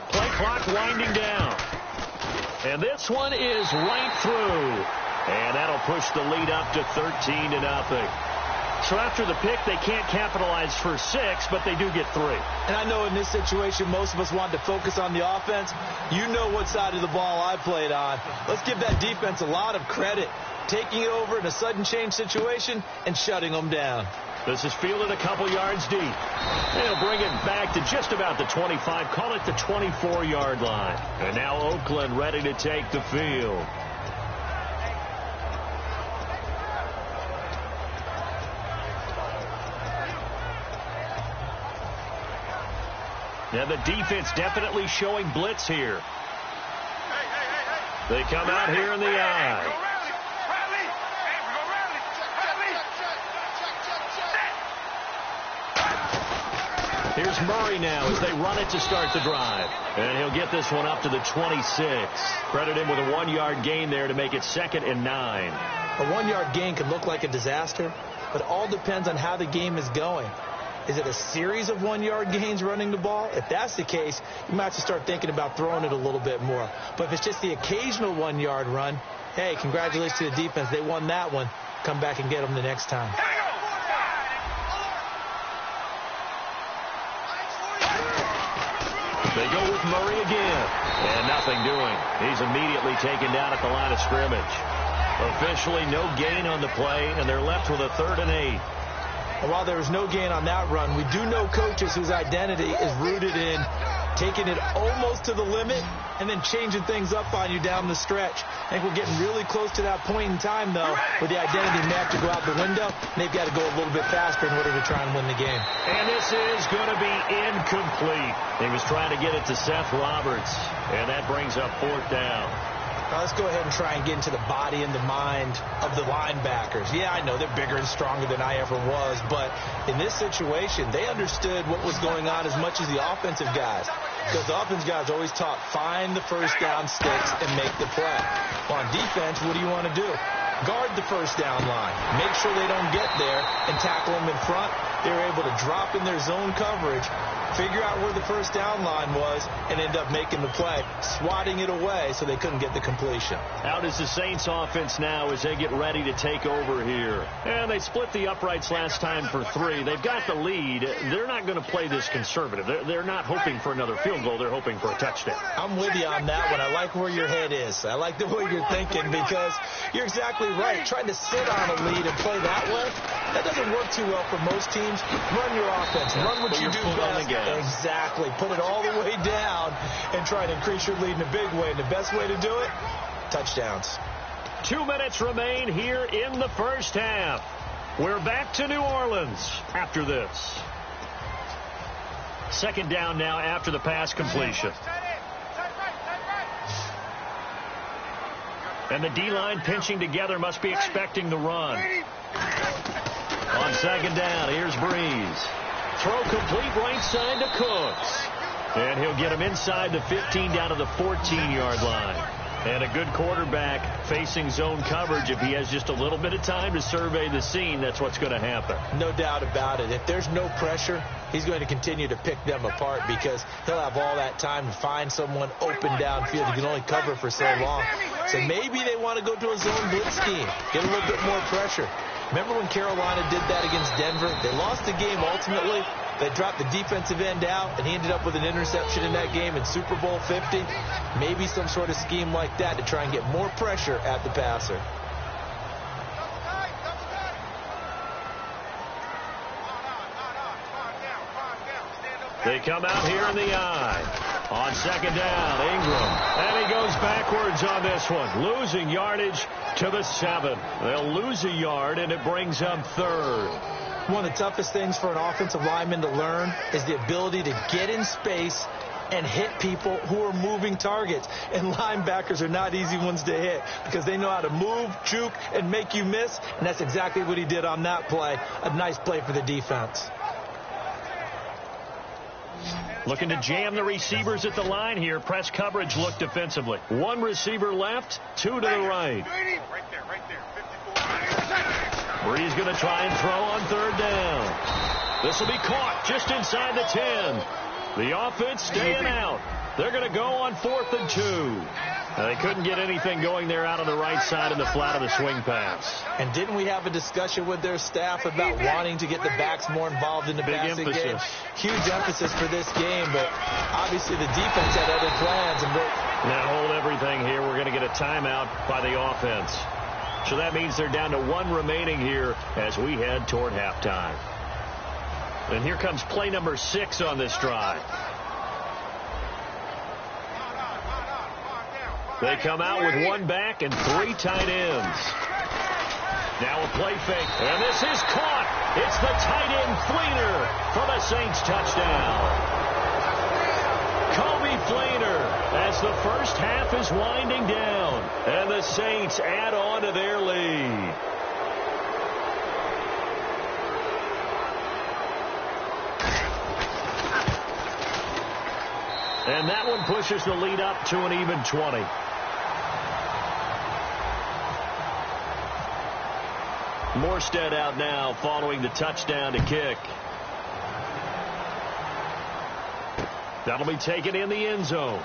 Play clock winding down. And this one is right through. And that'll push the lead up to 13-0. So after the pick, they can't capitalize for 6, but they do get 3. And I know in this situation, most of us want to focus on the offense. You know what side of the ball I played on. Let's give that defense a lot of credit, taking it over in a sudden change situation and shutting them down. This is fielded a couple yards deep. They'll bring it back to just about the 25, call it the 24-yard line. And now Oakland ready to take the field. And the defense definitely showing blitz here. They come out here in the eye. Here's Murray now as they run it to start the drive. And he'll get this one up to the 26. Credit him with a 1-yard gain there to make it 2nd and 9. A 1-yard gain can look like a disaster, but it all depends on how the game is going. Is it a series of 1-yard gains running the ball? If that's the case, you might have to start thinking about throwing it a little bit more. But if it's just the occasional 1-yard run, hey, congratulations to the defense. They won that one. Come back and get them the next time. They go with Murray again. And nothing doing. He's immediately taken down at the line of scrimmage. Officially no gain on the play, and they're left with a 3rd and 8. And while there was no gain on that run, we do know coaches whose identity is rooted in taking it almost to the limit and then changing things up on you down the stretch. I think we're getting really close to that point in time, though, where the identity may have to go out the window. And they've got to go a little bit faster in order to try and win the game. And this is going to be incomplete. He was trying to get it to Seth Roberts, and that brings up 4th down. Now let's go ahead and try and get into the body and the mind of the linebackers. Yeah, I know they're bigger and stronger than I ever was, but in this situation, they understood what was going on as much as the offensive guys. Because the offensive guys always taught, find the first down sticks and make the play. Well, on defense, what do you want to do? Guard the first down line. Make sure they don't get there and tackle them in front. They were able to drop in their zone coverage, figure out where the first down line was, and end up making the play, swatting it away so they couldn't get the completion. Out is the Saints offense now as they get ready to take over here. And they split the uprights last time for 3. They've got the lead. They're not going to play this conservative. They're not hoping for another field goal. They're hoping for a touchdown. I'm with you on that one. I like where your head is. I like the way you're thinking because you're exactly right. Trying to sit on a lead and play that way, that doesn't work too well for most teams. Run your offense. Run what you do best. Exactly. Put it all the way down and try to increase your lead in a big way. And the best way to do it, touchdowns. 2 minutes remain here in the first half. We're back to New Orleans after this. 2nd down now after the pass completion. And the D-line pinching together must be expecting the run. On 2nd down, here's Breeze. Throw complete right side to Cooks. And he'll get him inside the 15 down to the 14-yard line. And a good quarterback facing zone coverage. If he has just a little bit of time to survey the scene, that's what's going to happen. No doubt about it. If there's no pressure, he's going to continue to pick them apart because he'll have all that time to find someone open downfield. He can only cover for so long. So maybe they want to go to a zone blitz scheme, get a little bit more pressure. Remember when Carolina did that against Denver? They lost the game ultimately. They dropped the defensive end out, and he ended up with an interception in that game in Super Bowl 50. Maybe some sort of scheme like that to try and get more pressure at the passer. They come out here in the eye. On 2nd down, Ingram. And he goes backwards on this one. Losing yardage to the 7. They'll lose a yard, and it brings up 3rd. One of the toughest things for an offensive lineman to learn is the ability to get in space and hit people who are moving targets. And linebackers are not easy ones to hit because they know how to move, juke, and make you miss. And that's exactly what he did on that play. A nice play for the defense. Looking to jam the receivers at the line here. Press coverage look defensively. 1 receiver left, 2 to the right. Right there, 54. Breeze going to try and throw on 3rd down. This will be caught just inside the 10. The offense staying out. They're going to go on 4th and 2. They couldn't get anything going there out on the right side in the flat of the swing pass. And didn't we have a discussion with their staff about wanting to get the backs more involved in the passing game? Huge emphasis for this game, but obviously the defense had other plans. And now hold everything here. We're going to get a timeout by the offense. So that means they're down to 1 remaining here as we head toward halftime. And here comes play number 6 on this drive. They come out with 1 back and 3 tight ends. Now a play fake, and this is caught. It's the tight end Fleener for the Saints touchdown. Kobe Fleener as the first half is winding down, and the Saints add on to their lead. And that one pushes the lead up to an even 20. Morstead out now following the touchdown to kick. That'll be taken in the end zone.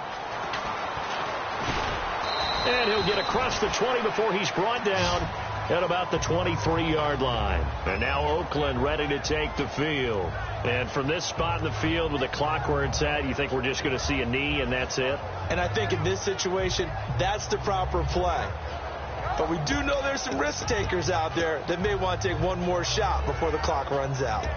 And he'll get across the 20 before he's brought down at about the 23-yard line. And now Oakland ready to take the field. And from this spot in the field with the clock where it's at, you think we're just going to see a knee and that's it? And I think in this situation, that's the proper play. But we do know there's some risk takers out there that may want to take one more shot before the clock runs out.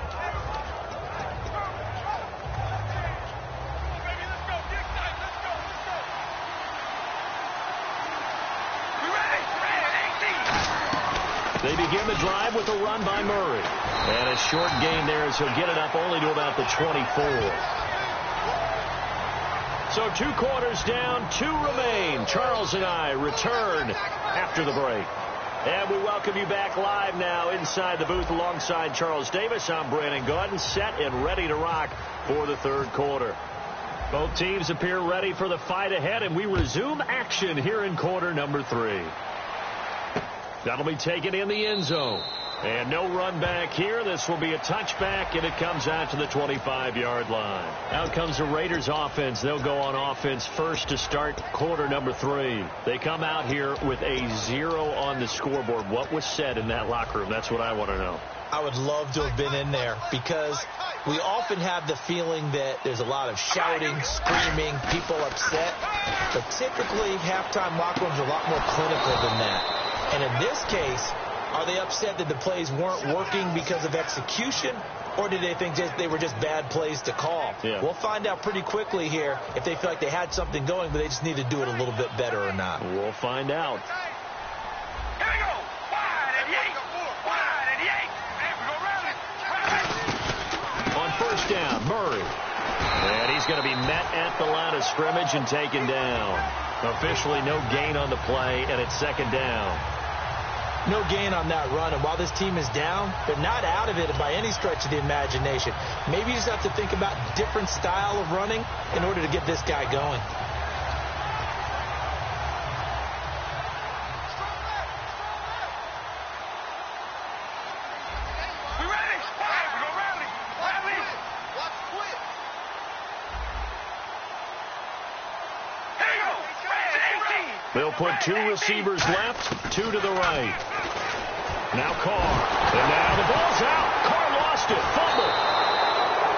They begin the drive with a run by Murray. And a short gain there as he'll get it up only to about the 24. So 2 quarters down, 2 remain. Charles and I return after the break. And we welcome you back live now inside the booth alongside Charles Davis. I'm Brandon Gaudin, set and ready to rock for the 3rd quarter. Both teams appear ready for the fight ahead, and we resume action here in quarter number 3. That'll be taken in the end zone. And no run back here. This will be a touchback, and it comes out to the 25-yard line. Out comes the Raiders offense. They'll go on offense first to start quarter number 3. They come out here with a 0 on the scoreboard. What was said in that locker room? That's what I want to know. I would love to have been in there because we often have the feeling that there's a lot of shouting, screaming, people upset. But typically, halftime locker rooms are a lot more clinical than that. And in this case, are they upset that the plays weren't working because of execution, or did they think they were just bad plays to call? Yeah. We'll find out pretty quickly here if they feel like they had something going, but they just need to do it a little bit better or not. We'll find out. Here we go. Wide and yank. Wide and yank. And we go round it. On first down, Murray. And he's going to be met at the line of scrimmage and taken down. Officially no gain on the play, and it's 2nd down. No gain on that run, and while this team is down, they're not out of it by any stretch of the imagination. Maybe you just have to think about a different style of running in order to get this guy going. We ready? Hey, we go rally. Rally. Watch quit. Here we go. Red 18. They'll put 2 receivers left, 2 to the right. Now Carr. And now the ball's out. Carr lost it. Fumble.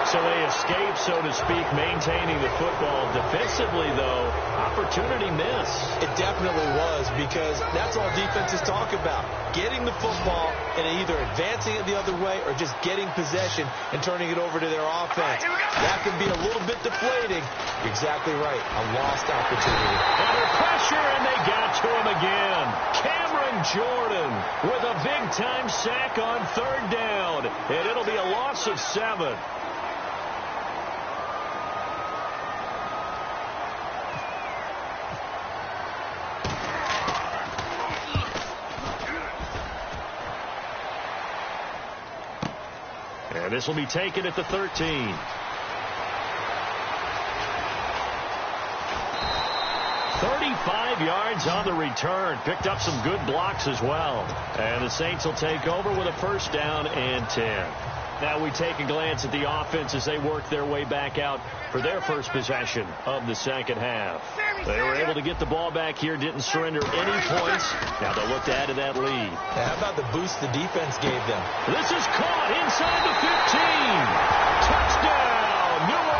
So they escape, so to speak, maintaining the football. Defensively, though, opportunity miss. It definitely was, because that's all defenses talk about. Getting the football and either advancing it the other way or just getting possession and turning it over to their offense. That can be a little bit deflating. You're exactly right. A lost opportunity. Under pressure, and they got to him again. Cameron Jordan with a big-time sack on 3rd down. And it'll be a loss of 7. And this will be taken at the 13. 35 yards on the return. Picked up some good blocks as well. And the Saints will take over with a 1st down and 10. Now we take a glance at the offense as they work their way back out for their first possession of the second half. They were able to get the ball back here, didn't surrender any points. Now they'll look to add to that lead. Now, how about the boost the defense gave them? This is caught inside the 15. Touchdown, New